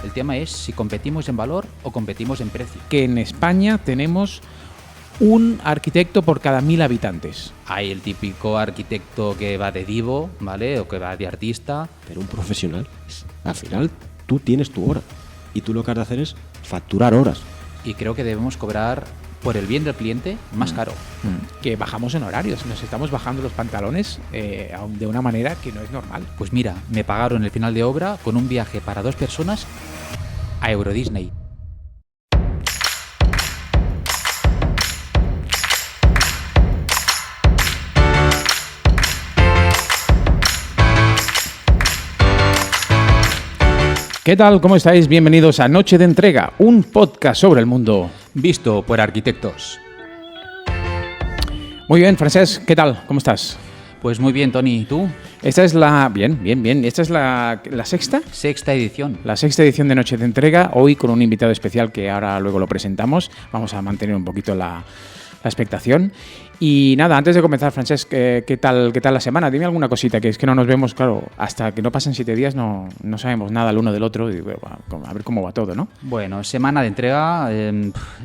El tema es si competimos en valor o competimos en precio. Que en España tenemos un arquitecto por cada 1.000 habitantes. Hay el típico arquitecto que va de divo, ¿vale? O que va de artista. Pero un profesional, al final tú tienes tu hora y tú lo que has de hacer es facturar horas. Y creo que debemos cobrar, por el bien del cliente, más caro. Que bajamos en horarios, nos estamos bajando los pantalones de una manera que no es normal. Pues mira, me pagaron el final de obra con un viaje para 2 personas a Euro Disney. ¿Qué tal? ¿Cómo estáis? Bienvenidos a Noche de Entrega, un podcast sobre el mundo Visto por arquitectos. Muy bien, Francesc, ¿qué tal? ¿Cómo estás? Pues muy bien, Tony. ¿Tú? Esta es la... Bien. Esta es la sexta. Sexta edición. La sexta edición de Noche de Entrega, hoy con un invitado especial que ahora luego lo presentamos. Vamos a mantener un poquito la expectación. Y nada, antes de comenzar, Francesc, ¿qué tal la semana? Dime alguna cosita, que es que no nos vemos, claro, hasta que no pasen 7 días no sabemos nada el uno del otro. Y, bueno, a ver cómo va todo, ¿no? Bueno, semana de entrega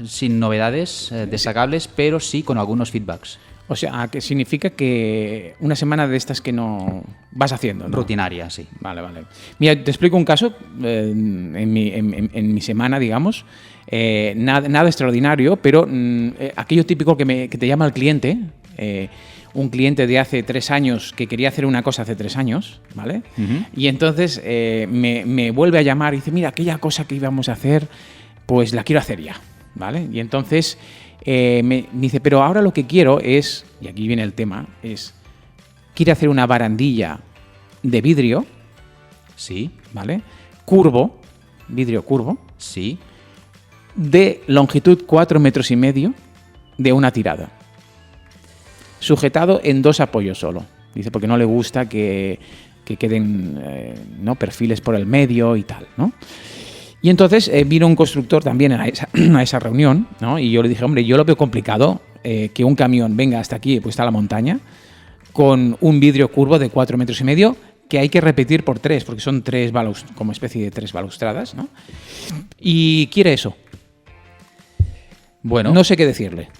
sin novedades destacables, pero sí con algunos feedbacks. O sea, que significa que una semana de estas que no vas haciendo, ¿no? Rutinaria, sí. Vale. Mira, te explico un caso en mi semana, digamos. Nada extraordinario, pero aquello típico que te llama el cliente, un cliente de hace 3 años que quería hacer una cosa hace 3 años, ¿vale? Uh-huh. Y entonces me vuelve a llamar y dice, mira, aquella cosa que íbamos a hacer, pues la quiero hacer ya, ¿vale? Y entonces me dice, pero ahora lo que quiero es, y aquí viene el tema, quiere hacer una barandilla de vidrio, sí, ¿vale? Vidrio curvo, sí, de longitud 4,5 metros de una tirada, sujetado en 2 apoyos solo. Dice porque no le gusta que queden perfiles por el medio y tal, ¿no? Y entonces vino un constructor también a esa reunión, ¿no? Y yo le dije, hombre, yo lo veo complicado que un camión venga hasta aquí, pues está la montaña, con un vidrio curvo de 4,5 metros que hay que repetir por 3, porque son 3 como especie de 3 balustradas, ¿no? Y quiere eso. Bueno, no sé qué decirle.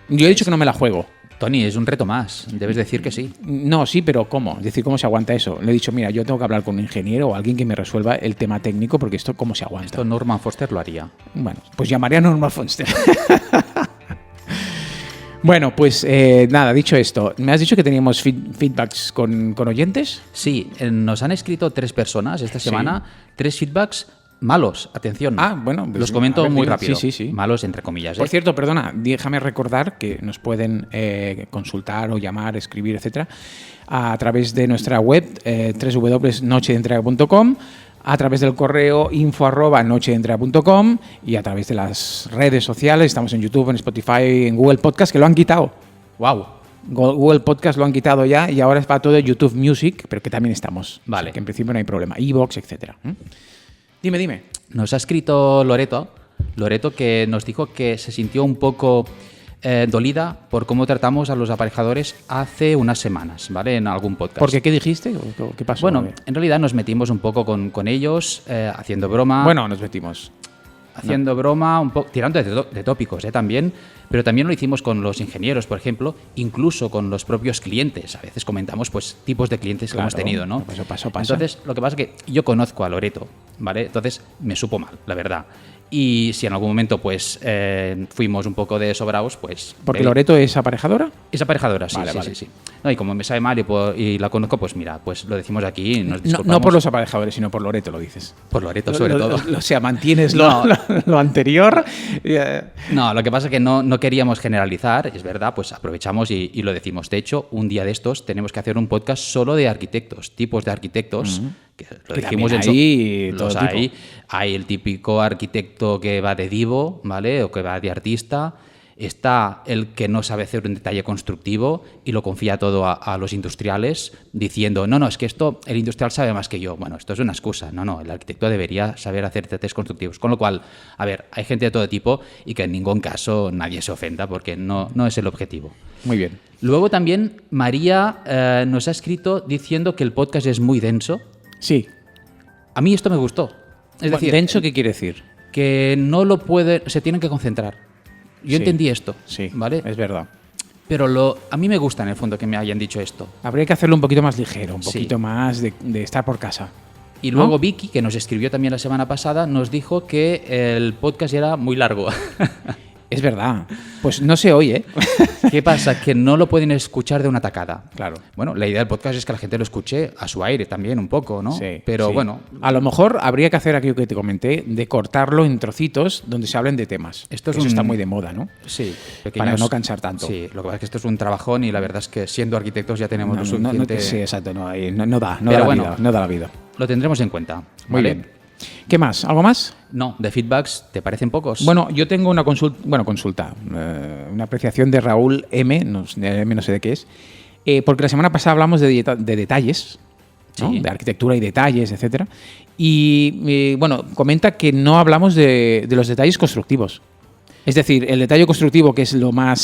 Yo he dicho que no me la juego. Tony, es un reto más. Debes decir que sí. No, sí, pero ¿cómo? Es decir, ¿cómo se aguanta eso? Le he dicho, mira, yo tengo que hablar con un ingeniero o alguien que me resuelva el tema técnico, porque esto, ¿cómo se aguanta? Esto Norman Foster lo haría. Bueno, pues llamaría a Norman Foster. Bueno, pues nada, dicho esto, ¿me has dicho que teníamos feedbacks con oyentes? Sí, nos han escrito 3 personas esta semana, 3 feedbacks malos, atención. Bueno, pues los comento muy rápido. Sí. Malos entre comillas. Por cierto, perdona, déjame recordar que nos pueden consultar o llamar, escribir, etcétera, a través de nuestra web www.nochedeentrega.com, a través del correo info@nochedeentrega.com y a través de las redes sociales. Estamos en YouTube, en Spotify, en Google Podcast, que lo han quitado. ¡Wow! Google Podcast lo han quitado ya y ahora es para todo YouTube Music, pero que también estamos. Vale. O sea, que en principio no hay problema. iVoox, etcétera. Dime. Nos ha escrito Loreto, que nos dijo que se sintió un poco dolida por cómo tratamos a los aparejadores hace unas semanas, ¿vale? En algún podcast. ¿Por qué? ¿Qué dijiste? ¿Qué pasó? Bueno, en realidad nos metimos un poco con ellos, haciendo broma. Bueno, nos metimos. Haciendo broma, un poco tirando de tópicos también, pero también lo hicimos con los ingenieros, por ejemplo, incluso con los propios clientes. A veces comentamos pues tipos de clientes que hemos tenido, ¿no? Eso pasa. Entonces, lo que pasa es que yo conozco a Loreto, ¿vale? Entonces, me supo mal, la verdad. Y si en algún momento pues fuimos un poco de sobraos, pues... ¿Porque Loreto es aparejadora? Es aparejadora, sí, vale. sí. No, y como me sabe mal y la conozco, pues mira, pues lo decimos aquí y nos disculpamos. No por los aparejadores, sino por Loreto lo dices. Por Loreto, sobre todo. O sea, mantienes lo anterior. No, lo que pasa es que no queríamos generalizar, es verdad, pues aprovechamos y lo decimos. De hecho, un día de estos tenemos que hacer un podcast solo de arquitectos, tipos de arquitectos, que lo dijimos en todo tipo. Hay el típico arquitecto que va de divo, ¿vale? O que va de artista. Está el que no sabe hacer un detalle constructivo y lo confía todo a los industriales diciendo, no, es que esto el industrial sabe más que yo. Bueno, esto es una excusa. No, el arquitecto debería saber hacer detalles constructivos. Con lo cual, a ver, hay gente de todo tipo y que en ningún caso nadie se ofenda porque no es el objetivo. Muy bien. Luego también María nos ha escrito diciendo que el podcast es muy denso. Sí. A mí esto me gustó. Es decir, ¿denso qué quiere decir? que no lo puede, se tienen que concentrar. Yo Sí. entendí esto, Sí, ¿vale? es verdad. Pero a mí me gusta en el fondo que me hayan dicho esto. Habría que hacerlo un poquito más ligero, un Sí. poquito más de estar por casa. Y ¿No? luego Vicky, que nos escribió también la semana pasada, nos dijo que el podcast era muy largo. Es verdad. Pues no se oye, ¿eh? ¿Qué pasa? Que no lo pueden escuchar de una tacada. Claro. Bueno, la idea del podcast es que la gente lo escuche a su aire también un poco, ¿no? Sí, Pero sí. bueno, A lo mejor habría que hacer aquello que te comenté, de cortarlo en trocitos donde se hablen de temas. Esto es Eso un- está muy de moda, ¿no? sí. Para no cansar tanto. Sí, lo que pasa es que esto es un trabajón y la verdad es que siendo arquitectos ya tenemos lo No, suficiente. sí, exacto, no, no da, no Pero da la bueno. vida, no da la vida. Lo tendremos en cuenta. Muy ¿vale? bien. ¿Qué más? ¿Algo más? No, de feedbacks, ¿te parecen pocos? Bueno, yo tengo una consulta, una apreciación de Raúl M, no sé de qué es, porque la semana pasada hablamos de detalles, ¿no? Sí. De arquitectura y detalles, etcétera, y bueno, comenta que no hablamos de los detalles constructivos. Es decir, el detalle constructivo, que es lo más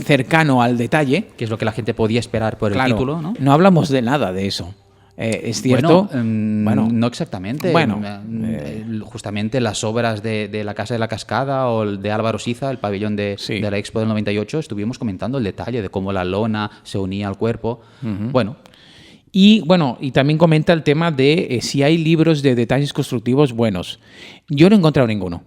cercano al detalle, que es lo que la gente podía esperar por claro, el título, ¿no? no hablamos de nada de eso. Es cierto. Bueno, no exactamente. Bueno, Justamente las obras de la Casa de la Cascada o el de Álvaro Siza, el pabellón de Sí. la Expo del 98, estuvimos comentando el detalle de cómo la lona se unía al cuerpo. Bueno, Y bueno, y también comenta el tema de si hay libros de detalles constructivos buenos. Yo no he encontrado ninguno.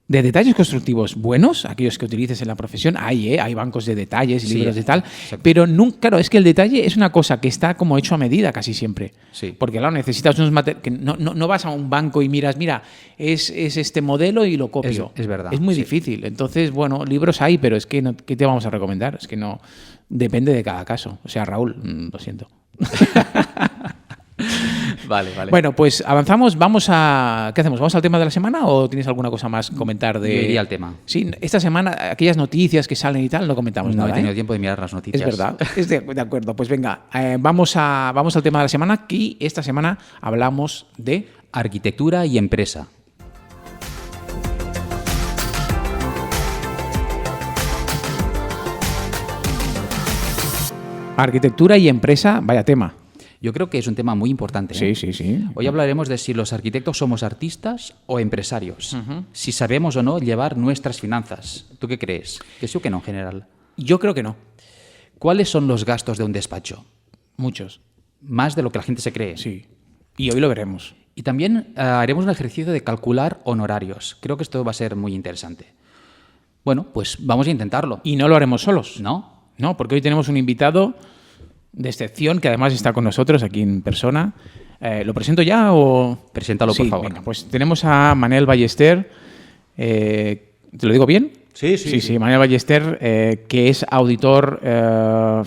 De detalles constructivos buenos, aquellos que utilices en la profesión, hay bancos de detalles y Sí, libros de tal, exacto. pero nunca, claro, es que el detalle es una cosa que está como hecho a medida casi siempre. Sí. Porque claro, necesitas unos materiales, que no vas a un banco y miras, mira, es este modelo y lo copio. Es verdad, Es muy sí. difícil. Entonces, bueno, libros hay, pero es que ¿qué te vamos a recomendar? Es que no, depende de cada caso. O sea, Raúl, lo siento. vale. Bueno, pues avanzamos. ¿Qué hacemos? ¿Vamos al tema de la semana o tienes alguna cosa más que comentar de...? Yo iría al tema. Sí, esta semana aquellas noticias que salen y tal no comentamos No nada. he tenido ¿eh? tiempo de mirar las noticias. Es verdad. De acuerdo. Pues venga, vamos al tema de la semana y esta semana hablamos de... Arquitectura y empresa. Arquitectura y empresa, vaya tema. Yo creo que es un tema muy importante. ¿eh? Sí. Hoy hablaremos de si los arquitectos somos artistas o empresarios. Si sabemos o no llevar nuestras finanzas. ¿Tú qué crees? ¿Que sí o que no en general? Yo creo que no. ¿Cuáles son los gastos de un despacho? Muchos. Más de lo que la gente se cree. Sí. Y hoy lo veremos. Y también haremos un ejercicio de calcular honorarios. Creo que esto va a ser muy interesante. Bueno, pues vamos a intentarlo. Y no lo haremos solos. ¿No? No, porque hoy tenemos un invitado de excepción que además está con nosotros aquí en persona. ¿Lo presento ya o...? Preséntalo, por Sí, favor. venga, pues tenemos a Manel Ballester. ¿Te lo digo bien? Sí, Manel Ballester, que es auditor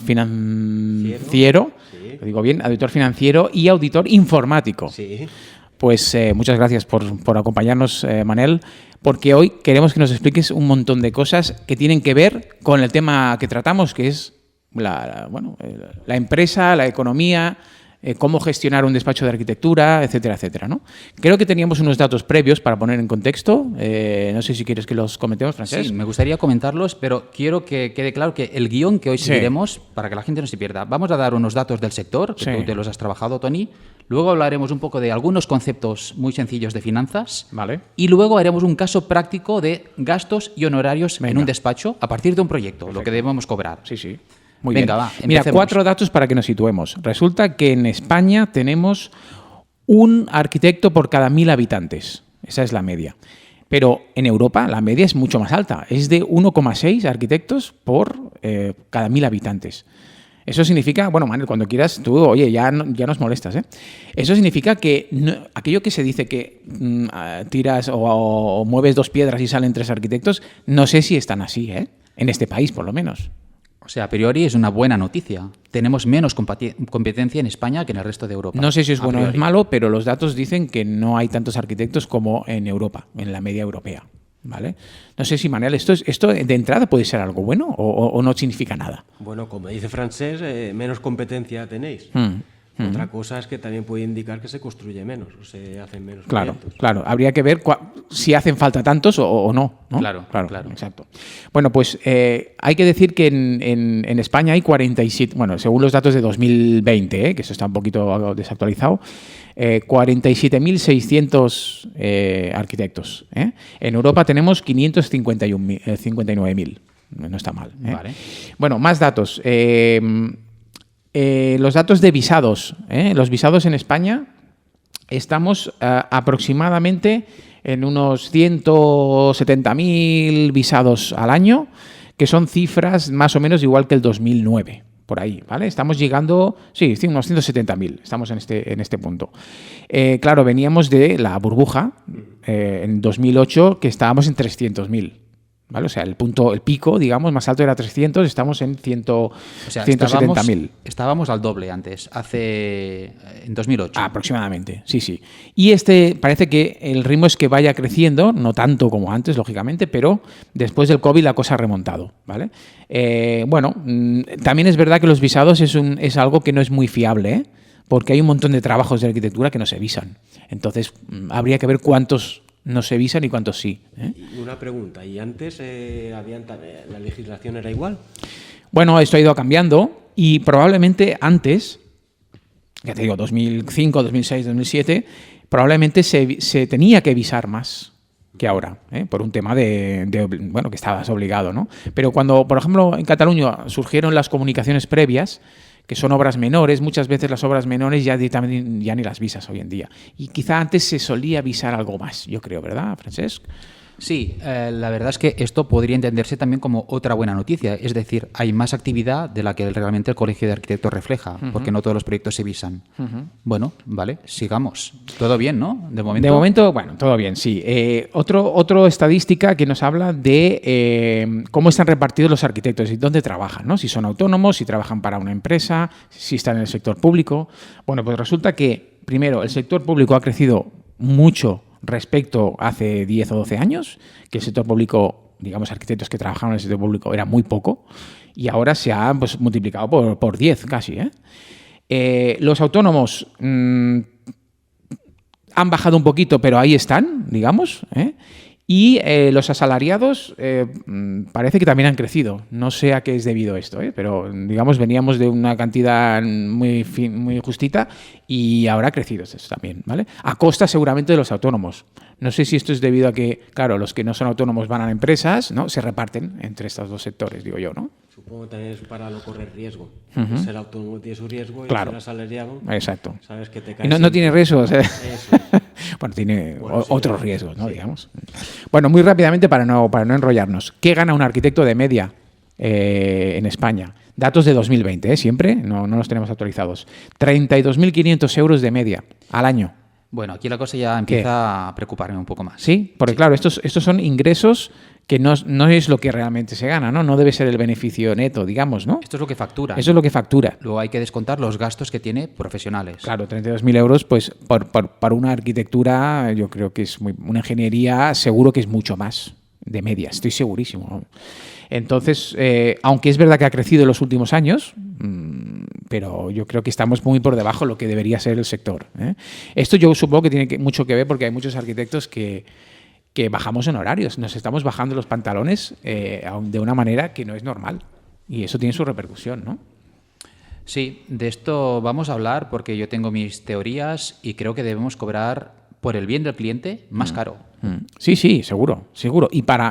financiero. Sí. Lo digo bien, auditor financiero y auditor informático. Sí. Pues muchas gracias por acompañarnos, Manel, porque hoy queremos que nos expliques un montón de cosas que tienen que ver con el tema que tratamos, que es la empresa, la economía, cómo gestionar un despacho de arquitectura, etcétera, etcétera, ¿no? Creo que teníamos unos datos previos para poner en contexto. No sé si quieres que los comentemos, Francesc. Sí, me gustaría comentarlos, pero quiero que quede claro que el guión que hoy Sí. seguiremos, para que la gente no se pierda, vamos a dar unos datos del sector, que Sí. tú te los has trabajado, Tony. Luego hablaremos un poco de algunos conceptos muy sencillos de finanzas. Vale. Y luego haremos un caso práctico de gastos y honorarios en Venga. un despacho a partir de un proyecto, lo que debemos cobrar. Sí. Muy Venga, bien. va, Mira, empecemos. 4 datos para que nos situemos. Resulta que en España tenemos un arquitecto por cada 1.000 habitantes. Esa es la media. Pero en Europa la media es mucho más alta. Es de 1,6 arquitectos por cada 1.000 habitantes. Eso significa, bueno, Manuel, cuando quieras, tú, oye, ya nos molestas, ¿eh? Eso significa que aquello que se dice que tiras o mueves 2 piedras y salen 3 arquitectos, no sé si están así, ¿eh? En este país, por lo menos. O sea, a priori es una buena noticia. Tenemos menos competencia en España que en el resto de Europa. No sé si es a bueno o es priori. malo, pero los datos dicen que no hay tantos arquitectos como en Europa, en la media europea. ¿Vale? No sé si, Manel, esto de entrada puede ser algo bueno o no significa nada. Bueno, como dice Francesc, menos competencia tenéis. Otra cosa es que también puede indicar que se construye menos o se hacen menos Claro, proyectos. claro. Habría que ver si hacen falta tantos o no, ¿no? Claro. Exacto. Bueno, pues hay que decir que en España hay 47, bueno, según los datos de 2020, que eso está un poquito desactualizado, 47.600 arquitectos. En Europa tenemos 559.000. No está mal. Vale. Bueno, más datos. Los datos de visados. Los visados en España estamos aproximadamente en unos 170.000 visados al año, que son cifras más o menos igual que el 2009. Por ahí, ¿vale? Estamos llegando, sí, unos 170.000. Estamos en este punto. Claro, veníamos de la burbuja en 2008, que estábamos en 300.000. ¿Vale? O sea, el pico, digamos, más alto era 300, estamos en 170.000. Estábamos al doble antes, en 2008. Aproximadamente, sí. Y parece que el ritmo es que vaya creciendo, no tanto como antes, lógicamente, pero después del COVID la cosa ha remontado, ¿vale? También es verdad que los visados es algo que no es muy fiable, porque hay un montón de trabajos de arquitectura que no se visan. Entonces, habría que ver cuántos no se visan y cuántos sí. Y una pregunta, ¿y antes la legislación era igual? Bueno, esto ha ido cambiando y probablemente antes, ya te digo, 2005, 2006, 2007, probablemente se tenía que visar más que ahora, por un tema de que estabas obligado, ¿no? Pero cuando, por ejemplo, en Cataluña surgieron las comunicaciones previas, que son obras menores, muchas veces las obras menores ya ni las visas hoy en día. Y quizá antes se solía visar algo más, yo creo, ¿verdad, Francesc? Sí, la verdad es que esto podría entenderse también como otra buena noticia. Es decir, hay más actividad de la que realmente el Colegio de Arquitectos refleja, porque no todos los proyectos se visan. Bueno, vale, sigamos. Todo bien, ¿no? De momento, bueno, todo bien, sí. Otro estadística que nos habla de cómo están repartidos los arquitectos y dónde trabajan, ¿no? Si son autónomos, si trabajan para una empresa, si están en el sector público. Bueno, pues resulta que, primero, el sector público ha crecido mucho respecto a hace 10 o 12 años, que el sector público, digamos, arquitectos que trabajaban en el sector público era muy poco, y ahora se ha multiplicado por 10 casi. Los autónomos han bajado un poquito, pero ahí están, digamos, y los asalariados parece que también han crecido. No sé a qué es debido esto, pero digamos veníamos de una cantidad muy justita y ahora ha crecido esto también, ¿vale? A costa seguramente de los autónomos. No sé si esto es debido a que, claro, los que no son autónomos van a empresas, ¿no? Se reparten entre estos dos sectores, digo yo, ¿no? Supongo que también es para no correr riesgo. Ser autónomo tiene su riesgo y claro. Ser asalariado, exacto. Sabes que te Y caes no tiene riesgos. Eso. Bueno, tiene sí, otros riesgos, ¿no? Sí. Digamos. Bueno, muy rápidamente para no enrollarnos. ¿Qué gana un arquitecto de media en España? Datos de 2020, siempre, no los tenemos actualizados. 32.500 euros de media al año. Bueno, aquí la cosa ya empieza a preocuparme un poco más. Sí, porque sí. Claro, estos son ingresos que no es lo que realmente se gana, ¿no? No debe ser el beneficio neto, digamos, ¿no? Esto es lo que factura. Eso es lo que factura. Luego hay que descontar los gastos que tiene profesionales. Claro, 32.000 euros, pues para una arquitectura, yo creo que es una ingeniería, seguro que es mucho más de media, estoy segurísimo, ¿no? Entonces, aunque es verdad que ha crecido en los últimos años, pero yo creo que estamos muy por debajo de lo que debería ser el sector. Esto yo supongo que tiene mucho que ver porque hay muchos arquitectos que bajamos en horarios, nos estamos bajando los pantalones de una manera que no es normal y eso tiene su repercusión, ¿no? Sí, de esto vamos a hablar porque yo tengo mis teorías y creo que debemos cobrar por el bien del cliente más caro. Sí, seguro.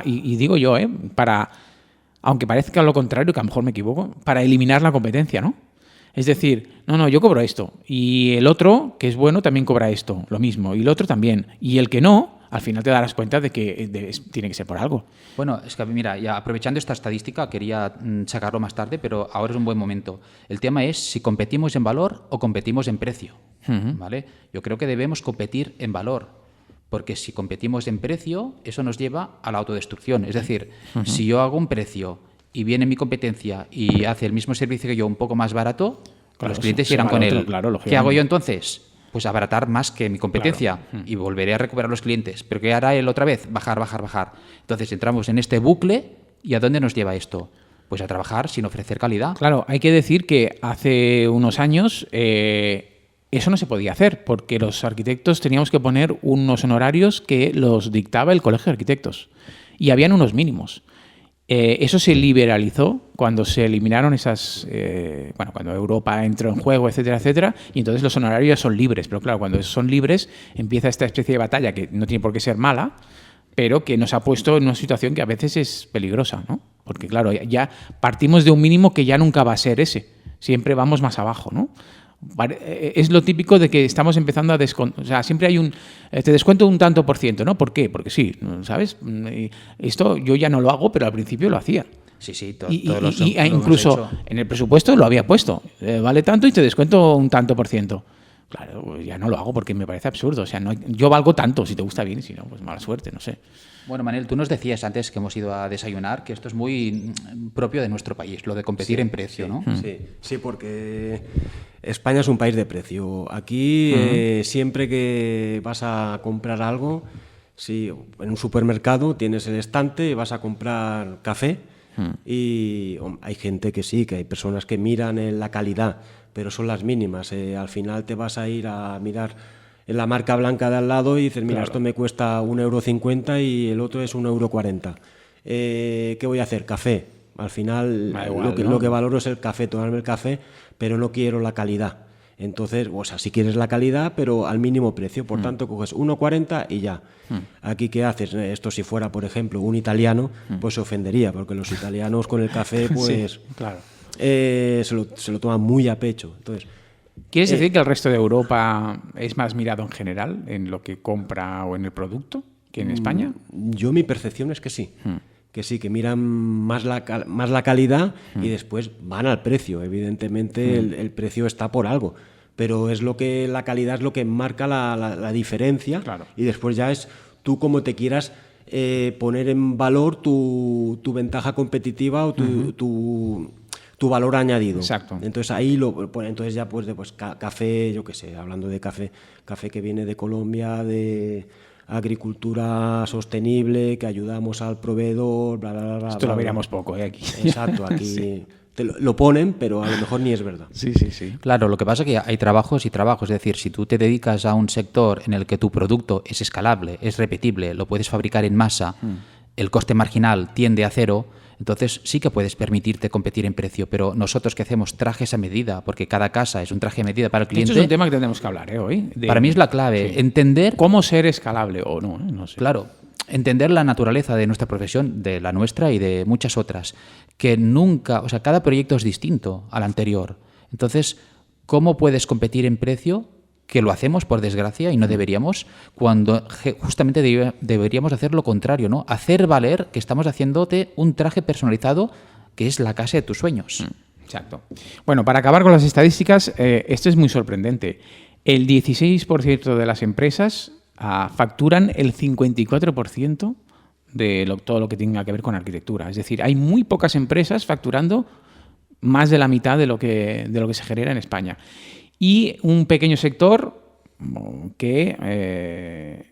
Y digo yo, aunque parezca lo contrario, que a lo mejor me equivoco, para eliminar la competencia, ¿no? Es decir, no, yo cobro esto y el otro, que es bueno, también cobra esto, lo mismo, y el otro también. Y el que no, al final te darás cuenta de que tiene que ser por algo. Bueno, es que mira, ya aprovechando esta estadística, quería sacarlo más tarde, pero ahora es un buen momento. El tema es si competimos en valor o competimos en precio, ¿vale? Yo creo que debemos competir en valor, porque si competimos en precio, eso nos lleva a la autodestrucción. Es decir, si yo hago un precio y viene mi competencia y hace el mismo servicio que yo un poco más barato, claro, los clientes irán con él. Claro, ¿qué hago yo entonces? Pues abaratar más que mi competencia, y volveré a recuperar los clientes. ¿Pero qué hará él otra vez? Bajar. Entonces entramos en este bucle y ¿a dónde nos lleva esto? Pues a trabajar sin ofrecer calidad. Claro, hay que decir que hace unos años eso no se podía hacer porque los arquitectos teníamos que poner unos honorarios que los dictaba el Colegio de Arquitectos y habían unos mínimos. Eso se liberalizó cuando se eliminaron esas... cuando Europa entró en juego, etcétera, etcétera, y entonces los honorarios son libres. Pero claro, cuando son libres empieza esta especie de batalla que no tiene por qué ser mala, pero que nos ha puesto en una situación que a veces es peligrosa, ¿no? Porque claro, ya partimos de un mínimo que ya nunca va a ser ese. Siempre vamos más abajo, ¿no? Es lo típico de que estamos empezando a descontar. O sea, siempre hay te descuento un tanto por ciento, ¿no? ¿Por qué? Porque sí, ¿sabes? Esto yo ya no lo hago, pero al principio lo hacía. Sí, todos incluso en el presupuesto lo había puesto. Vale tanto y te descuento un tanto por ciento. Claro, ya no lo hago porque me parece absurdo. O sea, yo valgo tanto, si te gusta bien, y si no, pues mala suerte, no sé. Bueno, Manel, tú nos decías antes que hemos ido a desayunar que esto es muy propio de nuestro país, lo de competir en precio, ¿no? Sí, porque España es un país de precio. Aquí siempre que vas a comprar algo, en un supermercado tienes el estante y vas a comprar café y hay gente que que hay personas que miran la calidad, pero son las mínimas. Al final te vas a ir a mirar en la marca blanca de al lado y dices, mira, claro, esto me cuesta 1,50 € y el otro es 1,40 €. ¿Qué voy a hacer? Café. Al final lo que valoro es el café, tomarme el café, pero no quiero la calidad. Entonces, o sea, si quieres la calidad, pero al mínimo precio. Por tanto, coges 1,40 y ya. Aquí, ¿qué haces? Esto si fuera, por ejemplo, un italiano, pues se ofendería, porque los italianos con el café, pues sí, claro, se lo toman muy a pecho. Entonces, ¿quieres decir que el resto de Europa es más mirado en general en lo que compra o en el producto que en España? Mi percepción es que sí. Que sí, que miran más la calidad y después van al precio. Evidentemente el precio está por algo, pero es la calidad es lo que marca la diferencia. Claro. Y después ya es tú cómo te quieras poner en valor tu ventaja competitiva o tu valor añadido. Exacto. Entonces ahí entonces ya pues café, yo qué sé, hablando de café que viene de Colombia, de agricultura sostenible, que ayudamos al proveedor, bla, bla, bla. Esto lo veríamos poco, aquí. Exacto, aquí sí. Lo ponen, pero a lo mejor ni es verdad. Sí. Claro, lo que pasa es que hay trabajos y trabajos. Es decir, si tú te dedicas a un sector en el que tu producto es escalable, es repetible, lo puedes fabricar en masa, el coste marginal tiende a cero, entonces sí que puedes permitirte competir en precio, pero nosotros que hacemos trajes a medida, porque cada casa es un traje a medida para el cliente... Esto es un tema que tenemos que hablar hoy. Para mí es la clave, entender... ¿Cómo ser escalable o no? No sé. Claro, entender la naturaleza de nuestra profesión, de la nuestra y de muchas otras, que nunca... O sea, cada proyecto es distinto al anterior. Entonces, ¿cómo puedes competir en precio? Que lo hacemos, por desgracia, y no deberíamos, cuando justamente deberíamos hacer lo contrario, ¿no? Hacer valer que estamos haciéndote un traje personalizado que es la casa de tus sueños. Exacto. Bueno, para acabar con las estadísticas, esto es muy sorprendente. El 16% de las empresas facturan el 54% de todo lo que tenga que ver con arquitectura. Es decir, hay muy pocas empresas facturando más de la mitad de lo que se genera en España. Y un pequeño sector que...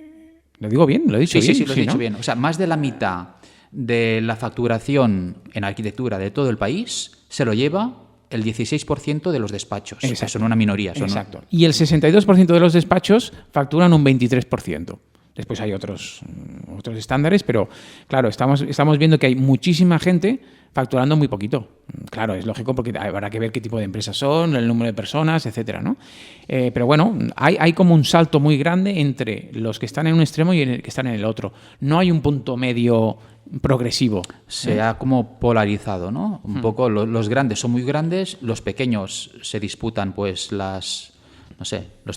¿lo digo bien? ¿Lo he dicho bien? Sí, lo he dicho bien. O sea, más de la mitad de la facturación en arquitectura de todo el país se lo lleva el 16% de los despachos. Exacto. Que son una minoría. Exacto. Y el 62% de los despachos facturan un 23%. Después hay otros estándares, pero claro, estamos viendo que hay muchísima gente facturando muy poquito. Claro, es lógico porque habrá que ver qué tipo de empresas son, el número de personas, etcétera, ¿no? Pero bueno, hay como un salto muy grande entre los que están en un extremo y el que están en el otro. No hay un punto medio progresivo. Se ha como polarizado, ¿no? Un poco los grandes son muy grandes, los pequeños se disputan pues los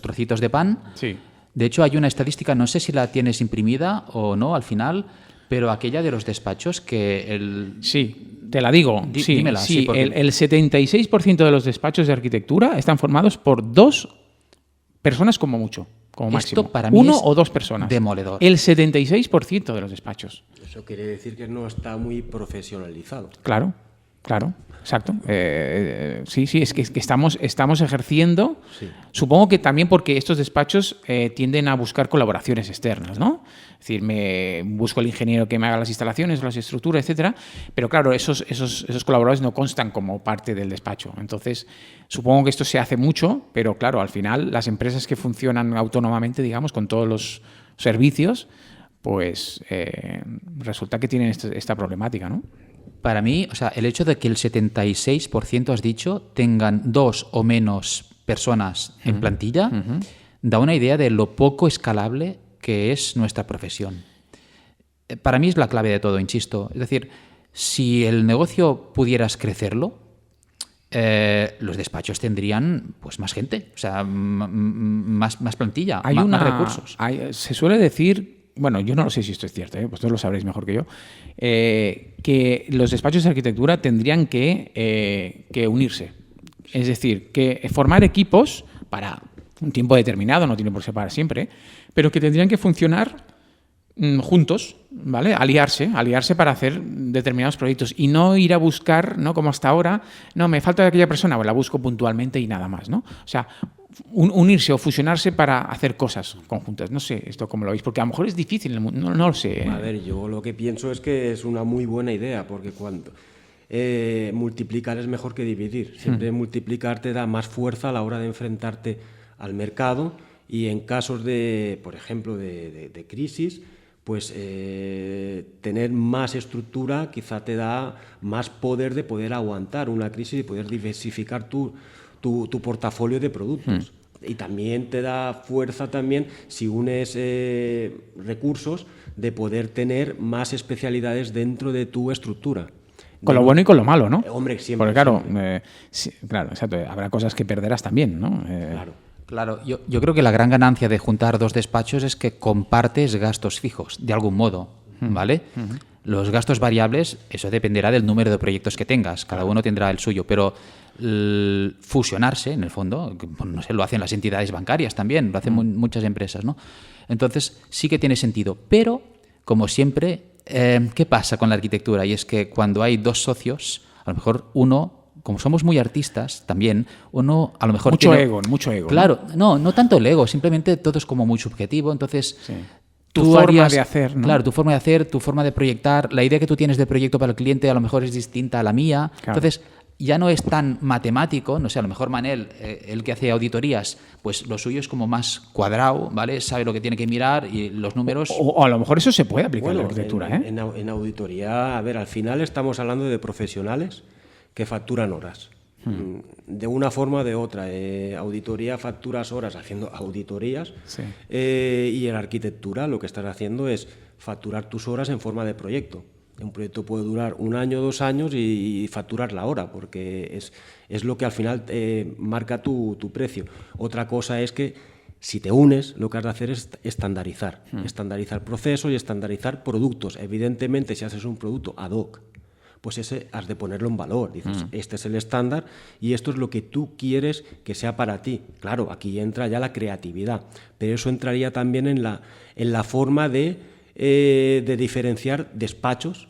trocitos de pan. Sí. De hecho, hay una estadística, no sé si la tienes imprimida o no al final, pero aquella de los despachos que Sí, te la digo. Dímela. Sí, porque... el 76% de los despachos de arquitectura están formados por 2 personas como mucho, como máximo. Esto para mí 1 es o 2 personas. Demoledor. El 76% de los despachos. Eso quiere decir que no está muy profesionalizado. Claro. Claro. Exacto. Sí, es que estamos ejerciendo. Sí. Supongo que también porque estos despachos tienden a buscar colaboraciones externas, ¿no? Es decir, me busco el ingeniero que me haga las instalaciones, las estructuras, etcétera. Pero claro, esos colaboradores no constan como parte del despacho. Entonces, supongo que esto se hace mucho, pero claro, al final las empresas que funcionan autónomamente, digamos, con todos los servicios, pues resulta que tienen esta problemática, ¿no? Para mí, o sea, el hecho de que el 76%, has dicho, tengan 2 o menos personas en plantilla, da una idea de lo poco escalable que es nuestra profesión. Para mí es la clave de todo, insisto. Es decir, si el negocio pudieras crecerlo, los despachos tendrían pues más gente, o sea, más plantilla, más recursos. Se suele decir... Bueno, yo no lo sé si esto es cierto, vosotros lo sabréis mejor que yo, que los despachos de arquitectura tendrían que unirse. Es decir, que formar equipos para un tiempo determinado, no tiene por ser para siempre, pero que tendrían que funcionar juntos, ¿vale? Aliarse para hacer determinados proyectos y no ir a buscar, ¿no? Como hasta ahora, no, me falta de aquella persona, pues la busco puntualmente y nada más, ¿no? O sea, unirse o fusionarse para hacer cosas conjuntas. No sé esto cómo lo veis, porque a lo mejor es difícil, no lo sé. A ver, yo lo que pienso es que es una muy buena idea, porque cuando multiplicar es mejor que dividir. Siempre multiplicar te da más fuerza a la hora de enfrentarte al mercado y en casos de, por ejemplo, de crisis, pues tener más estructura quizá te da más poder de poder aguantar una crisis y poder diversificar tu portafolio de productos. Y también te da fuerza también si unes recursos de poder tener más especialidades dentro de tu estructura. Con lo bueno y con lo malo, ¿no? Hombre, siempre. Porque claro, siempre. Claro, exacto, habrá cosas que perderás también, ¿no? Claro, yo creo que la gran ganancia de juntar 2 despachos es que compartes gastos fijos, de algún modo, ¿vale? Los gastos variables, eso dependerá del número de proyectos que tengas, cada uno tendrá el suyo, pero fusionarse, en el fondo, no sé, lo hacen las entidades bancarias también, lo hacen muchas empresas, ¿no? Entonces sí que tiene sentido, pero como siempre, ¿qué pasa con la arquitectura? Y es que cuando hay 2 socios, a lo mejor uno, como somos muy artistas también, uno a lo mejor mucho tiene... ego. Claro, no tanto el ego, simplemente todo es como muy subjetivo, entonces... Sí. Tu forma de hacer, ¿no? Claro, tu forma de hacer, tu forma de proyectar, la idea que tú tienes de proyecto para el cliente a lo mejor es distinta a la mía. Claro. Entonces, ya no es tan matemático, no sé, a lo mejor Manel, el que hace auditorías, pues lo suyo es como más cuadrado, ¿vale? Sabe lo que tiene que mirar y los números... O a lo mejor eso se puede aplicar en la arquitectura, En auditoría, a ver, al final estamos hablando de profesionales que facturan horas. De una forma o de otra. Auditoría facturas horas haciendo auditorías, sí. Y en arquitectura lo que estás haciendo es facturar tus horas en forma de proyecto. Un proyecto puede durar 1 año, 2 años y facturar la hora, porque es lo que al final marca tu precio. Otra cosa es que si te unes, lo que has de hacer es estandarizar. Estandarizar procesos y estandarizar productos. Evidentemente, si haces un producto ad hoc, pues ese has de ponerlo en valor. Dices, este es el estándar y esto es lo que tú quieres que sea para ti. Claro, aquí entra ya la creatividad, pero eso entraría también en la forma de diferenciar despachos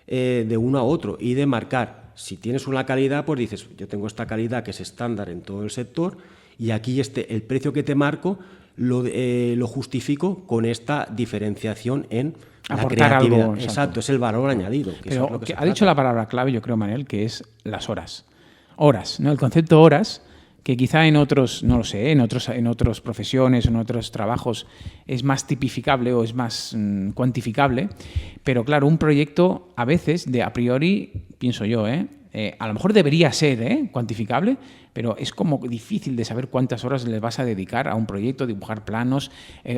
de uno a otro y de marcar. Si tienes una calidad, pues dices, yo tengo esta calidad que es estándar en todo el sector y aquí el precio que te marco lo justifico con esta diferenciación en aportar algo. Exacto, es el valor añadido. Pero es lo que ha dicho la palabra clave, yo creo, Manel, que es las horas. Horas, ¿no? El concepto horas, que quizá en otros, no lo sé, en otras profesiones, en otros trabajos es más tipificable o es más cuantificable, pero claro, un proyecto a veces, a priori, pienso yo, a lo mejor debería ser cuantificable, pero es como difícil de saber cuántas horas le vas a dedicar a un proyecto, dibujar planos,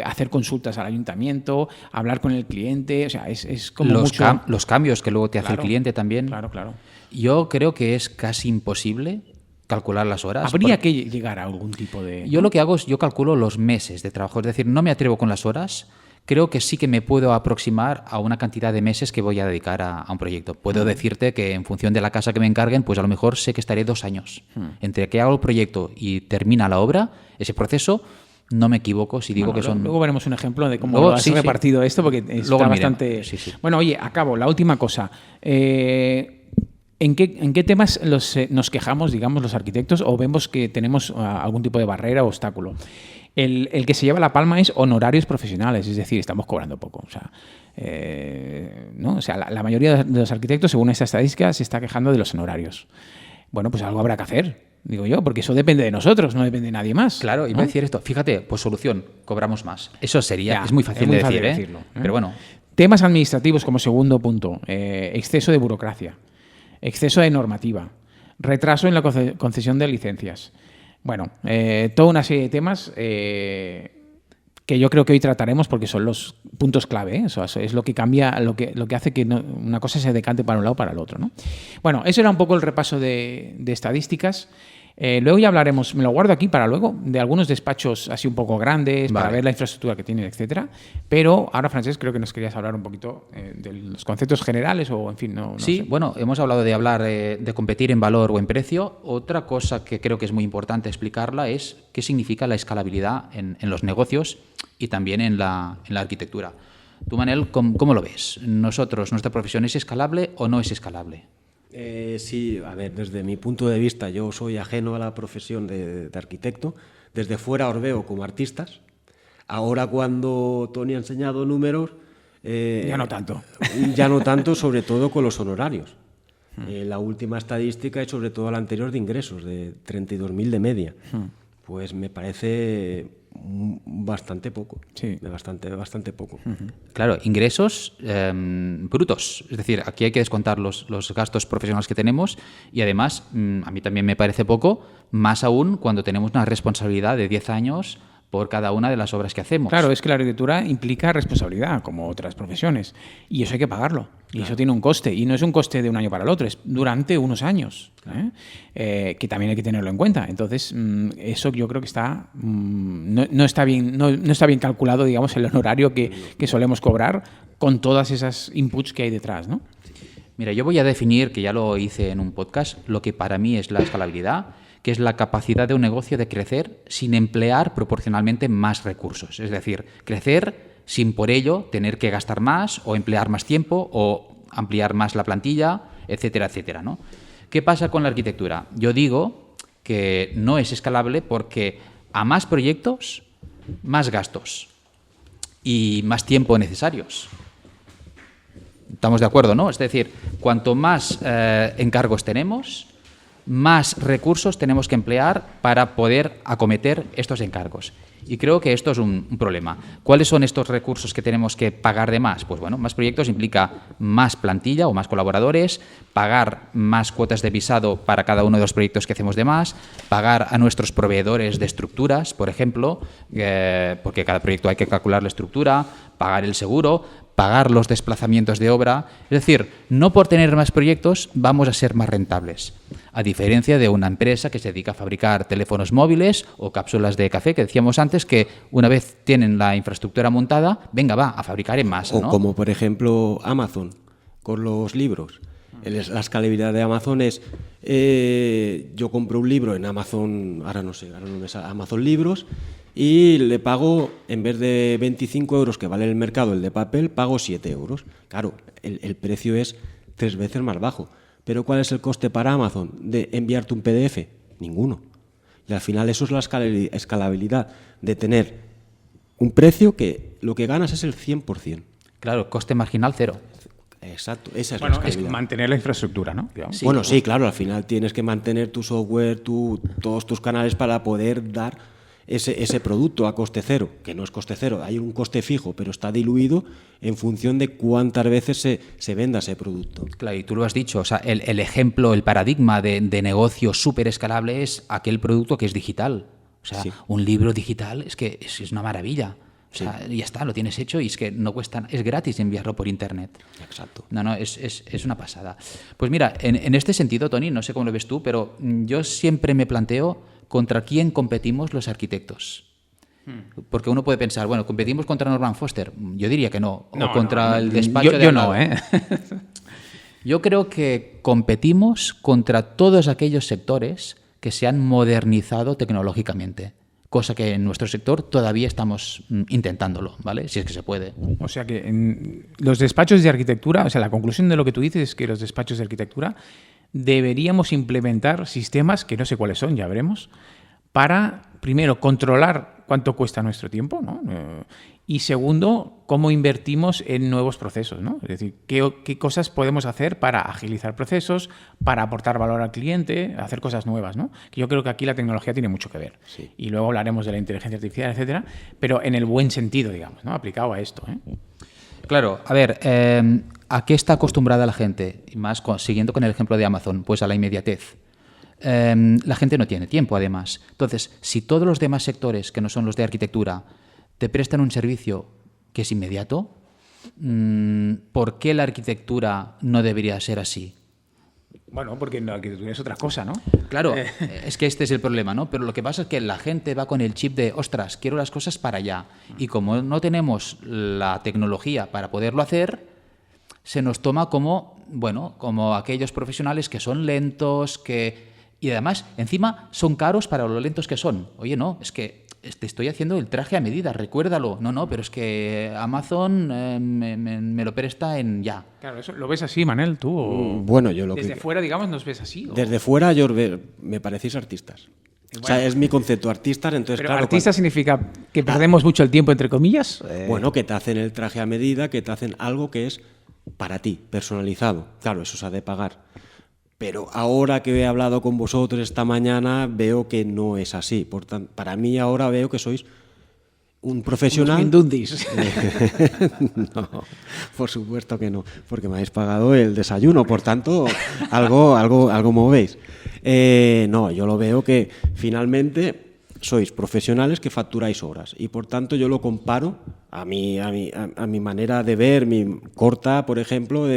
hacer consultas al ayuntamiento, hablar con el cliente, o sea, es como los cambios que luego te hace el cliente también. Claro. Yo creo que es casi imposible calcular las horas. Habría que llegar a algún tipo de... Yo lo que hago es, yo calculo los meses de trabajo, es decir, no me atrevo con las horas. Creo que sí que me puedo aproximar a una cantidad de meses que voy a dedicar a un proyecto. Puedo decirte que en función de la casa que me encarguen, pues a lo mejor sé que estaré 2 años. Entre que hago el proyecto y termina la obra, ese proceso, no me equivoco si digo que son... Luego veremos un ejemplo de cómo lo has repartido esto, porque está bastante... Sí. Bueno, oye, acabo, la última cosa. ¿En qué temas nos quejamos, digamos, los arquitectos, o vemos que tenemos algún tipo de barrera o obstáculo? El que se lleva la palma es honorarios profesionales, es decir, estamos cobrando poco. O sea, ¿no? O sea, la mayoría de los arquitectos, según esta estadística, se está quejando de los honorarios. Bueno, pues algo habrá que hacer, digo yo, porque eso depende de nosotros, no depende de nadie más. Claro, iba a decir esto. Fíjate, pues solución, cobramos más. Eso sería, Ya, es muy fácil de decir, decirlo, Pero bueno. Temas administrativos como segundo punto, exceso de burocracia, exceso de normativa, retraso en la concesión de licencias. Bueno, toda una serie de temas que yo creo que hoy trataremos porque son los puntos clave, ¿eh? Eso es lo que cambia, lo que hace que una cosa se decante para un lado o para el otro, ¿no? Bueno, eso era un poco el repaso de estadísticas. Luego ya hablaremos, me lo guardo aquí para luego, de algunos despachos así un poco grandes, para ver la infraestructura que tienen, etcétera. Pero ahora, Francesc, creo que nos querías hablar un poquito de los conceptos generales o, en fin, no sí, sé. Bueno, hemos hablado de hablar de competir en valor o en precio. Otra cosa que creo que es muy importante explicarla es qué significa la escalabilidad en los negocios y también en la arquitectura. Tú, Manel, ¿cómo lo ves? ¿Nuestra profesión es escalable o no es escalable? Sí, a ver, desde mi punto de vista, yo soy ajeno a la profesión de arquitecto. Desde fuera os veo como artistas. Ahora, cuando Tony ha enseñado números... ya no tanto. Ya no tanto, sobre todo con los honorarios. La última estadística es sobre todo la anterior de ingresos, de 32.000 de media. Pues me parece bastante poco. Sí. Bastante poco. Claro, ingresos brutos. Es decir, aquí hay que descontar los gastos profesionales que tenemos y además, a mí también me parece poco, más aún cuando tenemos una responsabilidad de 10 años por cada una de las obras que hacemos. Claro, es que la arquitectura implica responsabilidad, como otras profesiones, y eso hay que pagarlo. Y eso tiene un coste, y no es un coste de un año para el otro, es durante unos años, que también hay que tenerlo en cuenta. Entonces, eso yo creo que está no está bien calculado, digamos, el honorario que solemos cobrar con todas esas inputs que hay detrás, ¿no? Mira, yo voy a definir, que ya lo hice en un podcast, lo que para mí es la escalabilidad, que es la capacidad de un negocio de crecer sin emplear proporcionalmente más recursos. Es decir, crecer sin por ello tener que gastar más o emplear más tiempo o ampliar más la plantilla, etcétera, etcétera, ¿no? ¿Qué pasa con la arquitectura? Yo digo que no es escalable porque a más proyectos, más gastos y más tiempo necesarios. Estamos de acuerdo, ¿no? Es decir, cuanto más encargos tenemos, más recursos tenemos que emplear para poder acometer estos encargos. Y creo que esto es un problema. ¿Cuáles son estos recursos que tenemos que pagar de más? Pues bueno, más proyectos implica más plantilla o más colaboradores, pagar más cuotas de visado para cada uno de los proyectos que hacemos de más, pagar a nuestros proveedores de estructuras, por ejemplo, porque cada proyecto hay que calcular la estructura, pagar el seguro, pagar los desplazamientos de obra. Es decir, no por tener más proyectos vamos a ser más rentables. A diferencia de una empresa que se dedica a fabricar teléfonos móviles o cápsulas de café, que decíamos antes, que una vez tienen la infraestructura montada, venga, va a fabricar en masa, ¿no? O como, por ejemplo, Amazon, con los libros. La escalabilidad de Amazon es, yo compro un libro en Amazon, ahora no me sale, Amazon Libros, y le pago, en vez de 25 euros que vale en el mercado el de papel, pago 7 euros. Claro, el precio es 3 veces más bajo. Pero ¿cuál es el coste para Amazon de enviarte un PDF? Ninguno. Y al final eso es la escalabilidad de tener un precio que lo que ganas es el 100%. Claro, coste marginal cero. Exacto, esa es Bueno, la escalabilidad. es mantener la infraestructura, ¿no? Sí, bueno, sí, claro, al final tienes que mantener tu software, todos tus canales para poder dar ese producto a coste cero, que no es coste cero, hay un coste fijo, pero está diluido en función de cuántas veces se venda ese producto. Claro, y tú lo has dicho, o sea, el ejemplo, el paradigma de negocio súper escalable es aquel producto que es digital. O sea, sí. Un libro digital es que es una maravilla. O sea, sí. Ya está, lo tienes hecho y es que no cuesta, es gratis enviarlo por internet. Exacto. No, es una pasada. Pues mira, en este sentido, Tony, no sé cómo lo ves tú, pero yo siempre me planteo contra quién competimos los arquitectos. Porque uno puede pensar, bueno, ¿competimos contra Norman Foster? Yo diría que no. O contra el despacho de... Yo no, ¿eh? Yo creo que competimos contra todos aquellos sectores que se han modernizado tecnológicamente. Cosa que en nuestro sector todavía estamos intentándolo, ¿vale? Si es que se puede. O sea que en los despachos de arquitectura, o sea, la conclusión de lo que tú dices es que los despachos de arquitectura deberíamos implementar sistemas, que no sé cuáles son, ya veremos, para, primero, controlar cuánto cuesta nuestro tiempo, ¿no? Y segundo, cómo invertimos en nuevos procesos, ¿no? Es decir, qué cosas podemos hacer para agilizar procesos, para aportar valor al cliente, hacer cosas nuevas, ¿no? Que yo creo que aquí la tecnología tiene mucho que ver. Sí. Y luego hablaremos de la inteligencia artificial, etcétera, pero en el buen sentido, digamos, ¿no? Aplicado a esto, ¿eh? Claro, a ver, ¿a qué está acostumbrada la gente? Y más siguiendo con el ejemplo de Amazon, pues a la inmediatez. La gente no tiene tiempo, además. Entonces, si todos los demás sectores, que no son los de arquitectura, te prestan un servicio que es inmediato, ¿por qué la arquitectura no debería ser así? Bueno, porque la arquitectura es otra cosa, ¿no? Claro, es que este es el problema, ¿no? Pero lo que pasa es que la gente va con el chip de, ostras, quiero las cosas para allá. Y como no tenemos la tecnología para poderlo hacer, se nos toma como, bueno, como aquellos profesionales que son lentos, y además, encima, son caros para lo lentos que son. Oye, no, es que te estoy haciendo el traje a medida, recuérdalo. No, pero es que Amazon me lo presta en ya. Claro, ¿eso lo ves así, Manel, tú? O Bueno, yo lo desde fuera, digamos, ¿nos ves así? ¿O? Desde fuera me parecéis artistas. Bueno, o sea, es mi concepto, artistas. Entonces, pero claro, artista significa que perdemos mucho el tiempo, entre comillas. Bueno, que te hacen el traje a medida, que te hacen algo que es para ti, personalizado. Claro, eso se ha de pagar. Pero ahora que he hablado con vosotros esta mañana, veo que no es así. Por tanto, para mí ahora veo que sois un profesional... Unos mindundis. No, por supuesto que no, porque me habéis pagado el desayuno, por tanto, algo movéis. No, yo lo veo que finalmente sois profesionales que facturáis horas y por tanto yo lo comparo a mi manera de ver, mi corta, por ejemplo,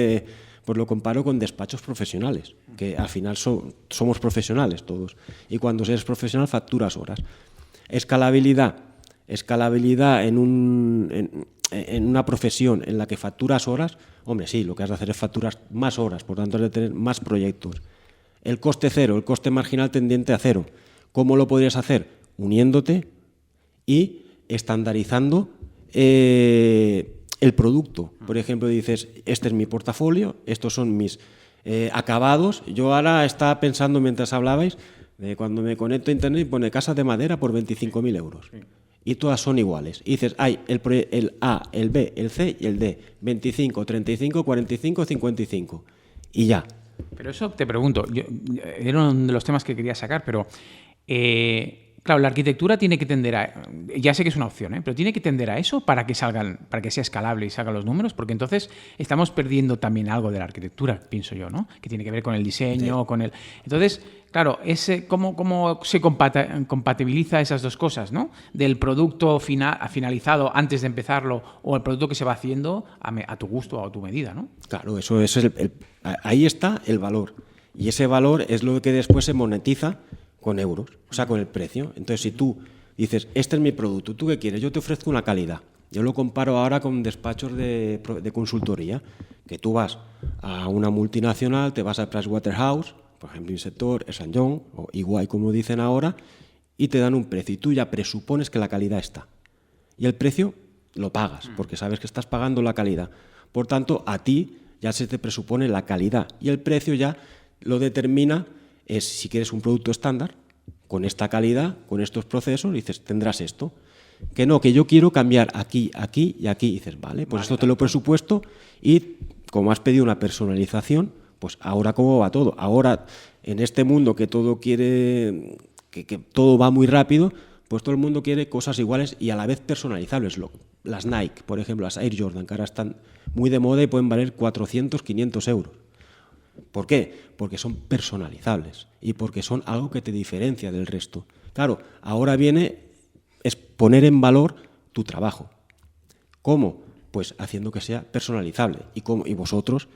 pues lo comparo con despachos profesionales, que al final somos profesionales todos. Y cuando eres profesional facturas horas. Escalabilidad en una profesión en la que facturas horas, hombre, sí, lo que has de hacer es facturar más horas, por tanto has de tener más proyectos. El coste cero, el coste marginal tendiente a cero. ¿Cómo lo podrías hacer? Uniéndote y estandarizando el producto. Por ejemplo, dices, este es mi portafolio, estos son mis acabados. Yo ahora estaba pensando mientras hablabais, cuando me conecto a internet y pone casas de madera por 25.000 euros. Sí. Y todas son iguales. Y dices, hay el A, el B, el C y el D. 25, 35, 45, 55. Y ya. Pero eso te pregunto, era uno de los temas que quería sacar, pero... Claro, la arquitectura tiene que tender a... Ya sé que es una opción, pero tiene que tender a eso para que sea escalable y salgan los números, porque entonces estamos perdiendo también algo de la arquitectura, pienso yo, ¿no? Que tiene que ver con el diseño, sí. Con el... Entonces, claro, ¿cómo se compatibiliza esas dos cosas, ¿no? Del producto finalizado antes de empezarlo o el producto que se va haciendo a tu gusto o a tu medida, ¿no? Claro, eso es ahí está el valor. Y ese valor es lo que después se monetiza con euros, o sea, con el precio. Entonces, si tú dices, este es mi producto, ¿tú qué quieres? Yo te ofrezco una calidad. Yo lo comparo ahora con despachos de consultoría, que tú vas a una multinacional, te vas a Pricewaterhouse, por ejemplo, Inceptor, Ernst & Young, o EY, como dicen ahora, y te dan un precio, y tú ya presupones que la calidad está. Y el precio lo pagas, porque sabes que estás pagando la calidad. Por tanto, a ti ya se te presupone la calidad, y el precio ya lo determina. Es si quieres un producto estándar, con esta calidad, con estos procesos, dices, tendrás esto. Que no, que yo quiero cambiar aquí, aquí y aquí. Y dices, vale, pues esto te lo presupuesto y como has pedido una personalización, pues ahora cómo va todo. Ahora, en este mundo que todo quiere, que todo va muy rápido, pues todo el mundo quiere cosas iguales y a la vez personalizables. Las Nike, por ejemplo, las Air Jordan, que ahora están muy de moda y pueden valer 400, 500 euros. ¿Por qué? Porque son personalizables y porque son algo que te diferencia del resto. Claro, ahora es poner en valor tu trabajo. ¿Cómo? Pues haciendo que sea personalizable. Y vosotros,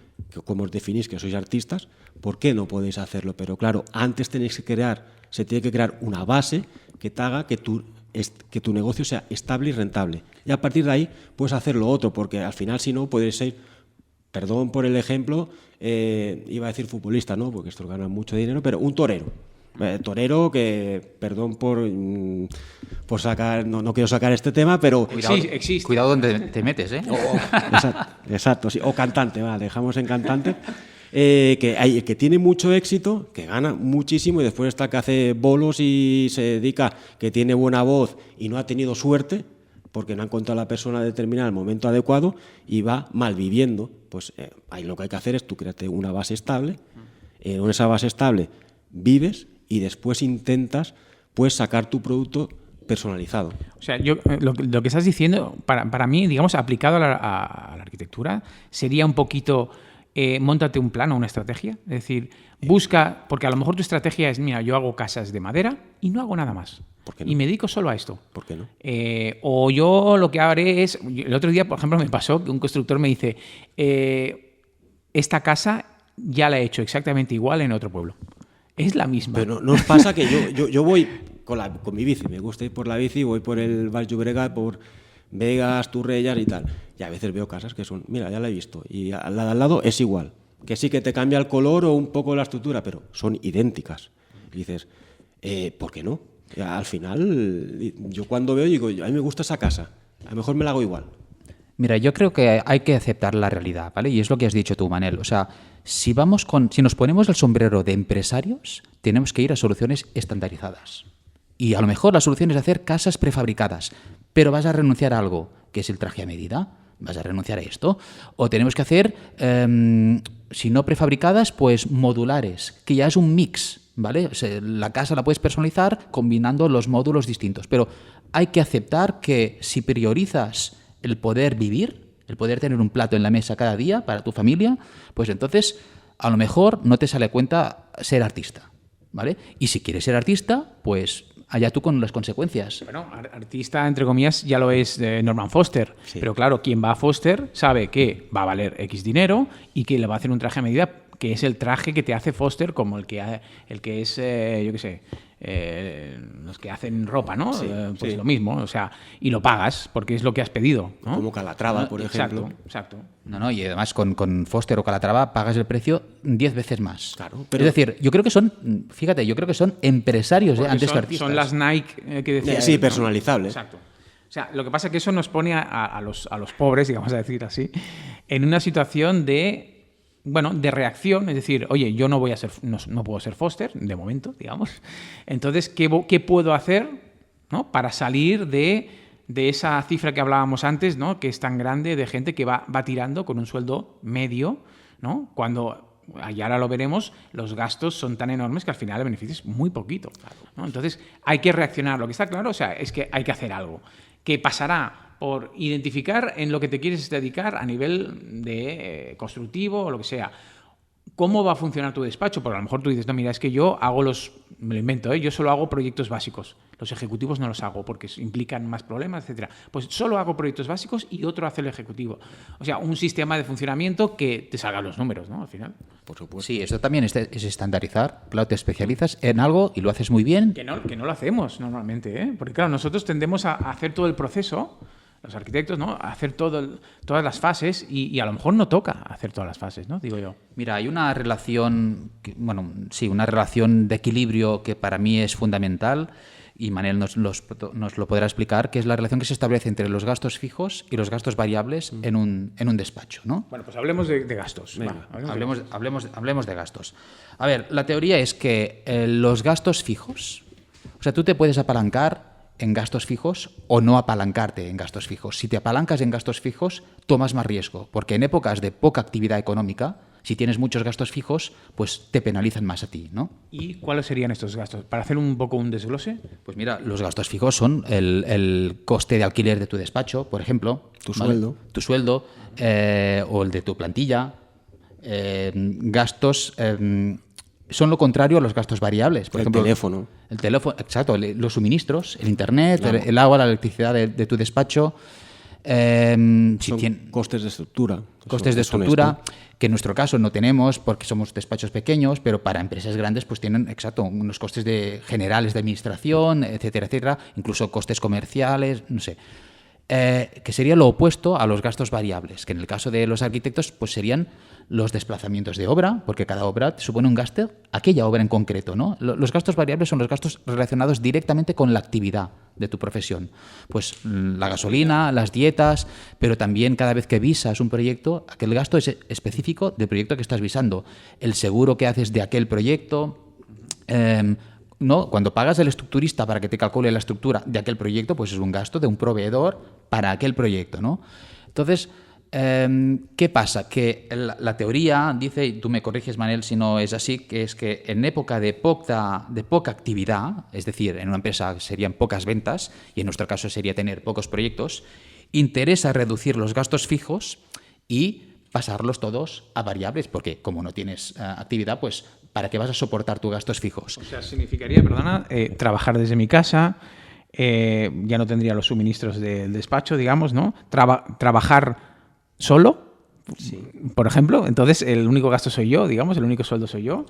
como os definís que sois artistas, ¿por qué no podéis hacerlo? Pero claro, antes se tiene que crear una base que te haga que tu negocio sea estable y rentable. Y a partir de ahí puedes hacer lo otro, porque al final si no podéis ser... Perdón por el ejemplo, iba a decir futbolista, ¿no? Porque estos ganan mucho dinero, pero un torero. Torero que, perdón por sacar, no quiero sacar este tema, pero... Cuidado, sí, existe. Cuidado donde te metes, ¿eh? Exacto, sí. O cantante, dejamos en cantante. que tiene mucho éxito, que gana muchísimo, y después está el que hace bolos y se dedica, que tiene buena voz y no ha tenido suerte, porque no ha encontrado a la persona determinada en el momento adecuado y va malviviendo. Pues ahí lo que hay que hacer es tú crearte una base estable, en esa base estable vives y después intentas pues sacar tu producto personalizado. O sea, lo que estás diciendo, para mí, digamos, aplicado a la arquitectura, sería un poquito, móntate un plan o una estrategia. Es decir, busca, porque a lo mejor tu estrategia es, mira, yo hago casas de madera y no hago nada más. ¿Por qué no? Y me dedico solo a esto. ¿Por qué no? O yo lo que haré es, el otro día, por ejemplo, me pasó que un constructor me dice, esta casa ya la he hecho exactamente igual en otro pueblo. Es la misma. Pero no os pasa que yo voy con mi bici, me gusta ir por la bici, voy por el Val Llobregat, por Vegas, Turrellas y tal. Y a veces veo casas que son, mira, ya la he visto, y la de al lado es igual. Que sí que te cambia el color o un poco la estructura, pero son idénticas. Y dices, ¿por qué no? Y al final, yo cuando veo digo, a mí me gusta esa casa, a lo mejor me la hago igual. Mira, yo creo que hay que aceptar la realidad, ¿vale? Y es lo que has dicho tú, Manel. O sea, si nos ponemos el sombrero de empresarios, tenemos que ir a soluciones estandarizadas. Y a lo mejor la solución es hacer casas prefabricadas, pero vas a renunciar a algo, que es el traje a medida. ¿Vas a renunciar a esto? O tenemos que hacer, si no prefabricadas, pues modulares, que ya es un mix, ¿vale? O sea, la casa la puedes personalizar combinando los módulos distintos, pero hay que aceptar que si priorizas el poder vivir, el poder tener un plato en la mesa cada día para tu familia, pues entonces a lo mejor no te sale a cuenta ser artista, ¿vale? Y si quieres ser artista, pues allá tú con las consecuencias. Bueno, artista, entre comillas, ya lo es Norman Foster. Sí. Pero claro, quien va a Foster sabe que va a valer X dinero y que le va a hacer un traje a medida, que es el traje que te hace Foster, como el que es, yo qué sé, los que hacen ropa, ¿no? Sí, pues sí. Lo mismo, o sea, y lo pagas porque es lo que has pedido, ¿no? Como Calatrava, por ejemplo. Exacto. No, y además con Foster o Calatrava pagas el precio 10 veces más. Claro, pero... Es decir, yo creo que son empresarios antes que artistas. Son las Nike que decía. Sí, él, ¿no? personalizables. Exacto. O sea, lo que pasa es que eso nos pone a los pobres, digamos a decir así, en una situación de reacción, es decir, oye, yo no puedo ser Foster, de momento, digamos. Entonces, ¿qué puedo hacer, ¿no? Para salir de esa cifra que hablábamos antes, ¿no? Que es tan grande de gente que va tirando con un sueldo medio, ¿no? Cuando, y ahora lo veremos, los gastos son tan enormes que al final el beneficio es muy poquito, ¿no? Entonces, hay que reaccionar. Lo que está claro, o sea, es que hay que hacer algo. ¿Qué pasará? Por identificar en lo que te quieres dedicar a nivel de constructivo o lo que sea. ¿Cómo va a funcionar tu despacho? Porque a lo mejor tú dices, no, mira, es que yo hago me lo invento, yo solo hago proyectos básicos. Los ejecutivos no los hago porque implican más problemas, etcétera. Pues solo hago proyectos básicos y otro hace el ejecutivo. O sea, un sistema de funcionamiento que te salgan los números, ¿no? Al final. Por supuesto. Sí, eso también es estandarizar. Claro, te especializas en algo y lo haces muy bien. Que no lo hacemos normalmente, ¿eh? Porque claro, nosotros tendemos a hacer todo el proceso, los arquitectos, ¿no? A hacer todas las fases y a lo mejor no toca hacer todas las fases, ¿no? Digo yo. Mira, hay una relación, una relación de equilibrio que para mí es fundamental y Manel nos lo podrá explicar, que es la relación que se establece entre los gastos fijos y los gastos variables en un despacho, ¿no? Bueno, pues hablemos de gastos. Venga, hablemos de gastos. A ver, la teoría es que los gastos fijos, o sea, tú te puedes apalancar en gastos fijos o no apalancarte en gastos fijos. Si te apalancas en gastos fijos, tomas más riesgo, porque en épocas de poca actividad económica, si tienes muchos gastos fijos, pues te penalizan más a ti, ¿no? ¿Y cuáles serían estos gastos? Para hacer un poco un desglose. Pues mira, los gastos fijos son el coste de alquiler de tu despacho, por ejemplo. Tu sueldo, o el de tu plantilla. Gastos... son lo contrario a los gastos variables. Por ejemplo, el teléfono, exacto, los suministros, el internet, claro. el agua, la electricidad de tu despacho. Costes de estructura. Costes de estructura, que en nuestro caso no tenemos porque somos despachos pequeños, pero para empresas grandes pues tienen, exacto, unos costes generales de administración, etcétera, etcétera, incluso costes comerciales, no sé. que sería lo opuesto a los gastos variables, que en el caso de los arquitectos pues serían los desplazamientos de obra, porque cada obra supone un gasto, aquella obra en concreto, ¿no? Los gastos variables son los gastos relacionados directamente con la actividad de tu profesión. Pues la gasolina, las dietas, pero también cada vez que visas un proyecto, aquel gasto es específico del proyecto que estás visando. El seguro que haces de aquel proyecto, ¿no? Cuando pagas al estructurista para que te calcule la estructura de aquel proyecto, pues es un gasto de un proveedor para aquel proyecto, ¿no? Entonces, ¿qué pasa? Que la teoría dice, y tú me corriges, Manel, si no es así, que es que en época de poca actividad, es decir, en una empresa serían pocas ventas, y en nuestro caso sería tener pocos proyectos, interesa reducir los gastos fijos y pasarlos todos a variables, porque como no tienes actividad, pues ¿para qué vas a soportar tus gastos fijos? O sea, significaría, perdona, trabajar desde mi casa, ya no tendría los suministros del despacho, digamos, ¿no? Trabajar solo, sí, por ejemplo, entonces el único gasto soy yo, digamos, el único sueldo soy yo,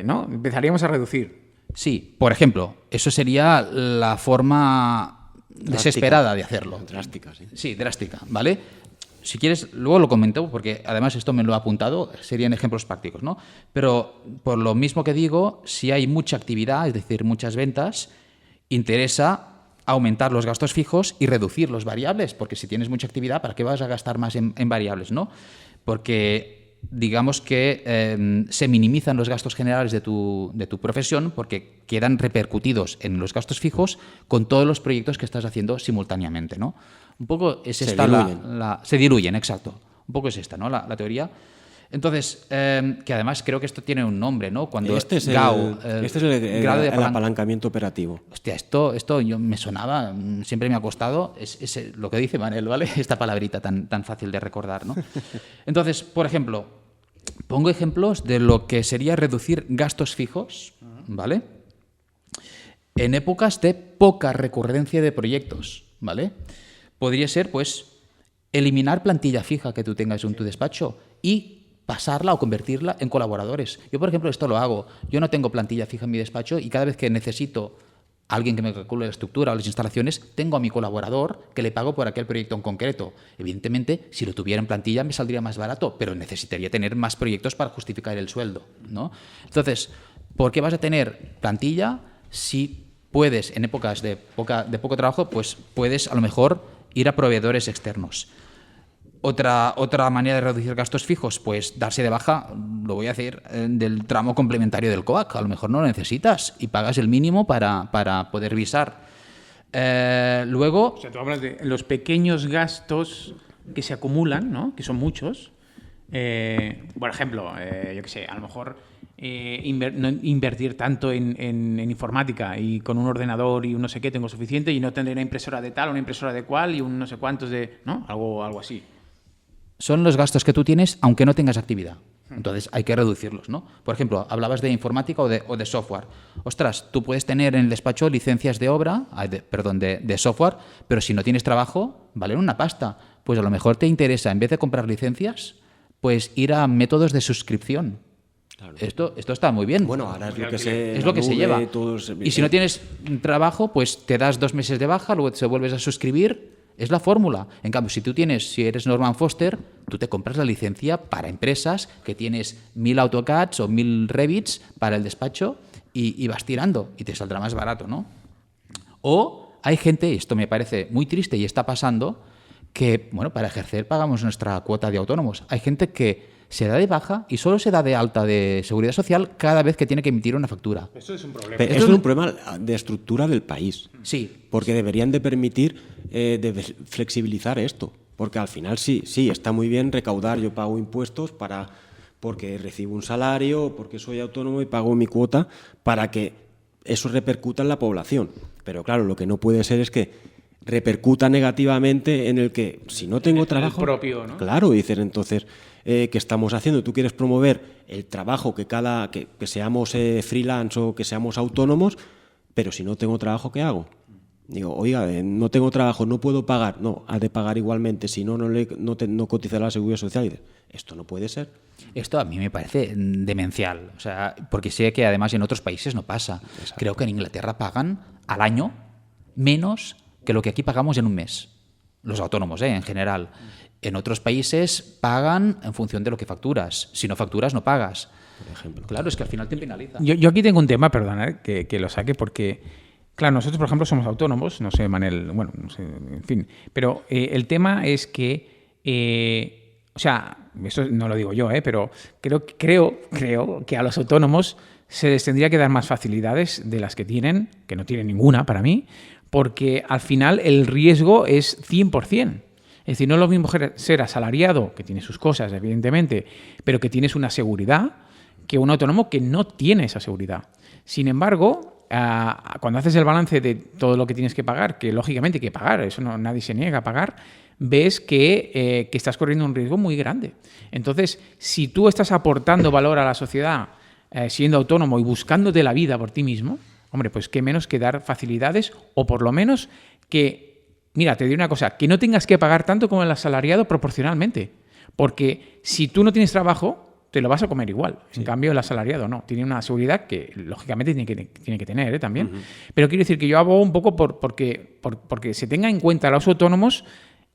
¿no? Empezaríamos a reducir. Sí, por ejemplo, eso sería la forma desesperada de hacerlo. Drástica, sí. Sí, drástica, ¿vale? Si quieres, luego lo comento, porque además esto me lo he apuntado, serían ejemplos prácticos, ¿no? Pero por lo mismo que digo, si hay mucha actividad, es decir, muchas ventas, interesa aumentar los gastos fijos y reducir los variables, porque si tienes mucha actividad, ¿para qué vas a gastar más en variables, no? Porque digamos que se minimizan los gastos generales de tu profesión porque quedan repercutidos en los gastos fijos con todos los proyectos que estás haciendo simultáneamente, ¿no? Un poco es esta se diluyen, exacto. Un poco es esta, ¿no? La teoría. Entonces, que además creo que esto tiene un nombre, ¿no? Cuando este es GAU, el apalancamiento operativo. Hostia, esto yo me sonaba, siempre me ha costado, es lo que dice Manel, ¿vale? Esta palabrita tan fácil de recordar, ¿no? Entonces, por ejemplo, pongo ejemplos de lo que sería reducir gastos fijos, ¿vale? En épocas de poca recurrencia de proyectos, ¿vale? Podría ser, pues, eliminar plantilla fija que tú tengas en tu despacho y pasarla o convertirla en colaboradores. Yo, por ejemplo, esto lo hago. Yo no tengo plantilla fija en mi despacho y cada vez que necesito a alguien que me calcule la estructura o las instalaciones, tengo a mi colaborador que le pago por aquel proyecto en concreto. Evidentemente, si lo tuviera en plantilla me saldría más barato, pero necesitaría tener más proyectos para justificar el sueldo, ¿no? Entonces, ¿por qué vas a tener plantilla si puedes, en épocas de poco trabajo, pues puedes a lo mejor ir a proveedores externos? Otra manera de reducir gastos fijos, pues darse de baja, lo voy a hacer, del tramo complementario del COAC. A lo mejor no lo necesitas y pagas el mínimo para poder visar. Luego... O sea, tú hablas de los pequeños gastos que se acumulan, ¿no? Que son muchos. Por ejemplo, yo qué sé, a lo mejor no invertir tanto en informática y con un ordenador y un no sé qué tengo suficiente y no tener una impresora de tal, una impresora de cual y un no sé cuántos de... ¿no? Algo así. Son los gastos que tú tienes aunque no tengas actividad. Entonces hay que reducirlos, ¿no? Por ejemplo, hablabas de informática o de software. Ostras, tú puedes tener en el despacho licencias de obra, de software, pero si no tienes trabajo, valen una pasta. Pues a lo mejor te interesa, en vez de comprar licencias, pues ir a métodos de suscripción. Claro. Esto está muy bien. Bueno, ahora es lo que se lleva. Y si no tienes trabajo, pues te das 2 meses de baja, luego te vuelves a suscribir. Es la fórmula. En cambio, si eres Norman Foster, tú te compras la licencia para empresas que tienes 1000 AutoCADs o 1000 Revits para el despacho y vas tirando y te saldrá más barato, ¿no? O hay gente, y esto me parece muy triste y está pasando, que, bueno, para ejercer pagamos nuestra cuota de autónomos. Hay gente que se da de baja y solo se da de alta de Seguridad Social cada vez que tiene que emitir una factura. Eso es un problema. Pero es un problema de estructura del país. Sí. Porque deberían de permitir de flexibilizar esto. Porque al final sí, está muy bien recaudar. Yo pago impuestos porque recibo un salario, porque soy autónomo y pago mi cuota para que eso repercuta en la población. Pero claro, lo que no puede ser es que repercuta negativamente en el que si no tengo trabajo... El propio, ¿no? Claro, dicen entonces... ¿qué estamos haciendo? Tú quieres promover el trabajo que seamos freelance o que seamos autónomos, pero si no tengo trabajo, ¿qué hago? Digo, oiga, no tengo trabajo, no puedo pagar. No, has de pagar igualmente, si no cotizará la Seguridad Social. Y dices, esto no puede ser. Esto a mí me parece demencial, o sea, porque sé que además en otros países no pasa. Exacto. Creo que en Inglaterra pagan al año menos que lo que aquí pagamos en un mes. los autónomos, en general. En otros países pagan en función de lo que facturas. Si no facturas, no pagas. Por ejemplo. Claro, es que al final te penaliza. Yo aquí tengo un tema, perdona, que lo saque, porque, claro, nosotros, por ejemplo, somos autónomos, no sé, Manel, bueno, no sé, en fin, pero el tema es que, o sea, eso no lo digo yo, pero creo que a los autónomos se les tendría que dar más facilidades de las que tienen, que no tienen ninguna para mí, porque al final el riesgo es 100%. Es decir, no es lo mismo ser asalariado, que tiene sus cosas, evidentemente, pero que tienes una seguridad, que un autónomo que no tiene esa seguridad. Sin embargo, cuando haces el balance de todo lo que tienes que pagar, que lógicamente hay que pagar, eso nadie se niega a pagar, ves que estás corriendo un riesgo muy grande. Entonces, si tú estás aportando valor a la sociedad siendo autónomo y buscándote la vida por ti mismo, hombre, pues qué menos que dar facilidades o por lo menos que, mira, te diré una cosa, que no tengas que pagar tanto como el asalariado proporcionalmente. Porque si tú no tienes trabajo, te lo vas a comer igual. Sí. En cambio, el asalariado no. Tiene una seguridad que, lógicamente, tiene que tener también. Uh-huh. Pero quiero decir que yo abogo un poco porque se tenga en cuenta a los autónomos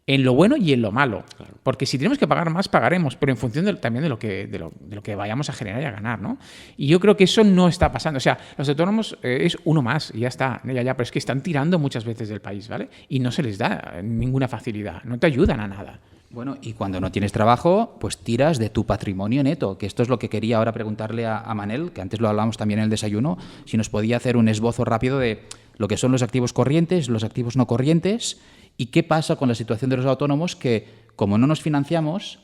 en lo bueno y en lo malo. Claro. Porque si tenemos que pagar más, pagaremos, pero en función también de lo que vayamos a generar y a ganar, ¿no? Y yo creo que eso no está pasando. O sea, los autónomos es uno más y ya está. Ya, pero es que están tirando muchas veces del país, ¿vale? Y no se les da ninguna facilidad. No te ayudan a nada. Bueno, y cuando no tienes trabajo, pues tiras de tu patrimonio neto, que esto es lo que quería ahora preguntarle a Manel, que antes lo hablamos también en el desayuno, si nos podía hacer un esbozo rápido de lo que son los activos corrientes, los activos no corrientes, y qué pasa con la situación de los autónomos que, como no nos financiamos,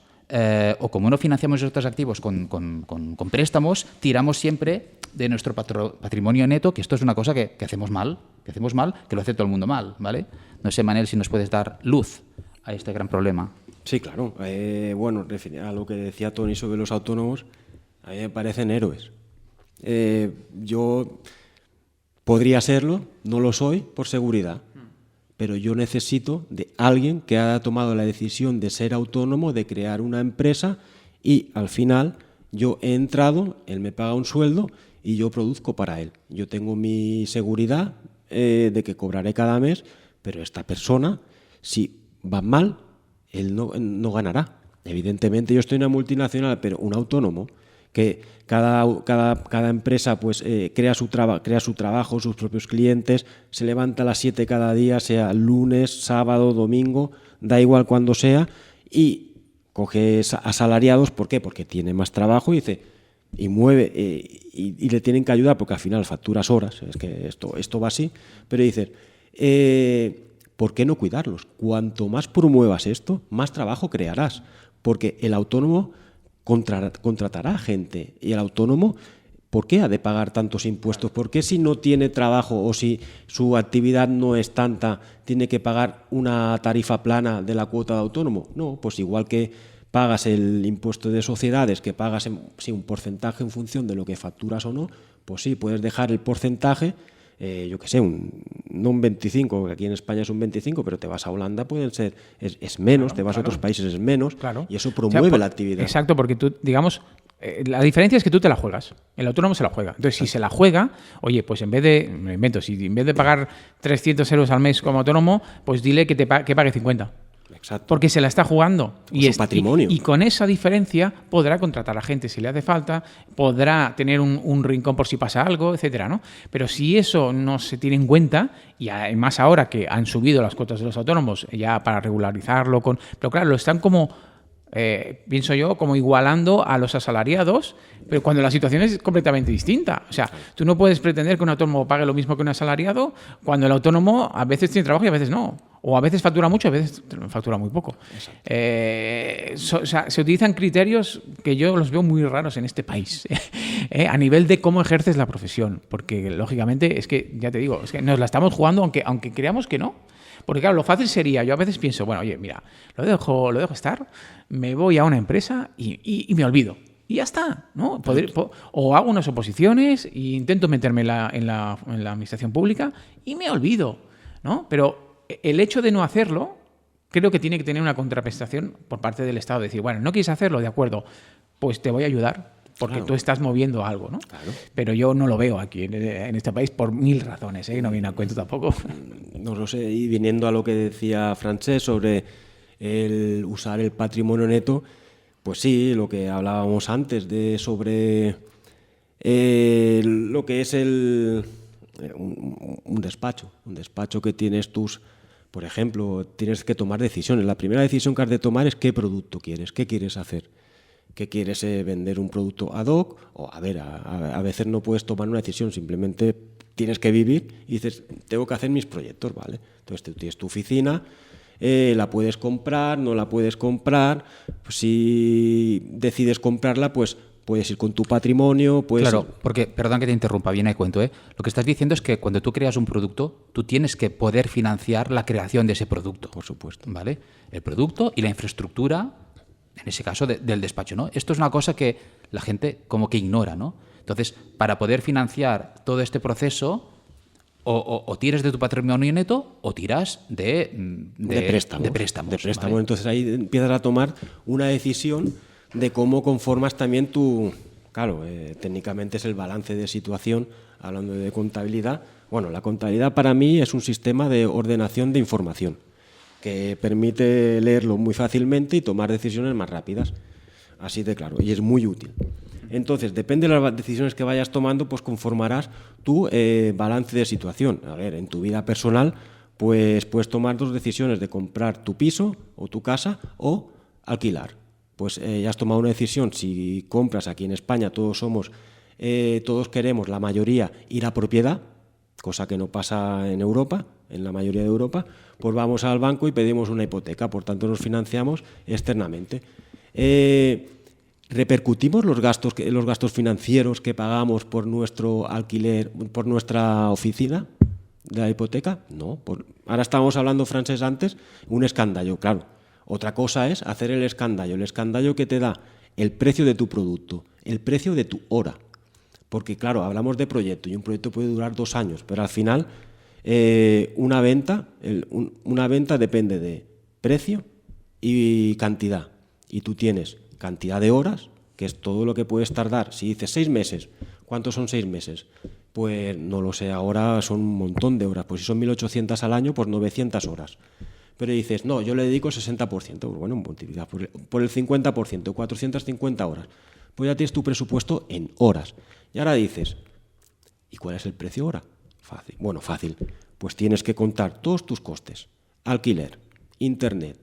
o como no financiamos estos activos con préstamos, tiramos siempre de nuestro patrimonio neto, que esto es una cosa que hacemos mal, que lo hace todo el mundo mal, ¿vale? No sé, Manel, si nos puedes dar luz a este gran problema. Sí, claro. Bueno, a lo que decía Tony sobre los autónomos, a mí me parecen héroes. Yo podría serlo, no lo soy por seguridad, pero yo necesito de alguien que haya tomado la decisión de ser autónomo, de crear una empresa y al final yo he entrado, él me paga un sueldo y yo produzco para él. Yo tengo mi seguridad de que cobraré cada mes, pero esta persona, si va mal, él no ganará. Evidentemente yo estoy en una multinacional, pero un autónomo que cada empresa pues crea su trabajo, sus propios clientes, se levanta a las 7 cada día, sea lunes, sábado, domingo, da igual cuando sea, y coge asalariados. ¿Por qué? Porque tiene más trabajo y mueve y le tienen que ayudar porque al final facturas horas, es que esto va así, pero dices, ¿por qué no cuidarlos? Cuanto más promuevas esto, más trabajo crearás, porque el autónomo contratará gente y el autónomo, ¿por qué ha de pagar tantos impuestos? ¿Por qué si no tiene trabajo o si su actividad no es tanta, tiene que pagar una tarifa plana de la cuota de autónomo? No, pues igual que pagas el impuesto de sociedades, que pagas un porcentaje en función de lo que facturas o no, pues sí, puedes dejar el porcentaje, yo qué sé, no un 25, que aquí en España es un 25, pero te vas a Holanda, es menos, claro, te vas a otros países es menos, claro. Y eso promueve la actividad. Exacto, porque tú, digamos, la diferencia es que tú te la juegas, el autónomo se la juega. Entonces, si se la juega, oye, pues en vez de pagar 300 euros al mes como autónomo, pues dile que pague 50. Exacto. Porque se la está jugando. Y es patrimonio. Y con esa diferencia podrá contratar a gente si le hace falta, podrá tener un rincón por si pasa algo, etcétera, ¿no? Pero si eso no se tiene en cuenta, y además ahora que han subido las cuotas de los autónomos ya para regularizarlo, pero claro, lo están como, pienso yo, como igualando a los asalariados, pero cuando la situación es completamente distinta. O sea, tú no puedes pretender que un autónomo pague lo mismo que un asalariado cuando el autónomo a veces tiene trabajo y a veces no. O a veces factura mucho, a veces factura muy poco. O sea, se utilizan criterios que yo los veo muy raros en este país, a nivel de cómo ejerces la profesión. Porque, lógicamente, es que, ya te digo, es que nos la estamos jugando aunque creamos que no. Porque, claro, lo fácil sería, yo a veces pienso, bueno, oye, mira, lo dejo estar, me voy a una empresa y me olvido. Y ya está, ¿no? O hago unas oposiciones e intento meterme en la administración pública y me olvido, ¿no? Pero el hecho de no hacerlo, creo que tiene que tener una contraprestación por parte del Estado. Decir, bueno, no quieres hacerlo, de acuerdo, pues te voy a ayudar. porque Claro. tú estás moviendo algo, ¿no? Claro. Pero yo no lo veo aquí en este país por 1000 razones, ¿eh? No viene a cuento tampoco. No lo sé, y viniendo a lo que decía Francesc sobre el usar el patrimonio neto, pues sí, lo que hablábamos antes sobre lo que es un despacho que tienes por ejemplo, tienes que tomar decisiones. La primera decisión que has de tomar es qué producto quieres, qué quieres hacer. ¿Qué quieres vender un producto ad hoc? O a veces no puedes tomar una decisión, simplemente tienes que vivir y dices, tengo que hacer mis proyectos, ¿vale? Entonces tú tienes tu oficina, la puedes comprar, no la puedes comprar. Pues si decides comprarla, pues puedes ir con tu patrimonio. Claro, porque, perdón que te interrumpa, viene a cuento, ¿eh? Lo que estás diciendo es que cuando tú creas un producto, tú tienes que poder financiar la creación de ese producto. Por supuesto. ¿Vale? El producto y la infraestructura, en ese caso del despacho, ¿no? Esto es una cosa que la gente como que ignora, ¿no? Entonces, para poder financiar todo este proceso, o tiras de tu patrimonio neto o tiras de préstamos. De préstamo. ¿Vale? Entonces ahí empiezas a tomar una decisión de cómo conformas también técnicamente es el balance de situación, hablando de contabilidad. Bueno, la contabilidad para mí es un sistema de ordenación de información que permite leerlo muy fácilmente y tomar decisiones más rápidas. Así de claro, y es muy útil. Entonces, depende de las decisiones que vayas tomando, pues conformarás tu balance de situación. A ver, en tu vida personal, pues puedes tomar dos decisiones de comprar tu piso o tu casa o alquilar. Pues ya has tomado una decisión. Si compras, aquí en España todos queremos, la mayoría, ir a propiedad, cosa que no pasa en Europa, en la mayoría de Europa, pues vamos al banco y pedimos una hipoteca, por tanto nos financiamos externamente. ¿Repercutimos los gastos financieros que pagamos por nuestro alquiler, por nuestra oficina de la hipoteca? No. Ahora estábamos hablando, Francesc, antes, un escandallo, claro. Otra cosa es hacer el escandallo que te da el precio de tu producto, el precio de tu hora. Porque, claro, hablamos de proyecto y un proyecto puede durar 2 años, pero al final una venta depende de precio y cantidad. Y tú tienes cantidad de horas, que es todo lo que puedes tardar. Si dices 6 meses, ¿cuántos son 6 meses? Pues no lo sé, ahora son un montón de horas. Pues si son 1.800 al año, pues 900 horas. Pero dices, no, yo le dedico 60%. Pues bueno, multiplica por el 50%, 450 horas. Pues ya tienes tu presupuesto en horas. Y ahora dices, ¿y cuál es el precio hora? Fácil. Bueno, fácil. Pues tienes que contar todos tus costes. Alquiler, internet.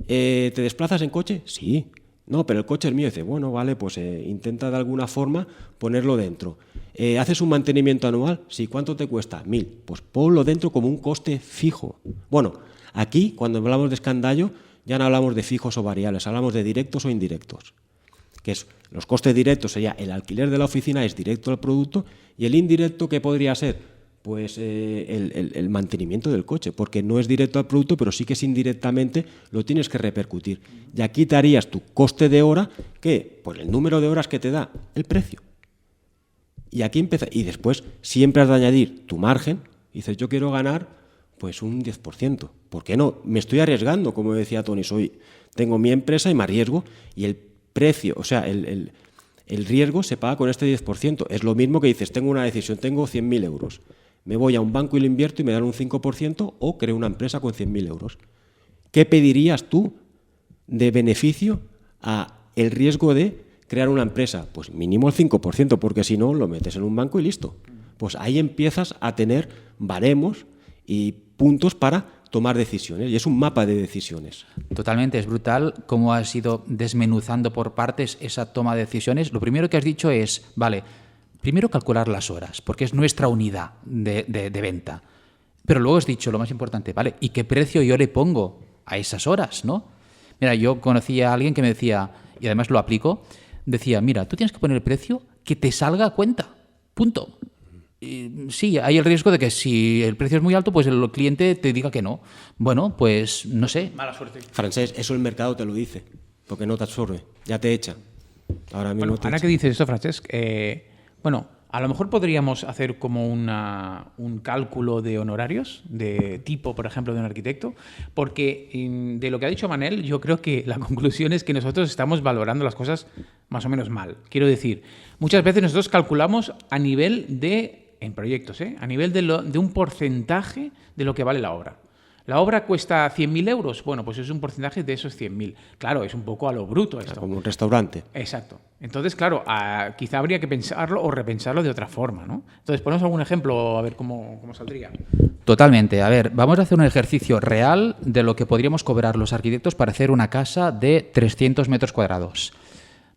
¿Te desplazas en coche? Sí. No, pero el coche es mío. Dice, bueno, vale, pues intenta de alguna forma ponerlo dentro. ¿Haces un mantenimiento anual? Sí. ¿Cuánto te cuesta? 1.000. Pues ponlo dentro como un coste fijo. Bueno, aquí, cuando hablamos de escandallo, ya no hablamos de fijos o variables, hablamos de directos o indirectos. Que es, los costes directos sería el alquiler de la oficina, es directo al producto, y el indirecto, ¿qué podría ser? Pues el mantenimiento del coche, porque no es directo al producto, pero sí que es indirectamente, lo tienes que repercutir. Y aquí te harías tu coste de hora, que por el número de horas que te da el precio. Y aquí empieza, y después siempre has de añadir tu margen, y dices, yo quiero ganar pues un 10%. ¿Por qué no? Me estoy arriesgando, como decía Tony, tengo mi empresa y me arriesgo, y el precio, o sea, el riesgo se paga con este 10%. Es lo mismo que dices, tengo una decisión, tengo 100.000 euros. Me voy a un banco y lo invierto y me dan un 5%, o creo una empresa con 100.000 euros. ¿Qué pedirías tú de beneficio a el riesgo de crear una empresa? Pues mínimo el 5%, porque si no, lo metes en un banco y listo. Pues ahí empiezas a tener baremos y puntos para tomar decisiones, y es un mapa de decisiones. Totalmente, es brutal cómo has ido desmenuzando por partes esa toma de decisiones. Lo primero que has dicho es, vale, primero calcular las horas, porque es nuestra unidad de venta. Pero luego has dicho lo más importante, vale, ¿y qué precio yo le pongo a esas horas, no? Mira, yo conocí a alguien que me decía, y además lo aplico, decía, mira, tú tienes que poner el precio que te salga a cuenta, punto. Sí, hay el riesgo de que si el precio es muy alto, pues el cliente te diga que no. Bueno, pues no sé. Mala suerte. Francesc, eso el mercado te lo dice, porque no te absorbe, ya te echa. Ahora mismo Bueno, ahora que dices esto, Francesc, bueno, a lo mejor podríamos hacer como un cálculo de honorarios, de tipo, por ejemplo, de un arquitecto, porque de lo que ha dicho Manel, yo creo que la conclusión es que nosotros estamos valorando las cosas más o menos mal. Quiero decir, muchas veces nosotros calculamos a nivel de, en proyectos, a nivel de un porcentaje de lo que vale la obra. ¿La obra cuesta 100.000 euros? Bueno, pues es un porcentaje de esos 100.000. Claro, es un poco a lo bruto esto. Como un restaurante. Exacto. Entonces, claro, quizá habría que pensarlo o repensarlo de otra forma, ¿no? Entonces, ponemos algún ejemplo a ver cómo saldría. Totalmente. A ver, vamos a hacer un ejercicio real de lo que podríamos cobrar los arquitectos para hacer una casa de 300 metros cuadrados.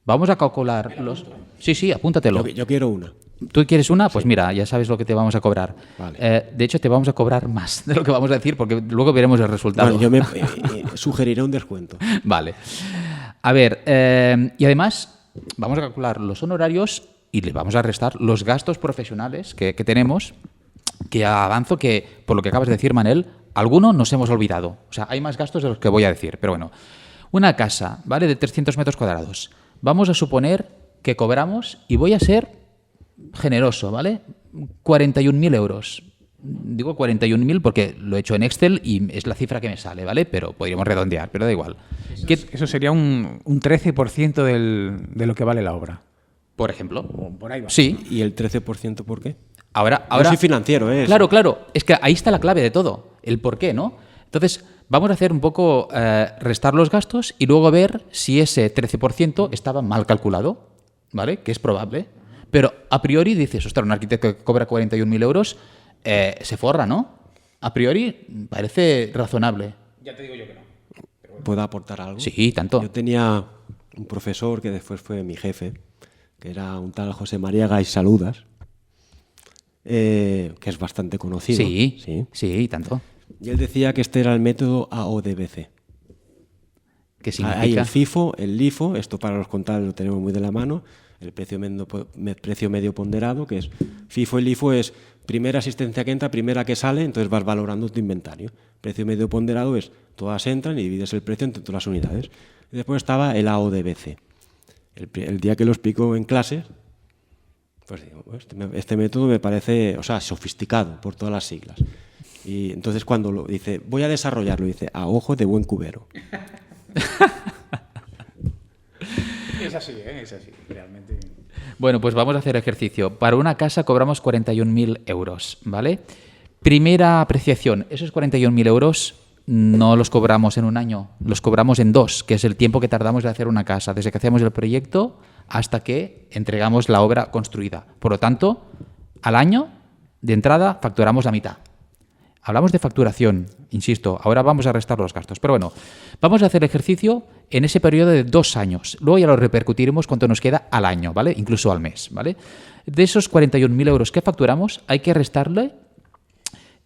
Vamos a calcular los... Sí, apúntatelo. Yo quiero una. ¿Tú quieres una? Pues mira, ya sabes lo que te vamos a cobrar. Vale. De hecho, te vamos a cobrar más de lo que vamos a decir porque luego veremos el resultado. Bueno, yo me sugeriré un descuento. Vale. A ver, y además vamos a calcular los honorarios y le vamos a restar los gastos profesionales que tenemos, que avanzo que, por lo que acabas de decir, Manel, alguno nos hemos olvidado. O sea, hay más gastos de los que voy a decir. Pero bueno, una casa, ¿vale?, de 300 metros cuadrados. Vamos a suponer que cobramos, y voy a ser generoso, ¿vale? 41.000 euros. Digo 41.000 porque lo he hecho en Excel y es la cifra que me sale, ¿vale? Pero podríamos redondear, pero da igual. Eso sería un 13% de lo que vale la obra. Por ejemplo. O por ahí va. Sí. ¿Y el 13% por qué? Ahora Yo soy financiero, ¿eh? Claro. Es que ahí está la clave de todo. El por qué, ¿no? Entonces, vamos a hacer un poco restar los gastos y luego ver si ese 13% estaba mal calculado, ¿vale? Que es probable. Pero a priori dices, ostras, un arquitecto que cobra 41.000 euros se forra, ¿no? A priori parece razonable. Ya te digo yo que no. ¿Puedo aportar algo? Sí, tanto. Yo tenía un profesor que después fue mi jefe, que era un tal José María Gais Saludas, que es bastante conocido. Sí, tanto. Y él decía que este era el método AODBC. ¿Qué significa? Hay el FIFO, el LIFO, esto para los contables lo tenemos muy de la mano, el precio medio ponderado, que es FIFO y LIFO es primera asistencia que entra, primera que sale, entonces vas valorando tu inventario. Precio medio ponderado es todas entran y divides el precio entre todas las unidades. Y después estaba el AODBC. El día que lo explico en clase, pues digo, este método me parece, o sea, sofisticado por todas las siglas. Y entonces cuando lo dice, voy a desarrollarlo, dice, a ojo de buen cubero. Es así, realmente. Bueno, pues vamos a hacer ejercicio. Para una casa cobramos 41.000 euros, ¿vale? Primera apreciación, esos 41.000 euros no los cobramos en un año, los cobramos en 2, que es el tiempo que tardamos de hacer una casa, desde que hacemos el proyecto hasta que entregamos la obra construida. Por lo tanto, al año, de entrada, facturamos la mitad. Hablamos de facturación, insisto, ahora vamos a restar los gastos. Pero bueno, vamos a hacer ejercicio en ese periodo de 2 años. Luego ya lo repercutiremos cuánto nos queda al año, ¿vale? Incluso al mes, ¿vale? De esos 41.000 euros que facturamos, hay que restarle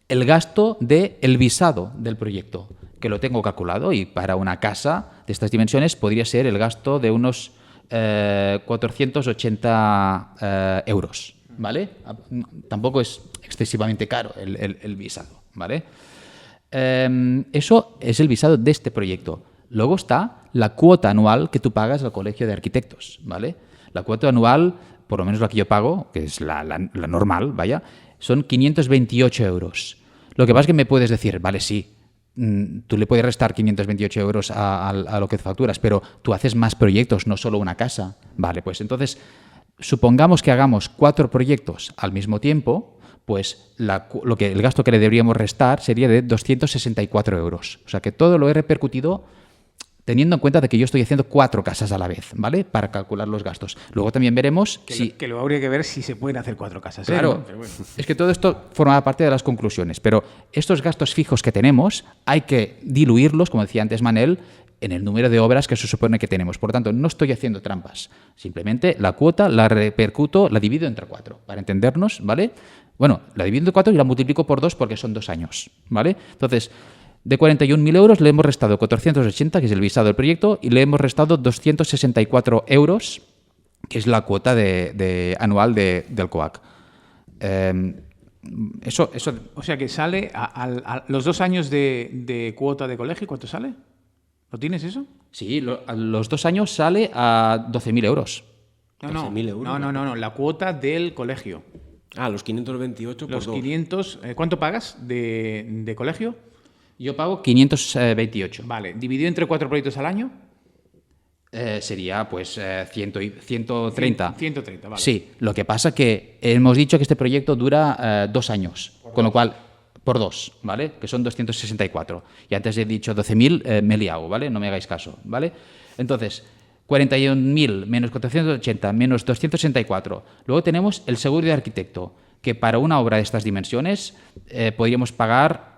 el gasto del visado del proyecto, que lo tengo calculado, y para una casa de estas dimensiones podría ser el gasto de unos 480 euros, ¿vale? Tampoco es excesivamente caro el visado, ¿vale? Eso es el visado de este proyecto. Luego está la cuota anual que tú pagas al Colegio de Arquitectos, ¿vale? La cuota anual, por lo menos la que yo pago, que es la normal, vaya, son 528 euros. Lo que pasa es que me puedes decir, vale, sí, tú le puedes restar 528 euros a lo que facturas, pero tú haces más proyectos, no solo una casa. Vale, pues entonces, supongamos que hagamos 4 proyectos al mismo tiempo, pues el gasto que le deberíamos restar sería de 264 euros. O sea que todo lo he repercutido teniendo en cuenta de que yo estoy haciendo 4 casas a la vez, ¿vale? Para calcular los gastos. Luego también veremos que luego habría que ver si se pueden hacer 4 casas. Claro, ¿no? Pero bueno. Es que todo esto forma parte de las conclusiones, pero estos gastos fijos que tenemos hay que diluirlos, como decía antes Manel, en el número de obras que se supone que tenemos. Por lo tanto, no estoy haciendo trampas. Simplemente la cuota la repercuto, la divido entre 4, para entendernos, ¿vale? Bueno, la divido entre 4 y la multiplico por 2 porque son 2 años, ¿vale? Entonces, de 41.000 euros le hemos restado 480, que es el visado del proyecto, y le hemos restado 264 euros, que es la cuota anual del COAC. Eso. O sea que sale a los 2 años de cuota de colegio, ¿cuánto sale? ¿Lo tienes eso? Sí, a los 2 años sale a 12.000 euros. No, 12.000 euros. No, la cuota del colegio. Ah, los 528 por Los 2. 500, ¿cuánto pagas de colegio? Yo pago 528. Vale, dividido entre 4 proyectos al año. Sería pues 130. 130, vale. Sí, lo que pasa que hemos dicho que este proyecto dura 2 años, con lo cual, por 2, ¿vale? Que son 264. Y antes he dicho 12.000, me he liado, ¿vale? No me hagáis caso, ¿vale? Entonces, 41.000 menos 480 menos 264. Luego tenemos el seguro de arquitecto, que para una obra de estas dimensiones podríamos pagar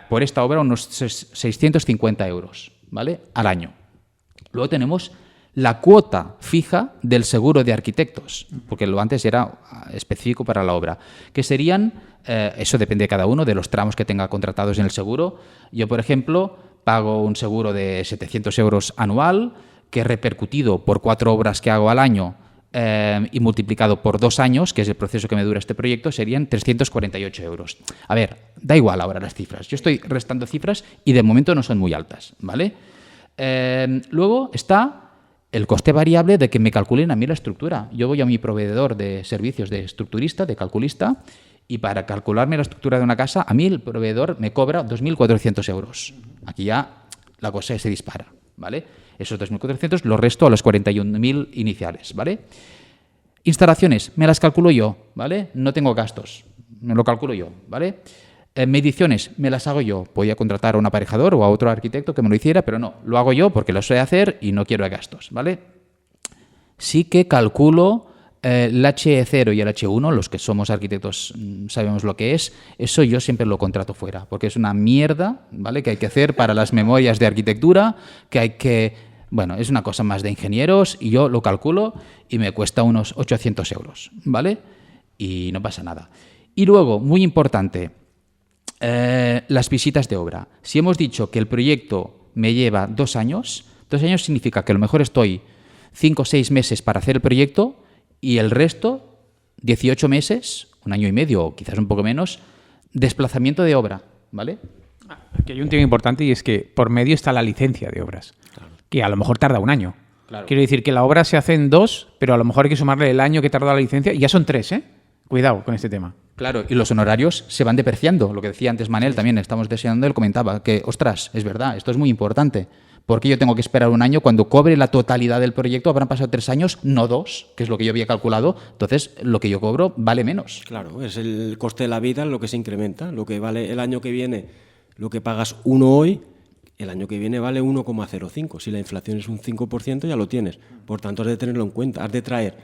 por esta obra unos 650 euros, ¿vale? Al año. Luego tenemos la cuota fija del seguro de arquitectos, porque lo antes era específico para la obra, que serían, eso depende de cada uno, de los tramos que tenga contratados en el seguro. Yo, por ejemplo, pago un seguro de 700 euros anual, que repercutido por 4 obras que hago al año y multiplicado por 2 años, que es el proceso que me dura este proyecto, serían 348 euros. A ver, da igual ahora las cifras. Yo estoy restando cifras y de momento no son muy altas, ¿vale? Luego está el coste variable de que me calculen a mí la estructura. Yo voy a mi proveedor de servicios de estructurista, de calculista, y para calcularme la estructura de una casa, a mí el proveedor me cobra 2.400 euros. Aquí ya la cosa se dispara, ¿vale? Esos 2.400 los resto a los 41.000 iniciales, ¿vale? Instalaciones, me las calculo yo, ¿vale? No tengo gastos, me lo calculo yo, ¿vale? Mediciones, me las hago yo. Podía contratar a un aparejador o a otro arquitecto que me lo hiciera, pero no, lo hago yo porque lo sé hacer y no quiero gastos, ¿vale? Sí que calculo el H0 y el H1, los que somos arquitectos sabemos lo que es, eso yo siempre lo contrato fuera, porque es una mierda, ¿vale? Que hay que hacer para las memorias de arquitectura, que hay que... Bueno, es una cosa más de ingenieros y yo lo calculo y me cuesta unos 800 euros, ¿vale? Y no pasa nada. Y luego, muy importante, las visitas de obra. Si hemos dicho que el proyecto me lleva 2 años, 2 años significa que a lo mejor estoy 5 o 6 meses para hacer el proyecto y el resto, 18 meses, 1 año y medio o quizás un poco menos, desplazamiento de obra, ¿vale? Aquí hay un tema importante y es que por medio está la licencia de obras, que a lo mejor tarda 1 año. Claro. Quiero decir que la obra se hace en 2, pero a lo mejor hay que sumarle el año que tarda la licencia y ya son 3, ¿eh? Cuidado con este tema. Claro, y los honorarios se van depreciando. Lo que decía antes Manel también, estamos deseando, él comentaba que, ostras, es verdad, esto es muy importante. Porque yo tengo que esperar 1 año cuando cobre la totalidad del proyecto, habrán pasado 3 años, no 2, que es lo que yo había calculado. Entonces, lo que yo cobro vale menos. Claro, es el coste de la vida lo que se incrementa. Lo que vale el año que viene, lo que pagas 1 hoy, el año que viene vale 1,05. Si la inflación es un 5%, ya lo tienes. Por tanto, has de tenerlo en cuenta. Has de traer,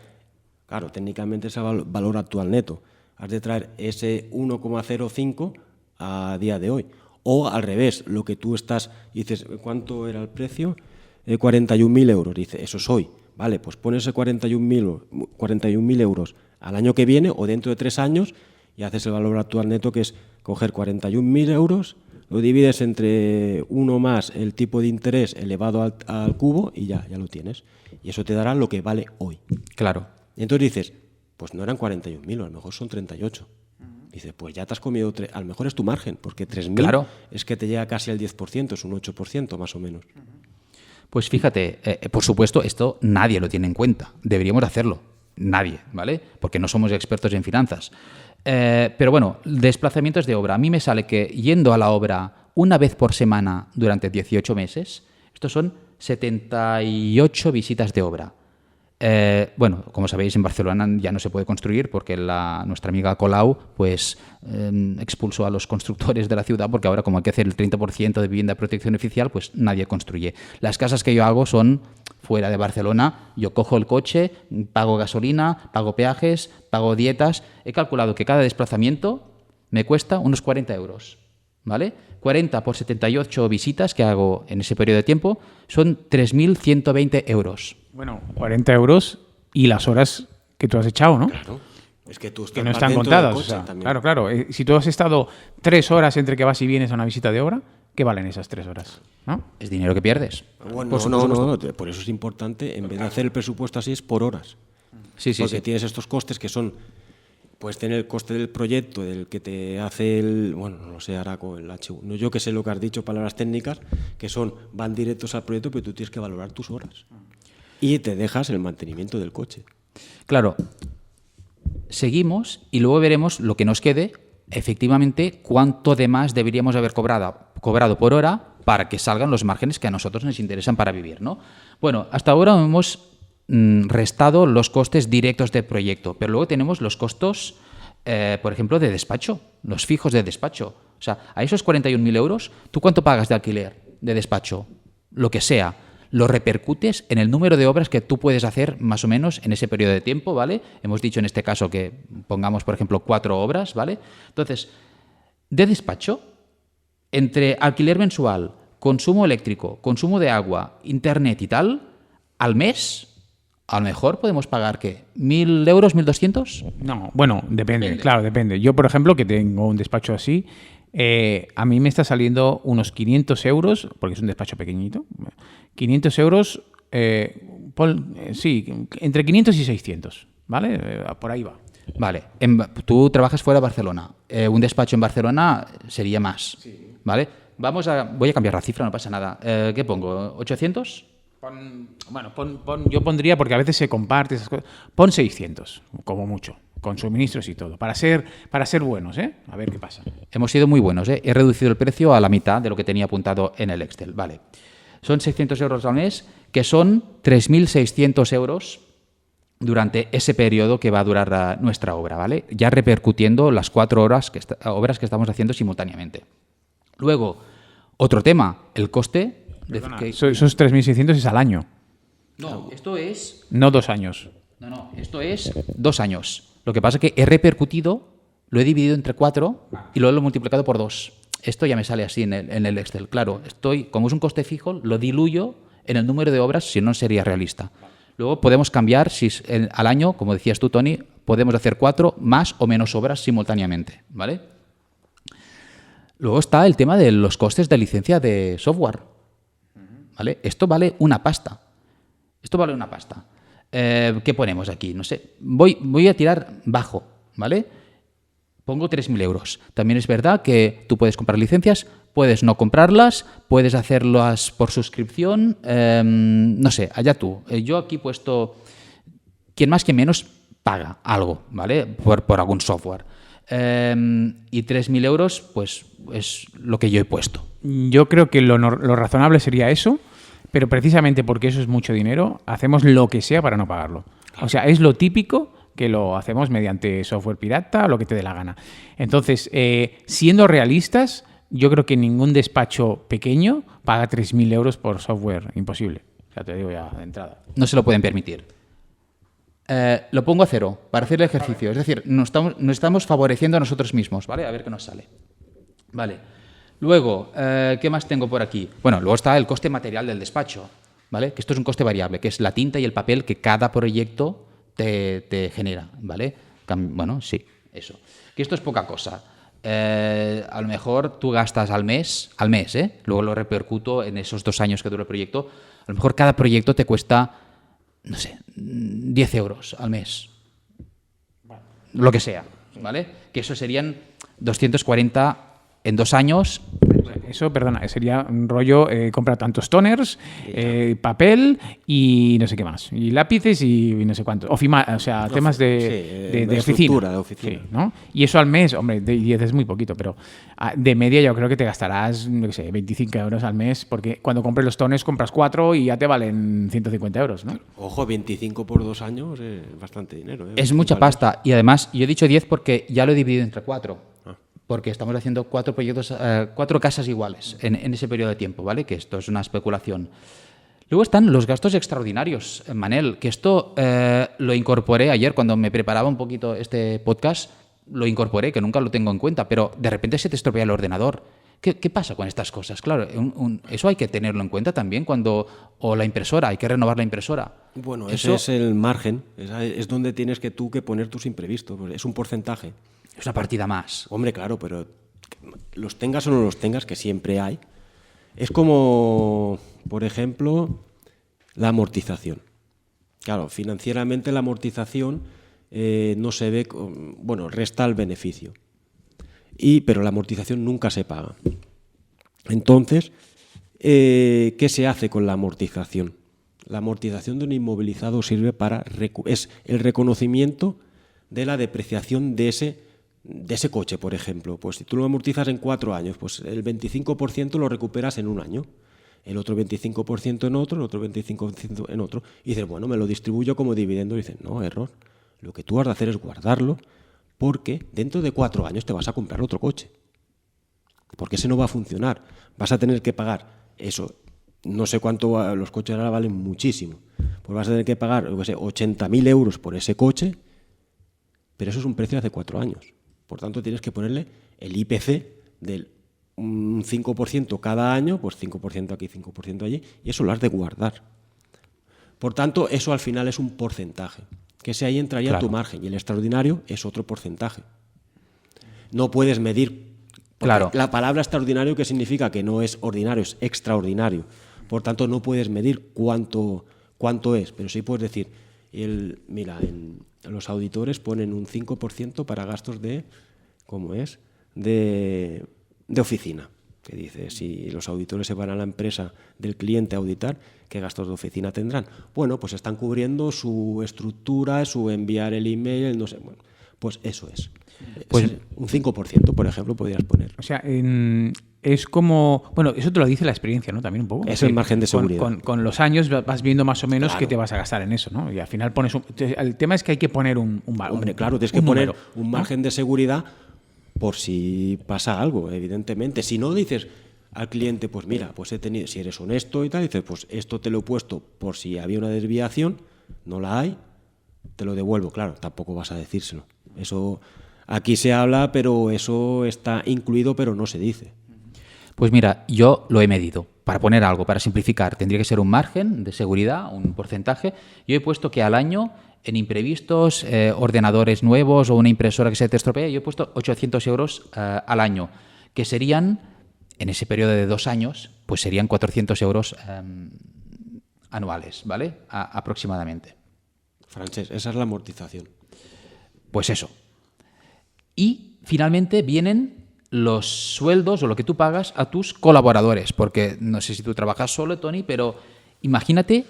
claro, técnicamente es el valor actual neto. Has de traer ese 1,05 a día de hoy. O al revés, lo que tú estás, dices, ¿cuánto era el precio? 41.000 euros. Dice, eso es hoy. Vale, pues pones ese 41.000 euros al año que viene o dentro de 3 años y haces el valor actual neto, que es coger 41.000 euros, lo divides entre 1 más el tipo de interés elevado al cubo y ya lo tienes. Y eso te dará lo que vale hoy. Claro. Y entonces dices, pues no eran 41.000, a lo mejor son 38. Dices, pues ya te has comido, a lo mejor es tu margen, porque 3.000 Claro. es que te llega casi al 10%, es un 8% más o menos. Pues fíjate, por supuesto, esto nadie lo tiene en cuenta. Deberíamos hacerlo. Nadie, ¿vale? Porque no somos expertos en finanzas. Pero bueno, desplazamientos de obra. A mí me sale que yendo a la obra 1 vez por semana durante 18 meses, estos son 78 visitas de obra. Bueno, como sabéis, en Barcelona ya no se puede construir porque nuestra amiga Colau pues expulsó a los constructores de la ciudad, porque ahora, como hay que hacer el 30% de vivienda de protección oficial, pues nadie construye. Las casas que yo hago son fuera de Barcelona. Yo cojo el coche, pago gasolina, pago peajes, pago dietas. He calculado que cada desplazamiento me cuesta unos 40 euros, ¿vale? 40 por 78 visitas que hago en ese periodo de tiempo son 3.120 euros. Bueno, 40 euros y las horas que tú has echado, ¿no? Claro. Es que tú estás Que no más están dentro del contadas. coche O sea, también. claro. Si tú has estado 3 horas entre que vas y vienes a una visita de obra, ¿qué valen esas 3 horas? ¿No? Es dinero que pierdes. Bueno, no, por eso es importante, en vez de hacer el presupuesto así, es por horas. Sí, sí, Porque sí. tienes estos costes que son, puedes tener el coste del proyecto, del que te hace bueno, no lo sé, ahora con el H1, no, yo que sé lo que has dicho, palabras técnicas, que van directos al proyecto, pero tú tienes que valorar tus horas. Y te dejas el mantenimiento del coche. Claro, seguimos y luego veremos lo que nos quede, efectivamente, cuánto de más deberíamos haber cobrado por hora para que salgan los márgenes que a nosotros nos interesan para vivir, ¿no? Bueno, hasta ahora hemos restado los costes directos del proyecto, pero luego tenemos los costos, por ejemplo, de despacho, los fijos de despacho. O sea, a esos 41.000 euros, ¿tú cuánto pagas de alquiler, de despacho? Lo que sea, lo repercutes en el número de obras que tú puedes hacer más o menos en ese periodo de tiempo, ¿vale? Hemos dicho en este caso que pongamos, por ejemplo, 4 obras, ¿vale? Entonces, de despacho, entre alquiler mensual, consumo eléctrico, consumo de agua, internet y tal, al mes, a lo mejor podemos pagar, ¿qué? ¿1.000 euros, 1.200? No, bueno, depende, claro, depende. Yo, por ejemplo, que tengo un despacho así, a mí me está saliendo unos 500 euros, porque es un despacho pequeñito, 500 euros, sí, entre 500 y 600, ¿vale? Por ahí va. Vale, tú trabajas fuera de Barcelona. Un despacho en Barcelona sería más, sí. ¿Vale? Voy a cambiar la cifra, no pasa nada. ¿Qué pongo? ¿800? Yo pondría, porque a veces se comparte esas cosas, pon 600, como mucho, con suministros y todo, para ser buenos, ¿eh? A ver qué pasa. Hemos sido muy buenos, ¿eh? He reducido el precio a la mitad de lo que tenía apuntado en el Excel, vale. Son 600 euros al mes, que son 3.600 euros durante ese periodo que va a durar nuestra obra, ¿vale? Ya repercutiendo las 4 obras que estamos haciendo simultáneamente. Luego, otro tema, el coste. Esos 3.600 es al año. No, esto es... No 2 años. No, esto es 2 años. Lo que pasa es que he repercutido, lo he dividido entre 4 y luego lo he multiplicado por 2. Esto ya me sale así en el Excel. Claro, como es un coste fijo, lo diluyo en el número de obras, si no sería realista. Luego podemos cambiar, si al año, como decías tú, Tony, podemos hacer 4 más o menos obras simultáneamente, ¿vale? Luego está el tema de los costes de licencia de software, ¿vale? Esto vale una pasta. ¿Qué ponemos aquí? No sé. Voy a tirar bajo, ¿vale? Pongo 3.000 euros. También es verdad que tú puedes comprar licencias, puedes no comprarlas, puedes hacerlas por suscripción, no sé, allá tú. Yo aquí he puesto, quien más, quien menos, paga algo, ¿vale? Por algún software. Y 3.000 euros, pues es lo que yo he puesto. Yo creo que lo razonable sería eso, pero precisamente porque eso es mucho dinero, hacemos lo que sea para no pagarlo. O sea, es lo típico que lo hacemos mediante software pirata o lo que te dé la gana. Entonces, siendo realistas, yo creo que ningún despacho pequeño paga 3.000 euros por software. Imposible. O sea, te digo ya de entrada. No se lo pueden permitir. Lo pongo a 0 para hacer el ejercicio. Es decir, nos estamos favoreciendo a nosotros mismos, ¿vale? A ver qué nos sale. Vale. Luego, ¿qué más tengo por aquí? Bueno, luego está el coste material del despacho, ¿vale? Que esto es un coste variable, que es la tinta y el papel que cada proyecto te genera, ¿vale? Bueno, sí, eso. Que esto es poca cosa. A lo mejor tú gastas al mes, ¿eh? Luego lo repercuto en esos 2 años que dura el proyecto. A lo mejor cada proyecto te cuesta, no sé, 10 euros al mes. Lo que sea, ¿vale? Que eso serían 240 en 2 años. Eso, perdona, sería un rollo, compra tantos toners, papel y no sé qué más. Y lápices y no sé cuántos. O sea, temas de oficina. De oficina. Sí, ¿no? Y eso al mes, hombre, de 10 es muy poquito, pero de media yo creo que te gastarás, no sé, 25 euros al mes, porque cuando compres los toners compras 4 y ya te valen 150 euros, ¿no? Ojo, 25 por 2 años es bastante dinero. Es mucha pasta. Y además, yo he dicho 10 porque ya lo he dividido entre 4. Porque estamos haciendo 4 proyectos, 4 casas iguales en ese periodo de tiempo, ¿vale? Que esto es una especulación. Luego están los gastos extraordinarios, Manel, que esto lo incorporé ayer cuando me preparaba un poquito este podcast, lo incorporé, que nunca lo tengo en cuenta, pero de repente se te estropea el ordenador. ¿Qué pasa con estas cosas? Claro, eso hay que tenerlo en cuenta también o la impresora, hay que renovar la impresora. Bueno, ese es el margen, es donde tienes tú que poner tus imprevistos, es un porcentaje. Es una partida más. Hombre, claro, pero los tengas o no los tengas, que siempre hay. Es como, por ejemplo, la amortización. Claro, financieramente la amortización no se ve, bueno, resta el beneficio. Pero la amortización nunca se paga. Entonces, ¿qué se hace con la amortización? La amortización de un inmovilizado sirve es el reconocimiento de la depreciación de de ese coche, por ejemplo, pues si tú lo amortizas en 4 años, pues el 25% lo recuperas en un año, el otro 25% en otro, el otro 25% en otro, y dices, bueno, me lo distribuyo como dividendo, y dices, no, error, lo que tú has de hacer es guardarlo, porque dentro de 4 años te vas a comprar otro coche, porque ese no va a funcionar, vas a tener que pagar eso, no sé cuánto, los coches ahora valen muchísimo, pues vas a tener que pagar, yo qué sé, 80.000 euros por ese coche, pero eso es un precio de hace 4 años. Por tanto, tienes que ponerle el IPC del un 5% cada año, pues 5% aquí, 5% allí, y eso lo has de guardar. Por tanto, eso al final es un porcentaje, que ese ahí entraría tu margen, y el extraordinario es otro porcentaje. No puedes medir, la palabra extraordinario, ¿qué significa? Que no es ordinario, es extraordinario. Por tanto, no puedes medir cuánto es, pero sí puedes decir, mira, los auditores ponen un 5% para gastos de, ¿cómo es?, de oficina. Que dice, si los auditores se van a la empresa del cliente a auditar, ¿qué gastos de oficina tendrán? Bueno, pues están cubriendo su estructura, su enviar el email, no sé, bueno, pues eso es. Pues un 5%, por ejemplo, podrías poner. O sea, es como... Bueno, eso te lo dice la experiencia, ¿no? También un poco. Es el margen de seguridad. Con los años vas viendo más o menos qué te vas a gastar en eso, ¿no? Y al final pones el tema es que hay que poner un valor. Hombre, claro, tienes que poner un margen de seguridad por si pasa algo, evidentemente. Si no, dices al cliente, pues mira, pues si eres honesto y tal, dices, pues esto te lo he puesto por si había una desviación, no la hay, te lo devuelvo. Claro, tampoco vas a decírselo. Eso... Aquí se habla, pero eso está incluido, pero no se dice. Pues mira, yo lo he medido. Para poner algo, para simplificar, tendría que ser un margen de seguridad, un porcentaje. Yo he puesto que al año, en imprevistos, ordenadores nuevos o una impresora que se te estropea, yo he puesto 800 euros al año, que serían, en ese periodo de 2 años, pues serían 400 euros anuales, ¿vale? Aproximadamente. Francesc, esa es la amortización. Pues eso. Y finalmente vienen los sueldos o lo que tú pagas a tus colaboradores, porque no sé si tú trabajas solo, Tony, pero imagínate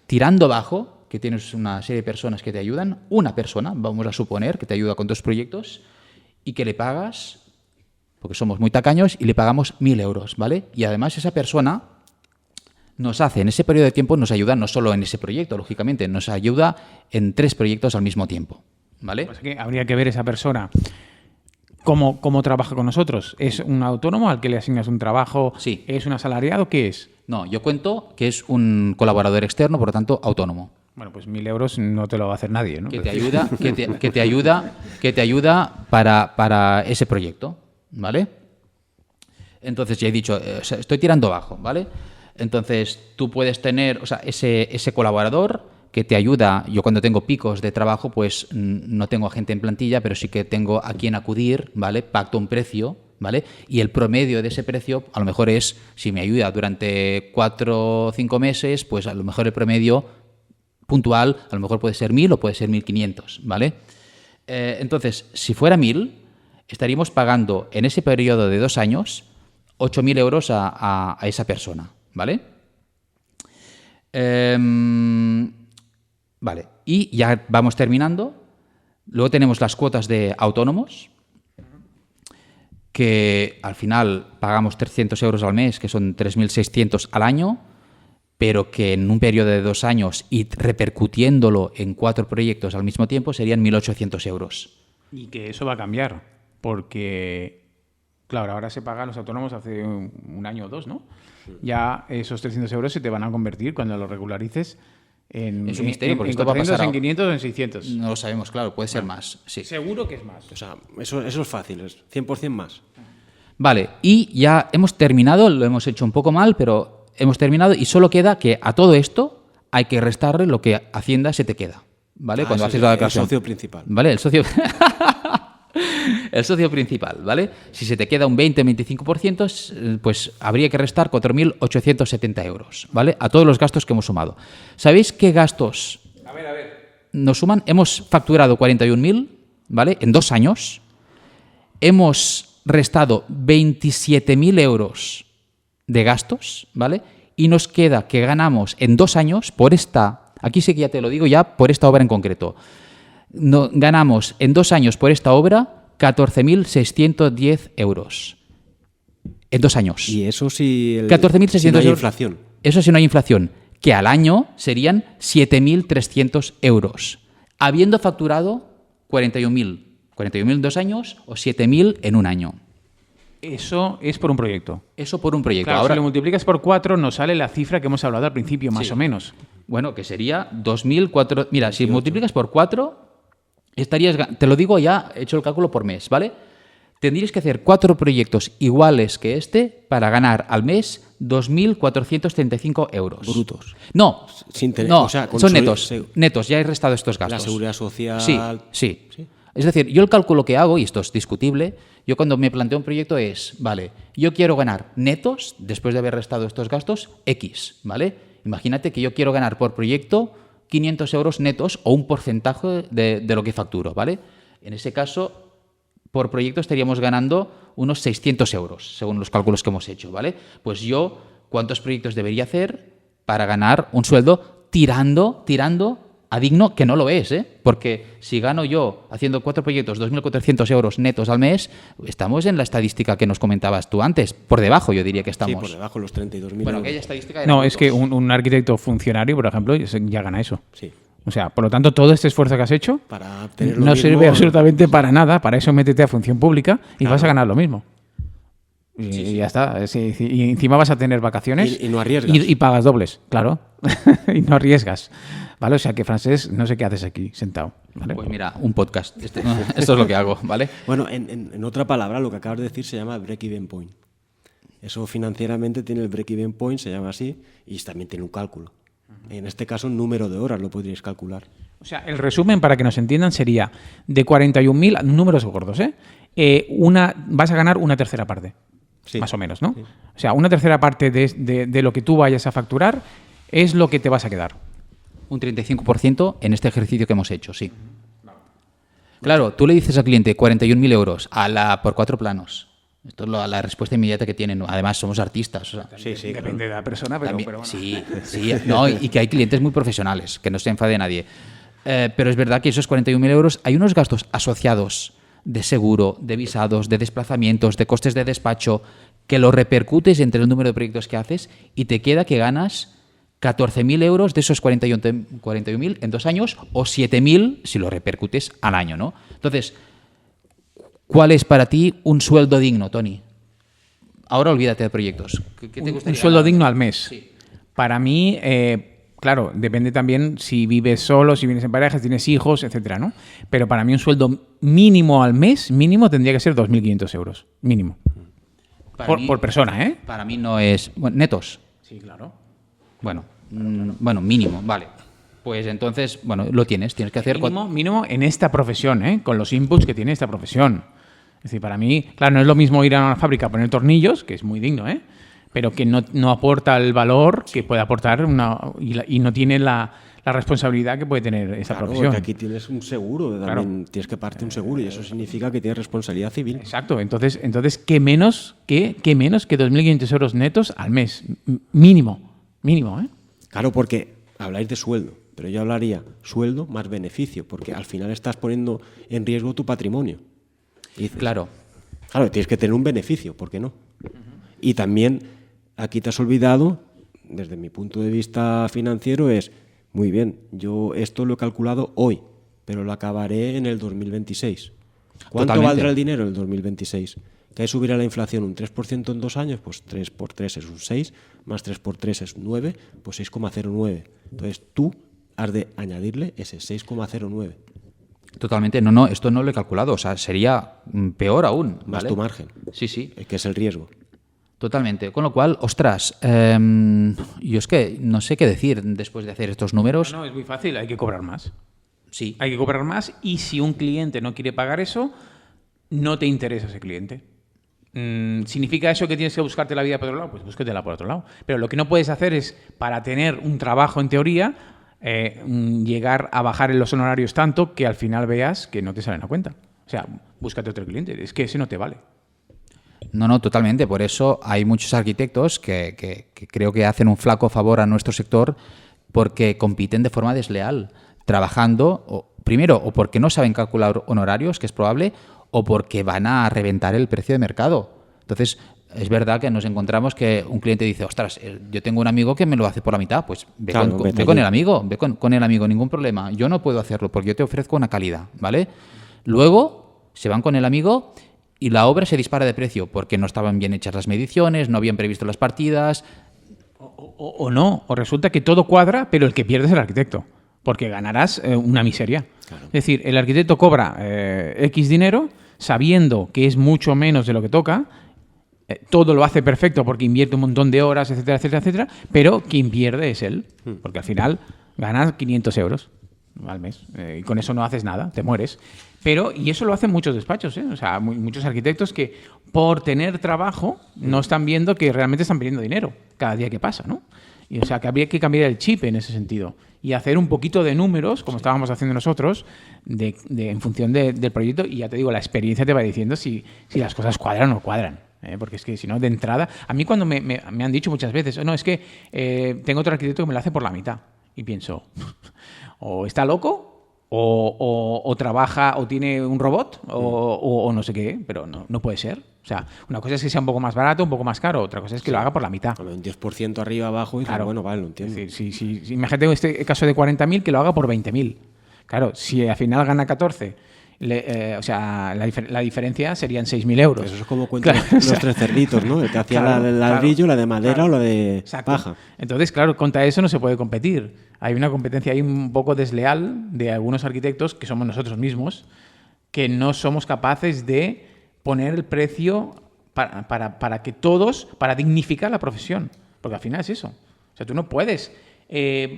tirando abajo, que tienes una serie de personas que te ayudan, una persona, vamos a suponer, que te ayuda con 2 proyectos y que le pagas, porque somos muy tacaños, y le pagamos 1.000 euros, ¿vale? Y además esa persona nos hace, en ese periodo de tiempo, nos ayuda no solo en ese proyecto, lógicamente, nos ayuda en 3 proyectos al mismo tiempo. ¿Vale? Pues que habría que ver esa persona cómo trabaja con nosotros. ¿Es un autónomo al que le asignas un trabajo? Sí. ¿Es un asalariado? ¿Qué es? No, yo cuento que es un colaborador externo, por lo tanto, autónomo. Bueno, pues 1.000 euros no te lo va a hacer nadie, ¿no? Que te ayuda, que te ayuda para ese proyecto, ¿vale? Entonces, ya he dicho, estoy tirando abajo, ¿vale? Entonces, tú puedes tener, o sea, ese colaborador que te ayuda. Yo cuando tengo picos de trabajo, pues no tengo a gente en plantilla, pero sí que tengo a quien acudir, ¿vale? Pacto un precio, ¿vale? Y el promedio de ese precio, a lo mejor es, si me ayuda durante 4 o 5 meses, pues a lo mejor el promedio puntual, a lo mejor puede ser 1.000 o puede ser 1.500, ¿vale? Entonces, si fuera 1.000, estaríamos pagando en ese periodo de 2 años 8.000 euros a esa persona, ¿vale? Vale, y ya vamos terminando. Luego tenemos las cuotas de autónomos, que al final pagamos 300 euros al mes, que son 3.600 al año, pero que en un periodo de 2 años y repercutiéndolo en 4 proyectos al mismo tiempo serían 1.800 euros. Y que eso va a cambiar, porque, claro, ahora se pagan los autónomos hace un año o 2, ¿no? Ya esos 300 euros se te van a convertir cuando lo regularices es un misterio, porque en esto va a pasar en 500 o en 600. No lo sabemos, claro, puede ser más. Sí. Seguro que es más. O sea, eso es fácil, es 100% más. Vale, y ya hemos terminado, lo hemos hecho un poco mal, pero hemos terminado y solo queda que a todo esto hay que restarle lo que Hacienda se te queda, ¿vale? Cuando haces la declaración. El socio principal. ¿Vale? El socio... El socio principal, ¿vale? Si se te queda un 20-25%, pues habría que restar 4.870 euros, ¿vale? A todos los gastos que hemos sumado. ¿Sabéis qué gastos nos suman? Hemos facturado 41.000, ¿vale? En 2 años. Hemos restado 27.000 euros de gastos, ¿vale? Y nos queda que ganamos en 2 años por esta... Aquí sí que ya te lo digo, ya por esta obra en concreto. Ganamos en 2 años por esta obra 14.610 euros. En 2 años. Y eso si, 14.600 si no hay euros. inflación. Eso si no hay inflación. Que al año serían 7.300 euros. Habiendo facturado 41.000. 41.000 en 2 años o 7.000 en un año. Eso es por un proyecto. Eso por un proyecto. Claro, Ahora, si lo multiplicas por 4 nos sale la cifra que hemos hablado al principio, más Sí. o menos. bueno, que sería 2.004. Mira, si multiplicas por 4, estarías. Te lo digo ya, he hecho el cálculo por mes, ¿vale? Tendrías que hacer 4 proyectos iguales que este para ganar al mes 2.435 euros. Brutos. No, Sin tener- no, o sea, con son su- netos. se- Netos, ya he restado estos gastos. La seguridad social. Sí. Es decir, yo el cálculo que hago, y esto es discutible, yo cuando me planteo un proyecto es, vale, yo quiero ganar netos, después de haber restado estos gastos, X, ¿vale? Imagínate que yo quiero ganar por proyecto 500 euros netos o un porcentaje de lo que facturo, ¿vale? En ese caso, por proyecto estaríamos ganando unos 600 euros, según los cálculos que hemos hecho, ¿vale? Pues yo, ¿cuántos proyectos debería hacer para ganar un sueldo tirando a digno, que no lo es, ¿eh? Porque si gano yo haciendo 4 proyectos 2.400 euros netos al mes, estamos en la estadística que nos comentabas tú antes. Por debajo yo diría que Sí, estamos. por debajo, los 32.000 Bueno, euros. aquella estadística era No, es que brutos. un arquitecto funcionario, por ejemplo, ya gana eso. Sí. O sea, por lo tanto, todo este esfuerzo que has hecho Para obtener lo no mismo- sirve absolutamente para nada. Para eso métete a función pública y vas a ganar lo mismo. Y ya está. Sí, y encima vas a tener vacaciones. Y no arriesgas. Y pagas dobles, claro. Y no arriesgas. ¿Vale? O sea que, Francés, no sé qué haces aquí sentado. ¿vale? Pues mira, un podcast. Esto es lo que hago, ¿vale? Bueno, en otra palabra, lo que acabas de decir se llama break-even point. Eso financieramente tiene el break-even point, se llama así, y también tiene un cálculo. En este caso, un número de horas lo podríais calcular. O sea, el resumen, para que nos entiendan, sería de 41.000, números gordos, vas a ganar una tercera parte. Sí. Más o menos, ¿no? Sí. O sea, una tercera parte de lo que tú vayas a facturar es lo que te vas a quedar. Un 35% en este ejercicio que hemos hecho, sí. Claro, tú le dices al cliente 41.000 euros por 4 planos. Esto es la respuesta inmediata que tienen. Además, somos artistas. O sea, Sí, sí, Depende de la persona, pero, también- pero bueno. sí, no, y que hay clientes muy profesionales, que no se enfade nadie. Pero es verdad que esos 41.000 euros, hay unos gastos asociados de seguro, de visados, de desplazamientos, de costes de despacho, que lo repercutes entre el número de proyectos que haces y te queda que ganas 14.000 euros de esos 41.000 en 2 años o 7.000 si lo repercutes al año, ¿no? Entonces, ¿cuál es para ti un sueldo digno, Tony? Ahora olvídate de proyectos. ¿Qué te Un gustaría sueldo ganar? digno al mes. Sí. Para mí, claro, depende también si vives solo, si vienes en pareja, si tienes hijos, etcétera, ¿no? Pero para mí un sueldo mínimo al mes, mínimo tendría que ser 2.500 euros. Mínimo. Para mí- Por persona, ¿eh? Para mí no es... bueno, netos. Sí, claro. Bueno, mínimo, vale. Pues entonces, bueno, lo tienes que hacer... Mínimo en esta profesión, ¿eh? Con los inputs que tiene esta profesión. Es decir, para mí, claro, no es lo mismo ir a una fábrica a poner tornillos, que es muy digno, ¿eh? Pero que no aporta el valor que puede aportar y no tiene la responsabilidad que puede tener esta Claro, profesión. porque aquí tienes un seguro, también tienes que pagarte un seguro y eso significa que tienes responsabilidad civil. Exacto. Entonces ¿qué menos que 2.500 euros netos al mes? Mínimo, ¿eh? Claro, porque habláis de sueldo, pero yo hablaría sueldo más beneficio, porque al final estás poniendo en riesgo tu patrimonio. Y dices, Claro. Claro, tienes que tener un beneficio, ¿por qué no? Y también aquí te has olvidado, desde mi punto de vista financiero, es, muy bien, yo esto lo he calculado hoy, pero lo acabaré en el 2026. ¿Cuánto Totalmente. valdrá el dinero en el 2026? ¿Que ahí subirá la inflación un 3% en 2 años? Pues 3 por 3 es un 6, más 3 por 3 es 9, pues 6,09. Entonces tú has de añadirle ese 6,09, Totalmente. No, esto no lo he calculado. O sea, sería peor aún. más ¿vale? tu margen, Sí, sí. que es el riesgo. Totalmente. Con lo cual, ostras, yo es que no sé qué decir después de hacer estos números. No, es muy fácil, hay que cobrar más. Sí. Hay que cobrar más y si un cliente no quiere pagar eso, no te interesa ese cliente. ¿Significa eso que tienes que buscarte la vida por otro lado? Pues búsquetela por otro lado. Pero lo que no puedes hacer es, para tener un trabajo en teoría, llegar a bajar en los honorarios tanto que al final veas que no te salen a cuenta. O sea, búscate otro cliente. Es que ese no te vale. No, totalmente. Por eso hay muchos arquitectos que creo que hacen un flaco favor a nuestro sector porque compiten de forma desleal, trabajando, primero, o porque no saben calcular honorarios, que es probable, o porque van a reventar el precio de mercado. Entonces, es verdad que nos encontramos que un cliente dice, ostras, yo tengo un amigo que me lo hace por la mitad, pues ve con el amigo, ve con el amigo, ningún problema. Yo no puedo hacerlo porque yo te ofrezco una calidad, ¿vale? Luego se van con el amigo y la obra se dispara de precio porque no estaban bien hechas las mediciones, no habían previsto las partidas. O no, o resulta que todo cuadra, pero el que pierde es el arquitecto, porque ganarás una miseria. Claro. Es decir, el arquitecto cobra X dinero sabiendo que es mucho menos de lo que toca, todo lo hace perfecto porque invierte un montón de horas, etcétera, etcétera, etcétera, pero quien pierde es él, porque al final ganas 500 euros al mes y con eso no haces nada, te mueres. Y eso lo hacen muchos despachos, ¿eh? O sea, muchos arquitectos que por tener trabajo no están viendo que realmente están perdiendo dinero cada día que pasa, ¿no? Y, o sea, que habría que cambiar el chip en ese sentido y hacer un poquito de números, como estábamos haciendo nosotros, en función del proyecto. Y ya te digo, la experiencia te va diciendo si las cosas cuadran o no cuadran. Porque es que si no, de entrada... A mí cuando me han dicho muchas veces, no, es que tengo otro arquitecto que me lo hace por la mitad. Y pienso, o está loco... O trabaja o tiene un robot o no sé qué, pero no puede ser. O sea, una cosa es que sea un poco más barato, un poco más caro, otra cosa es que lo haga por la mitad. Con un 10% arriba, abajo, y claro, bueno, vale, lo entiendo. Sí, imagínate este caso de 40.000 que lo haga por 20.000. Claro, si al final gana 14, o sea, la diferencia serían 6.000 euros. Eso es como cuentan los tres cerditos, ¿no? El que hacía el ladrillo, la de madera o la de paja. Entonces, claro, contra eso no se puede competir. Hay una competencia ahí un poco desleal de algunos arquitectos, que somos nosotros mismos, que no somos capaces de poner el precio para que todos, para dignificar la profesión. Porque al final es eso. O sea, tú no puedes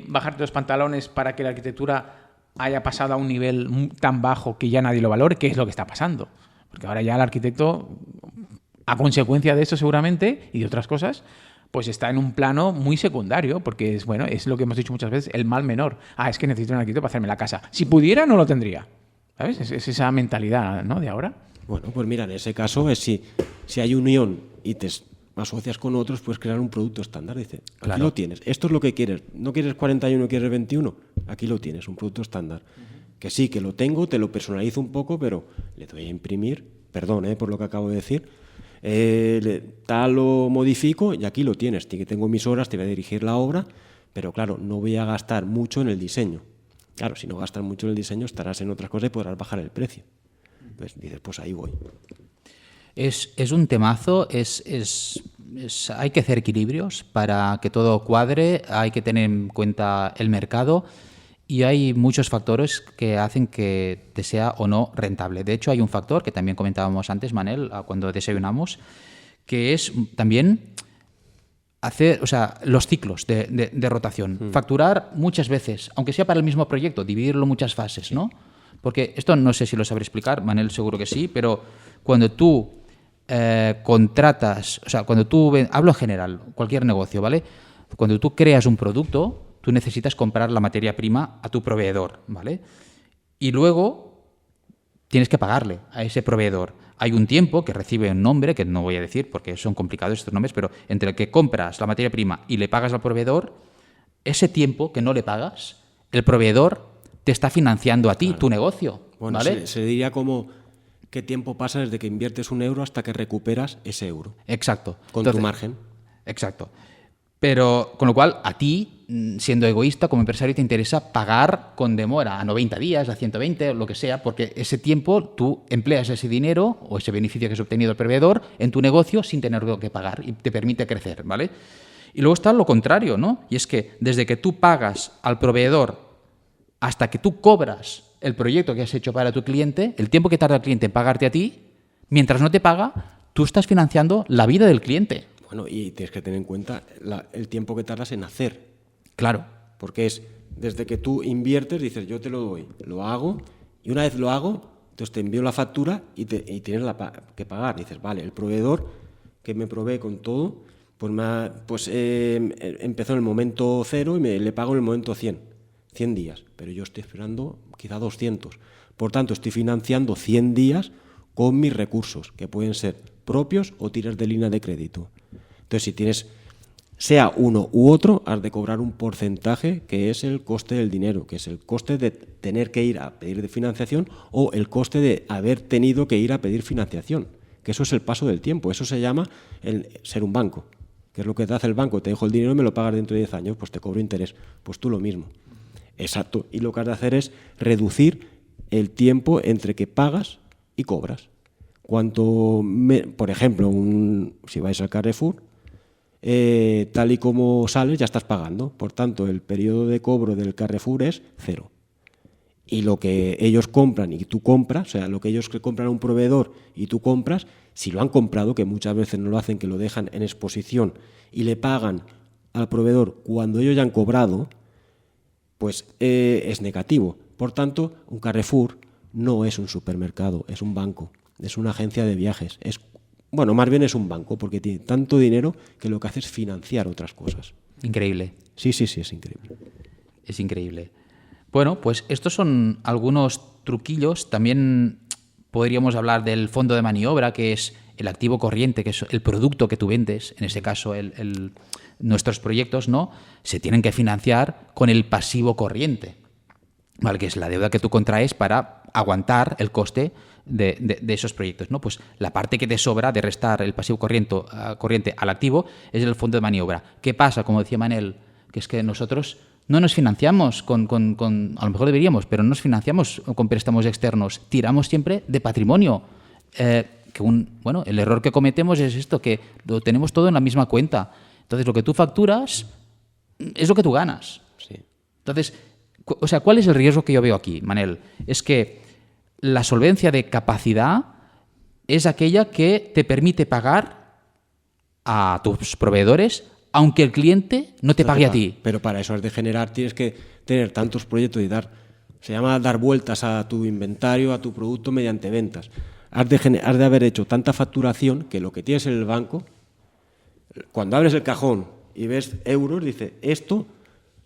bajarte los pantalones para que la arquitectura haya pasado a un nivel tan bajo que ya nadie lo valore, que es lo que está pasando. Porque ahora ya el arquitecto, a consecuencia de eso seguramente, y de otras cosas, pues está en un plano muy secundario, porque es lo que hemos dicho muchas veces, el mal menor. Es que necesito un arquitecto para hacerme la casa. Si pudiera, no lo tendría. ¿Sabes? Es esa mentalidad, ¿no?, de ahora. Bueno, pues mira, en ese caso es si hay unión y te asocias con otros, puedes crear un producto estándar. Dice, aquí lo tienes, esto es lo que quieres. ¿No quieres 41, quieres 21? Aquí lo tienes, un producto estándar. Que sí, que lo tengo, te lo personalizo un poco, pero le doy a imprimir, perdón por lo que acabo de decir, tal lo modifico y aquí lo tienes. Que tengo mis horas, te voy a dirigir la obra, pero claro, no voy a gastar mucho en el diseño. Claro, si no gastas mucho en el diseño, estarás en otras cosas y podrás bajar el precio. Entonces dices, pues ahí voy. Es un temazo, hay que hacer equilibrios para que todo cuadre, hay que tener en cuenta el mercado y hay muchos factores que hacen que te sea o no rentable. De hecho, hay un factor que también comentábamos antes, Manel, cuando desayunamos, que es también hacer, o sea, los ciclos de rotación. Facturar muchas veces, aunque sea para el mismo proyecto, dividirlo en muchas fases, ¿no? Porque esto no sé si lo sabré explicar, Manel seguro que sí, pero cuando tú contratas, o sea, hablo en general, cualquier negocio, ¿vale? Cuando tú creas un producto, tú necesitas comprar la materia prima a tu proveedor, ¿vale? Y luego tienes que pagarle a ese proveedor. Hay un tiempo que recibe un nombre, que no voy a decir porque son complicados estos nombres, pero entre el que compras la materia prima y le pagas al proveedor, ese tiempo que no le pagas, el proveedor te está financiando a ti, tu negocio, bueno, ¿vale? Se diría como qué tiempo pasa desde que inviertes un euro hasta que recuperas ese euro. Exacto. Con tu margen. Exacto. Pero, con lo cual, a ti, siendo egoísta, como empresario, te interesa pagar con demora a 90 días, a 120, lo que sea, porque ese tiempo tú empleas ese dinero o ese beneficio que has obtenido el proveedor en tu negocio sin tenerlo que pagar y te permite crecer, ¿vale? Y luego está lo contrario, ¿no? Y es que desde que tú pagas al proveedor hasta que tú cobras el proyecto que has hecho para tu cliente, el tiempo que tarda el cliente en pagarte a ti, mientras no te paga, tú estás financiando la vida del cliente. Bueno, y tienes que tener en cuenta el tiempo que tardas en hacer. Claro. Porque es desde que tú inviertes, dices, yo te lo doy, lo hago, y una vez lo hago, entonces te envío la factura y tienes que pagar. Dices, vale, el proveedor que me provee con todo, pues empezó en el momento 0 y le pago en el momento 100 días, pero yo estoy esperando quizá 200. Por tanto, estoy financiando 100 días con mis recursos, que pueden ser propios o tiras de línea de crédito. Entonces, si tienes sea uno u otro, has de cobrar un porcentaje que es el coste del dinero, que es el coste de tener que ir a pedir de financiación o el coste de haber tenido que ir a pedir financiación, que eso es el paso del tiempo, eso se llama el ser un banco, que es lo que te hace el banco, te dejo el dinero y me lo pagas dentro de 10 años, pues te cobro interés, pues tú lo mismo. Exacto, y lo que has de hacer es reducir el tiempo entre que pagas y cobras. Por ejemplo, si vais al Carrefour, tal y como sales ya estás pagando, por tanto el periodo de cobro del Carrefour es 0. Y lo que ellos compran y tú compras, o sea, lo que ellos compran a un proveedor y tú compras, si lo han comprado, que muchas veces no lo hacen, que lo dejan en exposición y le pagan al proveedor cuando ellos ya han cobrado, pues es negativo. Por tanto, un Carrefour no es un supermercado, es un banco, es una agencia de viajes. Bueno, más bien es un banco, porque tiene tanto dinero que lo que hace es financiar otras cosas. Increíble. Sí, es increíble. Es increíble. Bueno, pues estos son algunos truquillos. También podríamos hablar del fondo de maniobra, que es el activo corriente, que es el producto que tú vendes. En este caso, nuestros proyectos, ¿no?, se tienen que financiar con el pasivo corriente, ¿vale?, que es la deuda que tú contraes para aguantar el coste de esos proyectos, ¿no? Pues la parte que te sobra de restar el pasivo corriente al activo es el fondo de maniobra. ¿Qué pasa? Como decía Manel, que es que nosotros no nos financiamos a lo mejor deberíamos, pero no nos financiamos con préstamos externos, tiramos siempre de patrimonio. El error que cometemos es esto, que lo tenemos todo en la misma cuenta. Entonces, lo que tú facturas es lo que tú ganas. Sí. Entonces, ¿cuál es el riesgo que yo veo aquí, Manel? Es que la solvencia de capacidad es aquella que te permite pagar a tus proveedores aunque el cliente no te pague a ti. Pero para eso has de generar, tienes que tener tantos proyectos y se llama dar vueltas a tu inventario, a tu producto mediante ventas. Has de haber hecho tanta facturación que lo que tienes en el banco, cuando abres el cajón y ves euros, dice, esto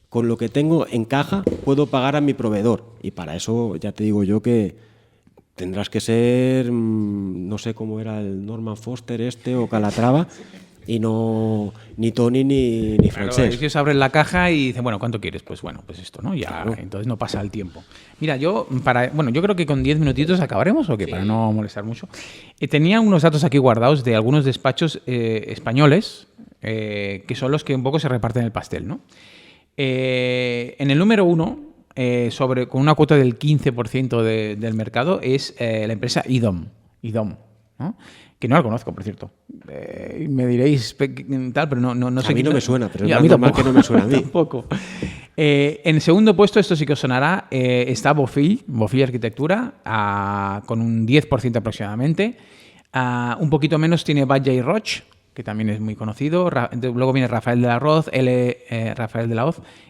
con lo que tengo en caja puedo pagar a mi proveedor. Y para eso ya te digo yo que tendrás que ser, no sé cómo era el Norman Foster o Calatrava, y no ni Tony ni Francés. Ellos abren la caja y dicen, bueno, ¿cuánto quieres? Pues bueno, pues esto, ¿no? Ya, claro. Entonces no pasa el tiempo. Mira, yo creo que con 10 minutitos acabaremos, ¿o qué? Sí. Para no molestar mucho. Tenía unos datos aquí guardados de algunos despachos españoles, que son los que un poco se reparten el pastel, ¿no? En el número 1, con una cuota del 15% del mercado, es la empresa IDOM, ¿no?, que no la conozco, por cierto. Me diréis tal, pero no sé. A mí no me suena, pero es normal que no me suena a mí. Tampoco. En segundo puesto, esto sí que os sonará, está Bofill Arquitectura, con un 10% aproximadamente. Un poquito menos tiene Batlle y Roig, que también es muy conocido. Luego viene Rafael de la Hoz,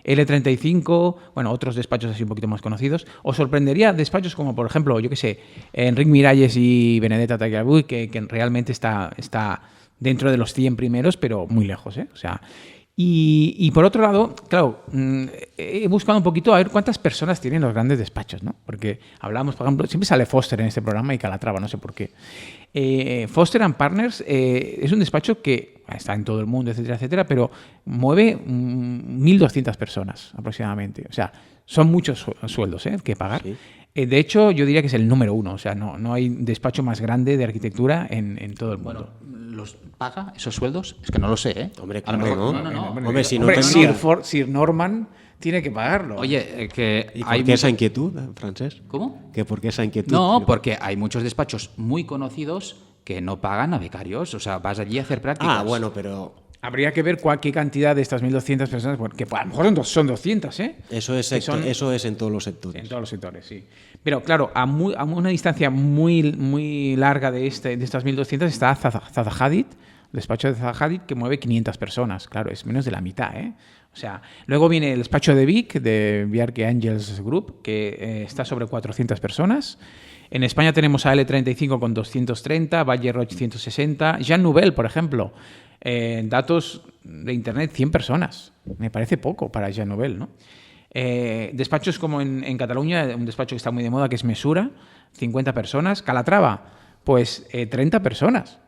L35, bueno, otros despachos así un poquito más conocidos. Os sorprendería despachos como, por ejemplo, yo qué sé, Enric Miralles y Benedetta Tagliabue, que realmente está dentro de los 100 primeros, pero muy lejos, ¿eh? O sea, y por otro lado, claro, he buscado un poquito a ver cuántas personas tienen los grandes despachos, ¿no? Porque hablamos, por ejemplo, siempre sale Foster en este programa y Calatrava, no sé por qué. Foster & Partners es un despacho que está en todo el mundo, etcétera, etcétera, pero mueve 1.200 personas aproximadamente. O sea, son muchos sueldos que pagar. Sí. De hecho, yo diría que es el número 1. O sea, no hay despacho más grande de arquitectura en todo el mundo. Bueno, ¿los paga esos sueldos? Es que no lo sé, ¿eh? Hombre, claro, no. Hombre, Sir Norman tiene que pagarlo. Oye, que ¿y por qué esa inquietud, Francés? ¿Cómo? ¿Que por qué esa inquietud? No, porque hay muchos despachos muy conocidos que no pagan a becarios. O sea, vas allí a hacer prácticas. Ah, bueno, pero habría que ver qué cantidad de estas 1.200 personas, que a lo mejor son 200, ¿eh? Eso es en todos los sectores. En todos los sectores, sí. Pero claro, a una distancia muy larga de estas 1.200 está Zaha Hadid, el despacho de Zaha Hadid, que mueve 500 personas. Claro, es menos de la mitad, ¿eh? O sea, luego viene el despacho de Vic, de Bjarke Angels Group, que está sobre 400 personas. En España tenemos a L35 con 230, Batlle Roig 160, Jean Nouvel, por ejemplo, datos de Internet, 100 personas. Me parece poco para Jean Nouvel, ¿no? Despachos como en Cataluña, un despacho que está muy de moda, que es Mesura, 50 personas. Calatrava, pues 30 personas.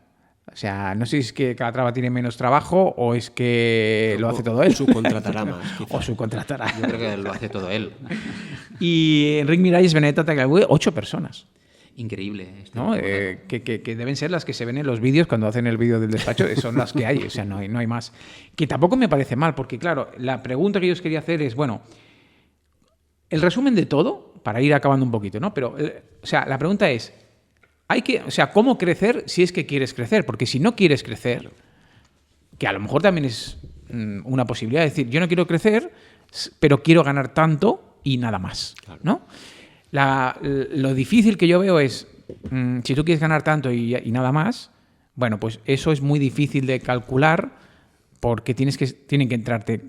O sea, no sé si es que Calatrava tiene menos trabajo o es que lo hace todo él. Subcontratará más. O subcontratará. Yo creo que lo hace todo él. Y Enric Miralles, Benedetta Tagliabue, 8 personas. Increíble. ¿No? Que deben ser las que se ven en los vídeos cuando hacen el vídeo del despacho, son las que hay, o sea, no hay más. Que tampoco me parece mal, porque claro, la pregunta que yo os quería hacer es, bueno, el resumen de todo, para ir acabando un poquito, ¿no? Pero, o sea, la pregunta es, ¿cómo crecer si es que quieres crecer? Porque si no quieres crecer, que a lo mejor también es una posibilidad, de decir, yo no quiero crecer, pero quiero ganar tanto y nada más, ¿no? Lo difícil que yo veo es, si tú quieres ganar tanto y nada más, bueno, pues eso es muy difícil de calcular porque tienen que entrarte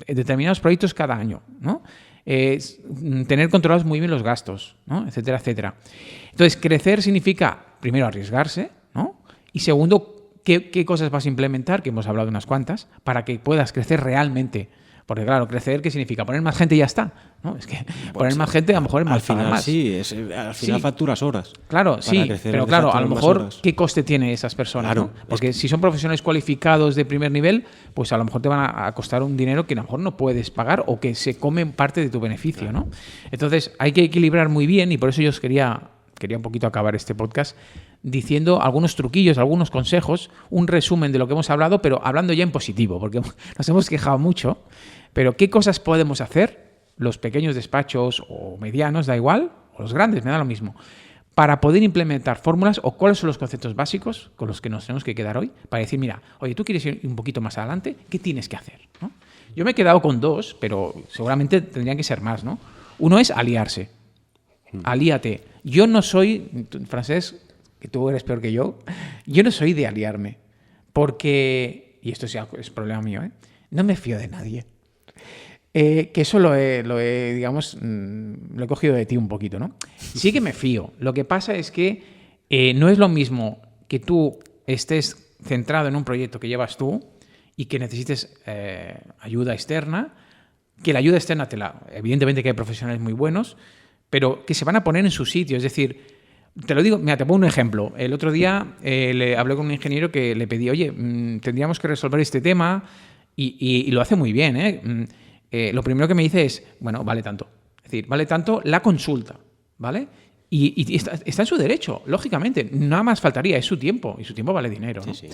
determinados proyectos cada año, ¿no? Tener controlados muy bien los gastos, ¿no? Etcétera, etcétera. Entonces, crecer significa, primero, arriesgarse, ¿no? Y segundo, ¿qué cosas vas a implementar? Que hemos hablado de unas cuantas, para que puedas crecer realmente. Porque claro, crecer, ¿qué significa? Poner más gente y ya está, ¿no? Es que poner más gente a lo mejor es más final más. Sí, al final facturas horas. Claro, sí, pero claro, a lo mejor, ¿qué coste tiene esas personas? Claro, ¿no? Porque si son profesionales cualificados de primer nivel, pues a lo mejor te van a costar un dinero que a lo mejor no puedes pagar o que se come parte de tu beneficio, ¿no? Entonces, hay que equilibrar muy bien y por eso yo os quería un poquito acabar este podcast diciendo algunos truquillos, algunos consejos, un resumen de lo que hemos hablado, pero hablando ya en positivo, porque nos hemos quejado mucho, pero ¿qué cosas podemos hacer, los pequeños despachos o medianos, da igual, o los grandes, me da lo mismo, para poder implementar fórmulas o cuáles son los conceptos básicos con los que nos tenemos que quedar hoy, para decir, mira, oye, tú quieres ir un poquito más adelante, ¿qué tienes que hacer? ¿No? Yo me he quedado con 2, pero seguramente tendrían que ser más, ¿no? Uno es aliarse. Alíate. Yo no soy, Francesc, que tú eres peor que yo no soy de aliarme, porque, y esto es problema mío, no me fío de nadie. Que eso lo he, digamos, lo he cogido de ti un poquito, ¿no? Sí que me fío. Lo que pasa es que no es lo mismo que tú estés centrado en un proyecto que llevas tú y que necesites ayuda externa, que la ayuda externa evidentemente que hay profesionales muy buenos, pero que se van a poner en su sitio. Es decir, te lo digo, mira, te pongo un ejemplo. El otro día le hablé con un ingeniero que le pedí, oye, tendríamos que resolver este tema y lo hace muy bien, lo primero que me dice es, bueno, vale tanto. Es decir, vale tanto la consulta, ¿vale? Y está en su derecho, lógicamente. Nada más faltaría, es su tiempo, y su tiempo vale dinero, ¿no? Sí.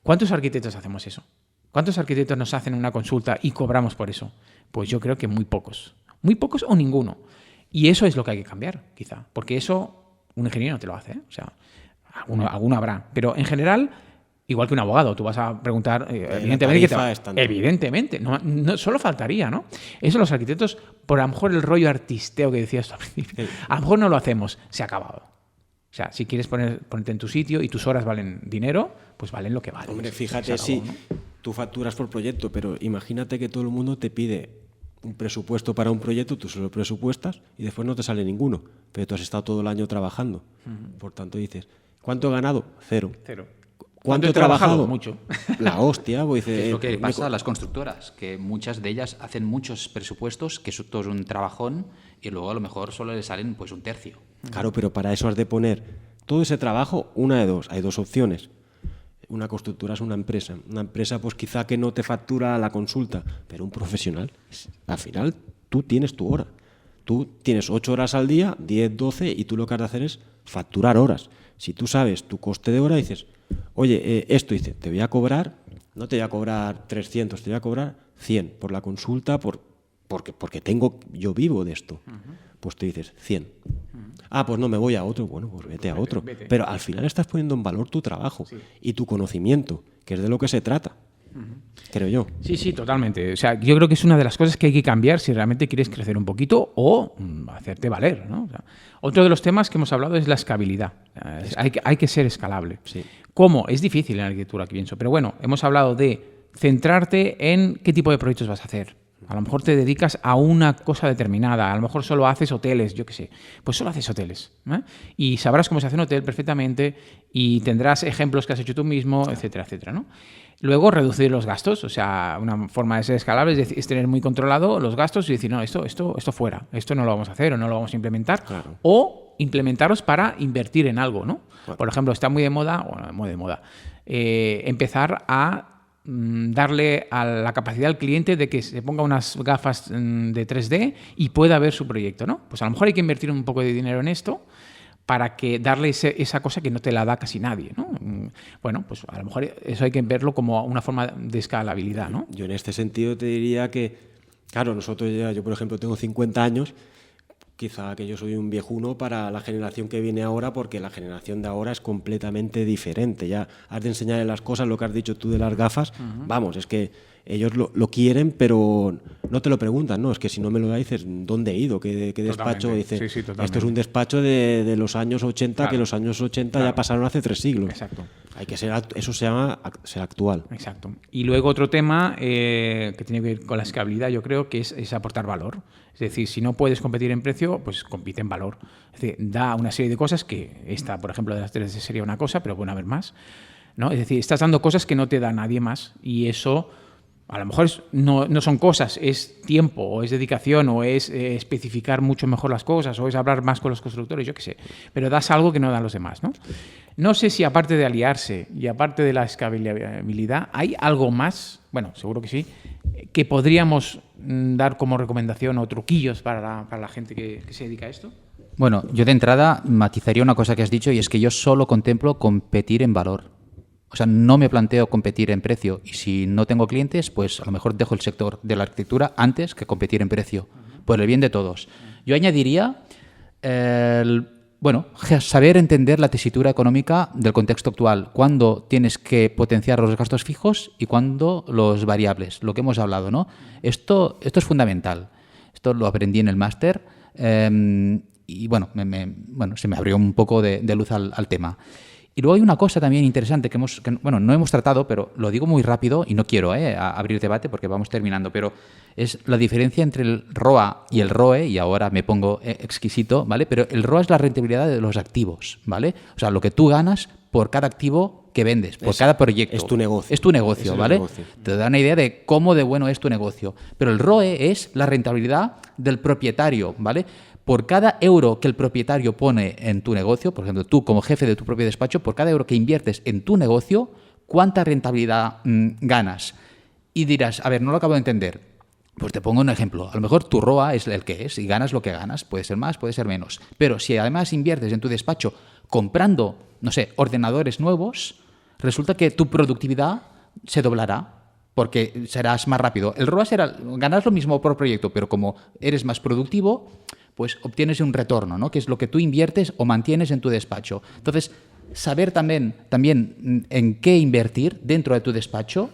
¿Cuántos arquitectos hacemos eso? ¿Cuántos arquitectos nos hacen una consulta y cobramos por eso? Pues yo creo que muy pocos. Muy pocos o ninguno. Y eso es lo que hay que cambiar, quizá. Porque eso un ingeniero no te lo hace, ¿eh? O sea, alguno habrá. Pero en general, igual que un abogado, tú vas a preguntar, evidentemente, no solo faltaría, ¿no? Eso los arquitectos, por a lo mejor el rollo artisteo que decías al principio, a lo mejor no lo hacemos, se ha acabado. O sea, si quieres ponerte en tu sitio y tus horas valen dinero, pues valen lo que valen. Hombre, fíjate, sí, tú facturas por proyecto, pero imagínate que todo el mundo te pide un presupuesto para un proyecto, tú solo presupuestas y después no te sale ninguno, pero tú has estado todo el año trabajando. Por tanto dices, ¿cuánto he ganado? Cero. ¿Cuánto he trabajado? Mucho. La hostia. Pues, es lo que pasa a las constructoras, que muchas de ellas hacen muchos presupuestos, que eso todo es un trabajón, y luego a lo mejor solo les salen pues un tercio. Claro, pero para eso has de poner todo ese trabajo, una de dos. Hay dos opciones. Una constructora es una empresa. Una empresa, pues quizá que no te factura la consulta, pero un profesional, al final, tú tienes tu hora. Tú tienes 8 horas al día, 10, 12, y tú lo que has de hacer es facturar horas. Si tú sabes tu coste de hora, dices, oye, esto, dice, te voy a cobrar, no te voy a cobrar 300, te voy a cobrar 100 por la consulta, porque yo vivo de esto. Pues te dices 100. Ah, pues no, me voy a otro. Bueno, pues vete a otro. Vete. Pero al final estás poniendo en valor tu trabajo y tu conocimiento, que es de lo que se trata, creo yo. Sí, totalmente. O sea, yo creo que es una de las cosas que hay que cambiar si realmente quieres crecer un poquito o hacerte valer, ¿no? O sea, otro de los temas que hemos hablado es la escalabilidad. Hay que ser escalable. Sí. ¿Cómo? Es difícil en la arquitectura, que pienso. Pero bueno, hemos hablado de centrarte en qué tipo de proyectos vas a hacer. A lo mejor te dedicas a una cosa determinada, a lo mejor solo haces hoteles, yo qué sé. Pues solo haces hoteles, ¿eh? Y sabrás cómo se hace un hotel perfectamente y tendrás ejemplos que has hecho tú mismo, etcétera, etcétera, ¿no? Luego, reducir los gastos. O sea, una forma de ser escalable es tener muy controlado los gastos y decir, no, esto fuera, esto no lo vamos a hacer o no lo vamos a implementar. Claro. O implementarlos para invertir en algo, ¿no? Claro. Por ejemplo, está muy de moda, empezar a darle a la capacidad al cliente de que se ponga unas gafas de 3D y pueda ver su proyecto, ¿no? Pues a lo mejor hay que invertir un poco de dinero en esto para que darle esa cosa que no te la da casi nadie, ¿no? Bueno, pues a lo mejor eso hay que verlo como una forma de escalabilidad, ¿no? Yo en este sentido te diría que, claro, yo por ejemplo tengo 50 años, quizá que yo soy un viejuno para la generación que viene ahora, porque la generación de ahora es completamente diferente. Ya has de enseñarle las cosas, lo que has dicho tú de las gafas, vamos, es que ellos lo quieren, pero no te lo preguntan, ¿no? Es que si no me lo da, dices, ¿dónde he ido? ¿Qué despacho? Dice, Sí, esto es un despacho de los años 80, claro, que los años 80 ya pasaron hace 3 siglos. Exacto. Hay que eso se llama ser actual. Exacto. Y luego otro tema que tiene que ver con la escalabilidad, yo creo que es aportar valor. Es decir, si no puedes competir en precio, pues compite en valor. Es decir, da una serie de cosas que esta, por ejemplo, de las 3D sería una cosa, pero pueden haber más, ¿no? Es decir, estás dando cosas que no te da nadie más y eso a lo mejor no son cosas, es tiempo o es dedicación o es especificar mucho mejor las cosas o es hablar más con los constructores, yo qué sé. Pero das algo que no dan los demás, ¿no? No sé si aparte de aliarse y aparte de la escalabilidad, hay algo más, bueno, seguro que sí, que podríamos dar como recomendación o truquillos para la gente que se dedica a esto. Bueno, yo de entrada matizaría una cosa que has dicho y es que yo solo contemplo competir en valor. O sea, no me planteo competir en precio y si no tengo clientes, pues a lo mejor dejo el sector de la arquitectura antes que competir en precio, por el bien de todos. Yo añadiría, saber entender la tesitura económica del contexto actual, cuándo tienes que potenciar los gastos fijos y cuándo los variables, lo que hemos hablado, ¿no? Esto es fundamental. Esto lo aprendí en el máster y se me abrió un poco de luz al tema. Y luego hay una cosa también interesante que no hemos tratado, pero lo digo muy rápido y no quiero abrir debate porque vamos terminando, pero es la diferencia entre el ROA y el ROE, y ahora me pongo exquisito, ¿vale? Pero el ROA es la rentabilidad de los activos, ¿vale? O sea, lo que tú ganas por cada activo que vendes, por cada proyecto. Es tu negocio. Es tu negocio, ¿vale? Negocio. Te da una idea de cómo de bueno es tu negocio. Pero el ROE es la rentabilidad del propietario, ¿vale? Por cada euro que el propietario pone en tu negocio, por ejemplo, tú como jefe de tu propio despacho, por cada euro que inviertes en tu negocio, ¿cuánta rentabilidad ganas? Y dirás, a ver, no lo acabo de entender. Pues te pongo un ejemplo. A lo mejor tu ROA es el que es y ganas lo que ganas. Puede ser más, puede ser menos. Pero si además inviertes en tu despacho comprando, no sé, ordenadores nuevos, resulta que tu productividad se doblará porque serás más rápido. El ROA será ganar lo mismo por proyecto, pero como eres más productivo, pues obtienes un retorno, ¿no? Que es lo que tú inviertes o mantienes en tu despacho. Entonces, saber también en qué invertir dentro de tu despacho,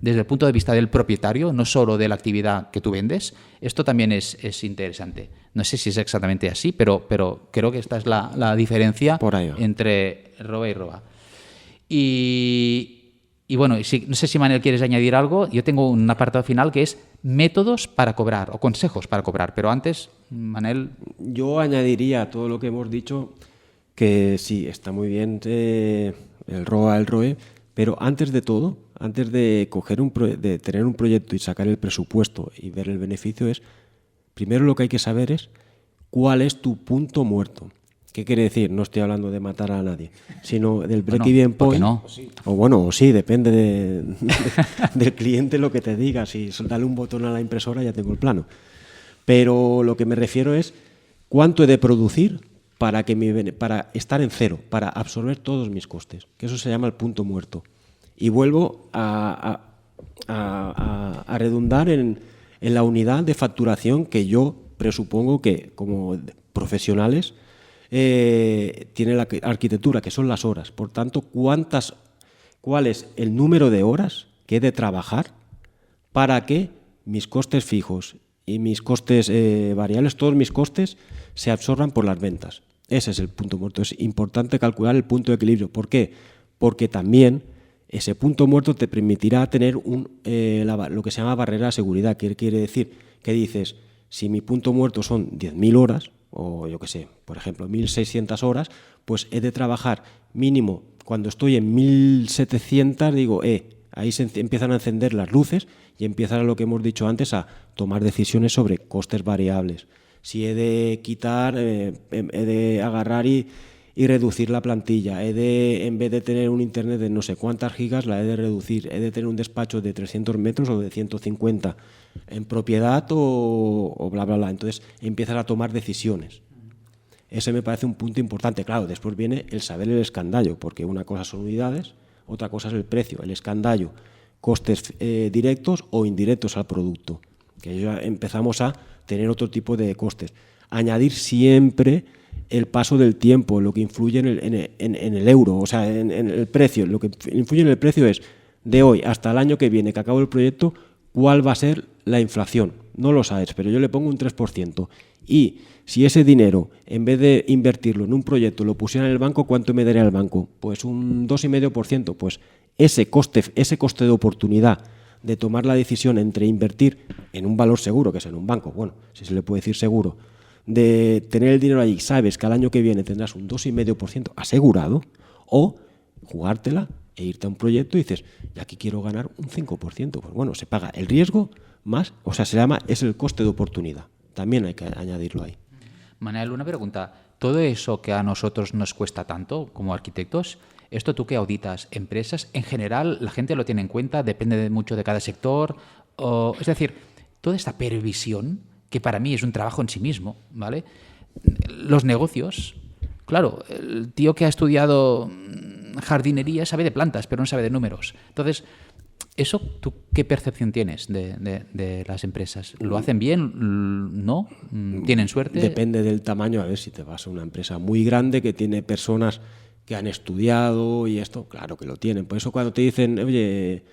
desde el punto de vista del propietario, no solo de la actividad que tú vendes, esto también es interesante. No sé si es exactamente así, pero creo que esta es la diferencia entre ROE y ROA. Y bueno, no sé si Manel quieres añadir algo. Yo tengo un apartado final que es métodos para cobrar o consejos para cobrar. Pero antes, Manel... Yo añadiría a todo lo que hemos dicho que sí, está muy bien el ROA, el ROE, pero antes de todo, antes de de tener un proyecto y sacar el presupuesto y ver el beneficio, primero lo que hay que saber es cuál es tu punto muerto. ¿Qué quiere decir? No estoy hablando de matar a nadie, sino del break-even point. No. O sí, depende del cliente lo que te diga. Si dale un botón a la impresora ya tengo el plano. Pero lo que me refiero es cuánto he de producir para estar en cero, para absorber todos mis costes, que eso se llama el punto muerto. Y vuelvo a redundar en la unidad de facturación que yo presupongo que como profesionales tiene la arquitectura, que son las horas. Por tanto, ¿cuál es el número de horas que he de trabajar para que mis costes fijos y mis costes variables, todos mis costes, se absorban por las ventas? Ese es el punto muerto. Es importante calcular el punto de equilibrio. ¿Por qué? Porque también ese punto muerto te permitirá tener lo que se llama barrera de seguridad, que quiere decir que dices, si mi punto muerto son 10.000 horas, o yo qué sé, por ejemplo, 1.600 horas, pues he de trabajar mínimo, cuando estoy en 1.700, digo, Ahí se empiezan a encender las luces y empiezan a lo que hemos dicho antes, a tomar decisiones sobre costes variables. Si he de quitar, he de agarrar y reducir la plantilla, en vez de tener un internet de no sé cuántas gigas, la he de reducir, he de tener un despacho de 300 metros o de 150 en propiedad o bla, bla, bla. Entonces empiezas a tomar decisiones. Ese me parece un punto importante. Claro, después viene el saber el escandallo, porque una cosa son unidades, otra cosa es el precio, el escandallo, costes directos o indirectos al producto, que ya empezamos a tener otro tipo de costes. Añadir siempre el paso del tiempo, lo que influye en el euro, o sea, en el precio. Lo que influye en el precio es, de hoy hasta el año que viene, que acabo el proyecto, ¿cuál va a ser la inflación? No lo sabes, pero yo le pongo un 3%. Y si ese dinero, en vez de invertirlo en un proyecto, lo pusiera en el banco, ¿cuánto me daría el banco? Pues un 2,5%. Pues ese coste de oportunidad de tomar la decisión entre invertir en un valor seguro, que es en un banco, bueno, si se le puede decir seguro, de tener el dinero allí, sabes que al año que viene tendrás un 2,5% asegurado, o jugártela e irte a un proyecto y dices, y aquí quiero ganar un 5%. Pues bueno, se paga el riesgo más, o sea, es el coste de oportunidad. También hay que añadirlo ahí. Manel, una pregunta. ¿Todo eso que a nosotros nos cuesta tanto como arquitectos, esto tú que auditas empresas, en general la gente lo tiene en cuenta, depende mucho de cada sector? Es decir, toda esta previsión, que para mí es un trabajo en sí mismo, ¿vale? Los negocios, claro, el tío que ha estudiado jardinería sabe de plantas, pero no sabe de números. Entonces, ¿eso tú qué percepción tienes de las empresas? ¿Lo hacen bien? ¿No? ¿Tienen suerte? Depende del tamaño. A ver, si te vas a una empresa muy grande que tiene personas que han estudiado y esto, claro que lo tienen. Por eso cuando te dicen, oye,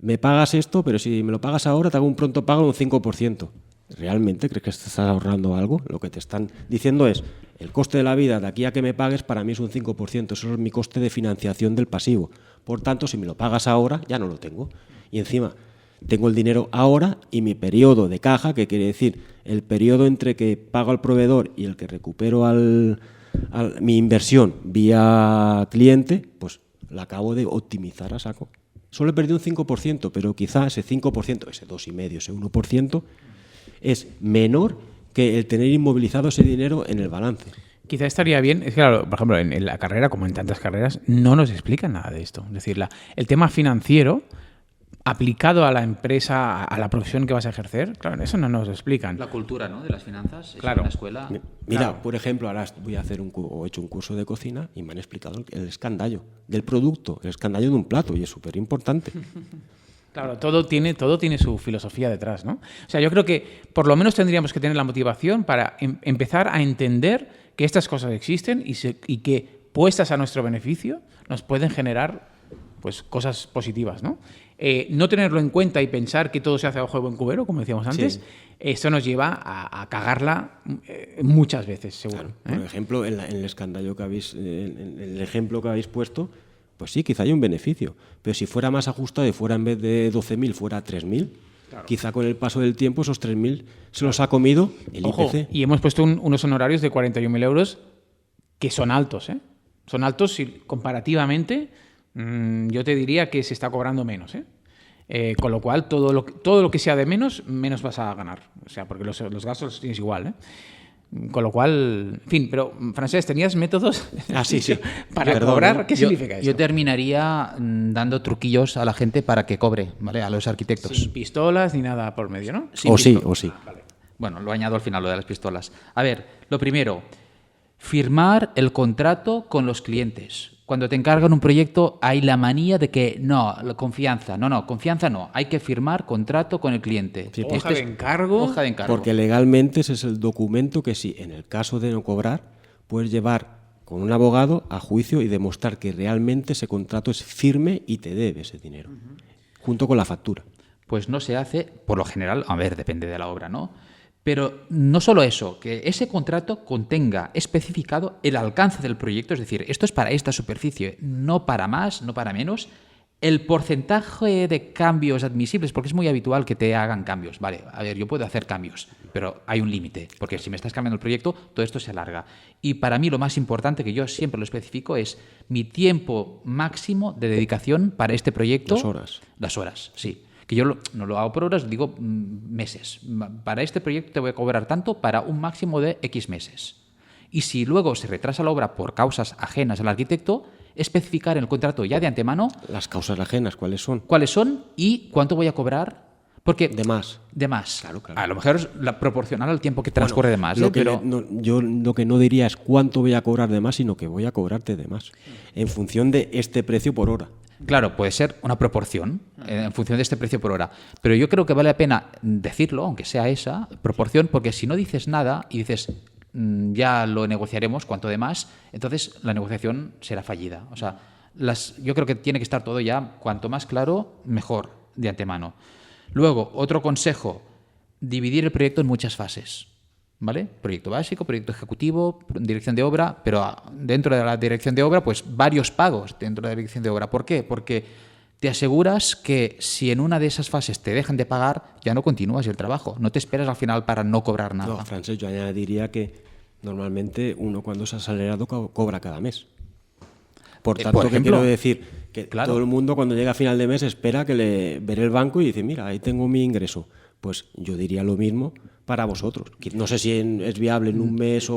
me pagas esto, pero si me lo pagas ahora te hago un pronto pago de un 5%. ¿Realmente crees que te estás ahorrando algo? Lo que te están diciendo es, el coste de la vida de aquí a que me pagues para mí es un 5%, eso es mi coste de financiación del pasivo. Por tanto, si me lo pagas ahora, ya no lo tengo. Y encima, tengo el dinero ahora y mi periodo de caja, que quiere decir el periodo entre que pago al proveedor y el que recupero mi inversión vía cliente, pues la acabo de optimizar a saco. Solo he perdido un 5%, pero quizá ese 5%, ese 2,5%, ese 1%, es menor que el tener inmovilizado ese dinero en el balance. Quizá estaría bien, es que claro, por ejemplo, en la carrera, como en tantas carreras, no nos explican nada de esto. Es decir, el tema financiero aplicado a la empresa, a la profesión que vas a ejercer, claro, eso no nos explican. La cultura, ¿no?, de las finanzas, claro. En la escuela. Mira, claro. Por ejemplo, ahora voy a hacer he hecho un curso de cocina y me han explicado el escandallo del producto, el escandallo de un plato, y es súper importante. Claro, todo tiene su filosofía detrás, ¿no? O sea, yo creo que por lo menos tendríamos que tener la motivación para empezar a entender que estas cosas existen y que, puestas a nuestro beneficio, nos pueden generar pues cosas positivas, ¿no? No tenerlo en cuenta y pensar que todo se hace a ojo de buen cubero, como decíamos antes, sí. Esto nos lleva a cagarla muchas veces, seguro. Claro, por ejemplo, en el escandallo que en el ejemplo que habéis puesto, pues sí, quizá hay un beneficio. Pero si fuera más ajustado y fuera en vez de 12.000, fuera 3.000, claro, quizá con el paso del tiempo esos 3.000 se los ha comido el IPC. Y hemos puesto unos honorarios de 41.000 euros que son altos, ¿eh? Son altos si comparativamente yo te diría que se está cobrando menos, ¿eh? Con lo cual, todo lo que sea de menos vas a ganar. O sea, porque los gastos los tienes igual, ¿eh? Con lo cual, en fin, pero Francesc, ¿tenías métodos sí. para cobrar? ¿Qué significa eso? Yo terminaría dando truquillos a la gente para que cobre, ¿vale? A los arquitectos. Sin pistolas ni nada por medio, ¿no? O sí. Vale. Bueno, lo añado al final, lo de las pistolas. A ver, lo primero, firmar el contrato con los clientes. Cuando te encargan un proyecto hay la manía de que confianza no, hay que firmar contrato con el cliente. Sí, hoja de encargo. Porque legalmente ese es el documento que sí, en el caso de no cobrar, puedes llevar con un abogado a juicio y demostrar que realmente ese contrato es firme y te debe ese dinero, junto con la factura. Pues no se hace, por lo general, a ver, depende de la obra, ¿no? Pero no solo eso, que ese contrato contenga especificado el alcance del proyecto, es decir, esto es para esta superficie, no para más, no para menos, El porcentaje de cambios admisibles, porque es muy habitual que te hagan cambios. Vale, a ver, yo puedo hacer cambios, pero hay un límite, porque si me estás cambiando el proyecto, todo esto se alarga. Y para mí lo más importante, que yo siempre lo especifico, es mi tiempo máximo de dedicación para este proyecto. Las horas. Las horas, sí. Que yo no lo hago por horas, digo meses. Para este proyecto te voy a cobrar tanto para un máximo de X meses. Y si luego se retrasa la obra por causas ajenas al arquitecto, especificar en el contrato ya de antemano Las causas ajenas, ¿cuáles son? cuáles son y cuánto voy a cobrar. Porque De más. De más. Claro. A lo mejor es proporcional al tiempo que transcurre de más. Pero Yo lo que no diría es cuánto voy a cobrar de más, sino que voy a cobrarte de más. En función de este precio por hora. claro, puede ser una proporción en función de este precio por hora. Pero yo creo que vale la pena decirlo, aunque sea esa proporción, porque si no dices nada y dices ya lo negociaremos cuanto de más, entonces la negociación será fallida. O sea, yo creo que tiene que estar todo ya, cuanto más claro, mejor de antemano. Luego, otro consejo, dividir el proyecto en muchas fases. ¿Vale? Proyecto básico, proyecto ejecutivo, dirección de obra, pero dentro de la dirección de obra, pues varios pagos dentro de la dirección de obra. ¿Por qué? Porque te aseguras que si en una de esas fases te dejan de pagar, ya no continúas el trabajo. No te esperas al final para no cobrar nada. No, Francés, yo añadiría que normalmente uno cuando se ha acelerado cobra cada mes. Por tanto, por ejemplo, que quiero decir que claro. todo el mundo cuando llega a final de mes espera que le veré el banco y dice, mira, ahí tengo mi ingreso. Pues yo diría lo mismo para vosotros. No sé si es viable en un mes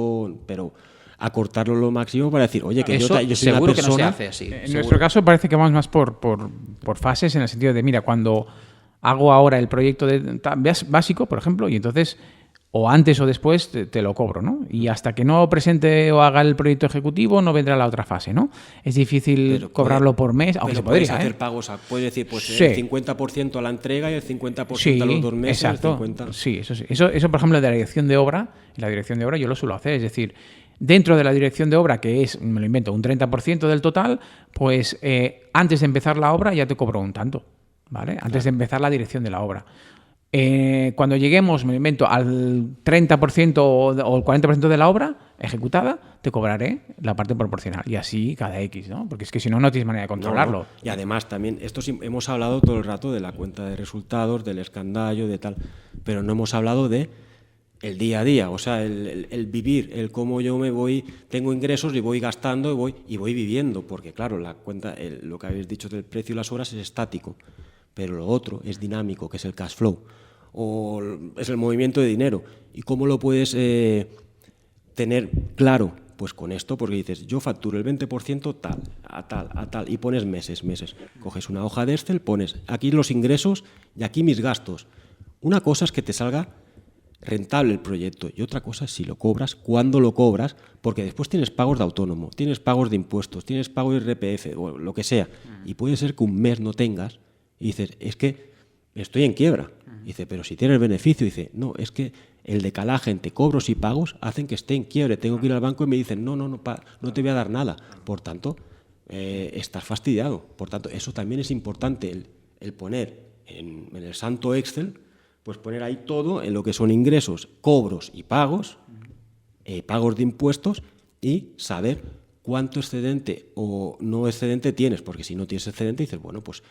pero acortarlo lo máximo para decir, oye, que Eso yo soy una seguro persona... que no se hace así. En seguro. nuestro caso parece que vamos más por fases, en el sentido de, mira, cuando hago ahora el proyecto básico, por ejemplo, y entonces o antes o después te lo cobro, ¿no? Y hasta que no presente o haga el proyecto ejecutivo no vendrá la otra fase, ¿no? Es difícil Pero cobrarlo por mes, aunque se puedes podría, hacer pagos, puedes decir, pues Sí. el 50% a la entrega y el 50% Sí, a los 2 meses, exacto. el 50%... Sí, eso sí. Eso, por ejemplo, de la dirección de obra, yo lo suelo hacer, es decir, dentro de la dirección de obra, que es, me lo invento, un 30% del total, pues antes de empezar la obra ya te cobro un tanto, ¿vale? Antes de empezar la dirección de la obra. Cuando lleguemos, me lo invento, al 30% o el 40% de la obra ejecutada, te cobraré la parte proporcional. Y así cada X, ¿no? Porque es que si no, no tienes manera de controlarlo. No. Y además también, hemos hablado todo el rato de la cuenta de resultados, del escandallo, de tal, pero no hemos hablado de el día a día, o sea, el vivir, el cómo yo tengo ingresos y voy gastando y voy viviendo, porque claro, la cuenta, lo que habéis dicho del precio y las horas es estático, pero lo otro es dinámico, que es el cash flow, o es el movimiento de dinero. ¿Y cómo lo puedes tener claro? Pues con esto, porque dices, yo facturo el 20% a tal, y pones meses. Coges una hoja de Excel, pones aquí los ingresos y aquí mis gastos. Una cosa es que te salga rentable el proyecto y otra cosa es si lo cobras, cuándo lo cobras, porque después tienes pagos de autónomo, tienes pagos de impuestos, tienes pago de IRPF o lo que sea, y puede ser que un mes no tengas y dices, es que estoy en quiebra. Dice, pero si tienes beneficio, dice, no, es que el decalaje entre cobros y pagos hacen que esté en quiebre, tengo que ir al banco y me dicen, no te voy a dar nada, por tanto, estás fastidiado. Por tanto, eso también es importante, el poner en el santo Excel, pues poner ahí todo en lo que son ingresos, cobros y pagos, pagos de impuestos y saber cuánto excedente o no excedente tienes, porque si no tienes excedente dices, bueno, pues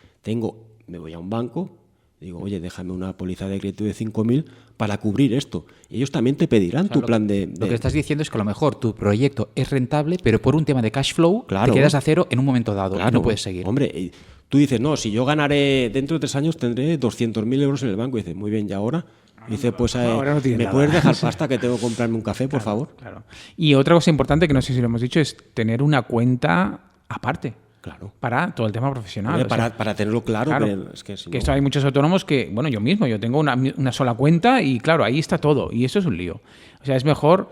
me voy a un banco, digo, oye, déjame una póliza de crédito de 5.000 para cubrir esto. Y ellos también te pedirán tu plan de... Lo que estás diciendo es que a lo mejor tu proyecto es rentable, pero por un tema de cash flow Claro. te quedas a cero en un momento dado Claro, y no puedes seguir. Hombre, tú dices, no, si yo ganaré, dentro de 3 años tendré 200.000 euros en el banco. Y dices, muy bien, ¿y ahora? Y dice, pues, ahora no tienes ¿me nada. puedes dejar pasta que tengo que comprarme un café, por favor? Claro. Y otra cosa importante que no sé si lo hemos dicho es tener una cuenta aparte. Claro. Para todo el tema profesional. Hombre, O sea, para tenerlo claro, pero es que si que no- esto hay muchos autónomos que, bueno, yo mismo, yo tengo una sola cuenta y claro, ahí está todo. Y eso es un lío. O sea, es mejor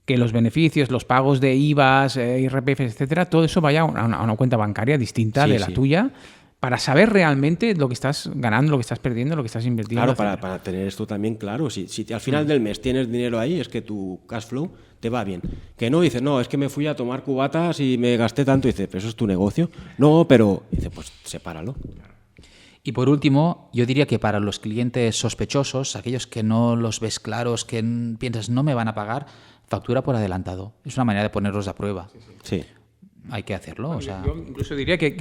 que los beneficios, los pagos de IVAs, IRPF, etcétera, todo eso vaya a una cuenta bancaria distinta Sí, de la sí. tuya para saber realmente lo que estás ganando, lo que estás perdiendo, lo que estás invirtiendo. Claro, etcétera. para tener esto también claro. Si al final del mes tienes dinero ahí, es que tu cash flow te va bien. Que no dices, no, es que me fui a tomar cubatas y me gasté tanto. Y dices, pero eso es tu negocio. No, pero dice, pues sepáralo. Y por último, yo diría que para los clientes sospechosos, aquellos que no los ves claros, que piensas no me van a pagar, factura por adelantado. Es una manera de ponerlos a prueba. Sí. hay que hacerlo. O sea, yo incluso diría que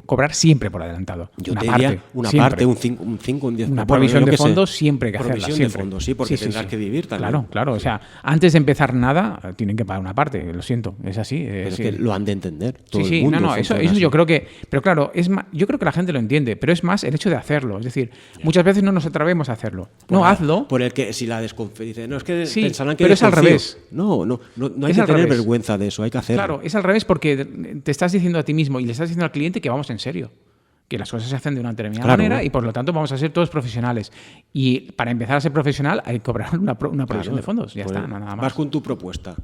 cobrar siempre por adelantado. Yo te diría una siempre. parte, un 5, un 10%. Una provisión de fondos siempre hay que hacerla. Provisión Siempre. de fondos, sí, porque tendrás que vivir también. Claro. O sea, antes de empezar nada, tienen que pagar una parte. Lo siento, es así. Pero es sí. que lo han de entender. Todo Sí, el mundo no, eso funciona yo así. creo que... Pero claro, yo creo que la gente lo entiende, pero es más el hecho de hacerlo. Es decir, muchas veces no nos atrevemos a hacerlo. Hazlo. Por el que si la desconfianza... Dice, no, es que Sí, pensarán que pero es al desconfío. revés. No hay Es que al tener revés. vergüenza de eso, hay que hacerlo. Claro, es al revés porque te estás diciendo a ti mismo y le estás diciendo al cliente que vamos en serio, que las cosas se hacen de una determinada manera y por lo tanto vamos a ser todos profesionales. Y para empezar a ser profesional hay que cobrar una provisión de fondos, ya Pues está, no nada más. Vas con tu propuesta,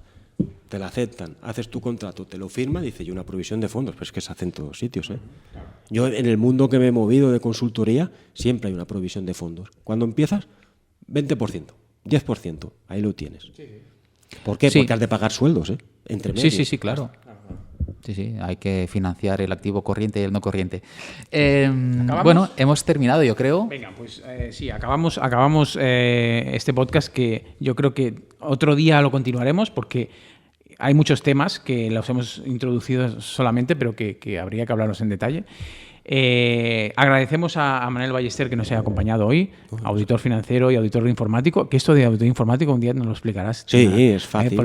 te la aceptan, haces tu contrato, te lo firman, dice, y una provisión de fondos, pues es que se hace en todos sitios. Yo en el mundo que me he movido de consultoría siempre hay una provisión de fondos. Cuando empiezas, 20%, 10%, ahí lo tienes. ¿Por qué? Sí. Porque has de pagar sueldos, entre medio. sí, claro. Sí, hay que financiar el activo corriente y el no corriente. Bueno, hemos terminado, yo creo. Venga, pues sí, acabamos este podcast que yo creo que otro día lo continuaremos porque hay muchos temas que los hemos introducido solamente, pero que habría que hablarlos en detalle. Agradecemos a Manel Ballester que nos haya acompañado hoy, auditor financiero y auditor informático, que esto de auditor informático un día nos lo explicarás. Sí, ¿no? es fácil.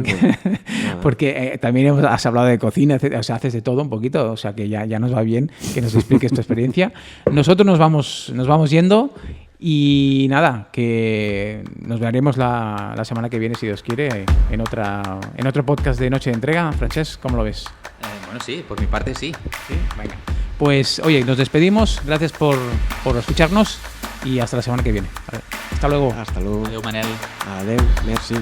Porque también has hablado de cocina, o sea, haces de todo un poquito, o sea que ya nos va bien que nos expliques tu experiencia. Nosotros nos vamos yendo y nada, que nos veremos la semana que viene, si Dios quiere, en otro podcast de Noche de Entrega. Francesc, ¿cómo lo ves? Bueno, sí, por mi parte sí. Sí, venga. Pues oye, nos despedimos, gracias por escucharnos y hasta la semana que viene. Hasta luego. Hasta luego. Adeu, Manel. Adeu, merci.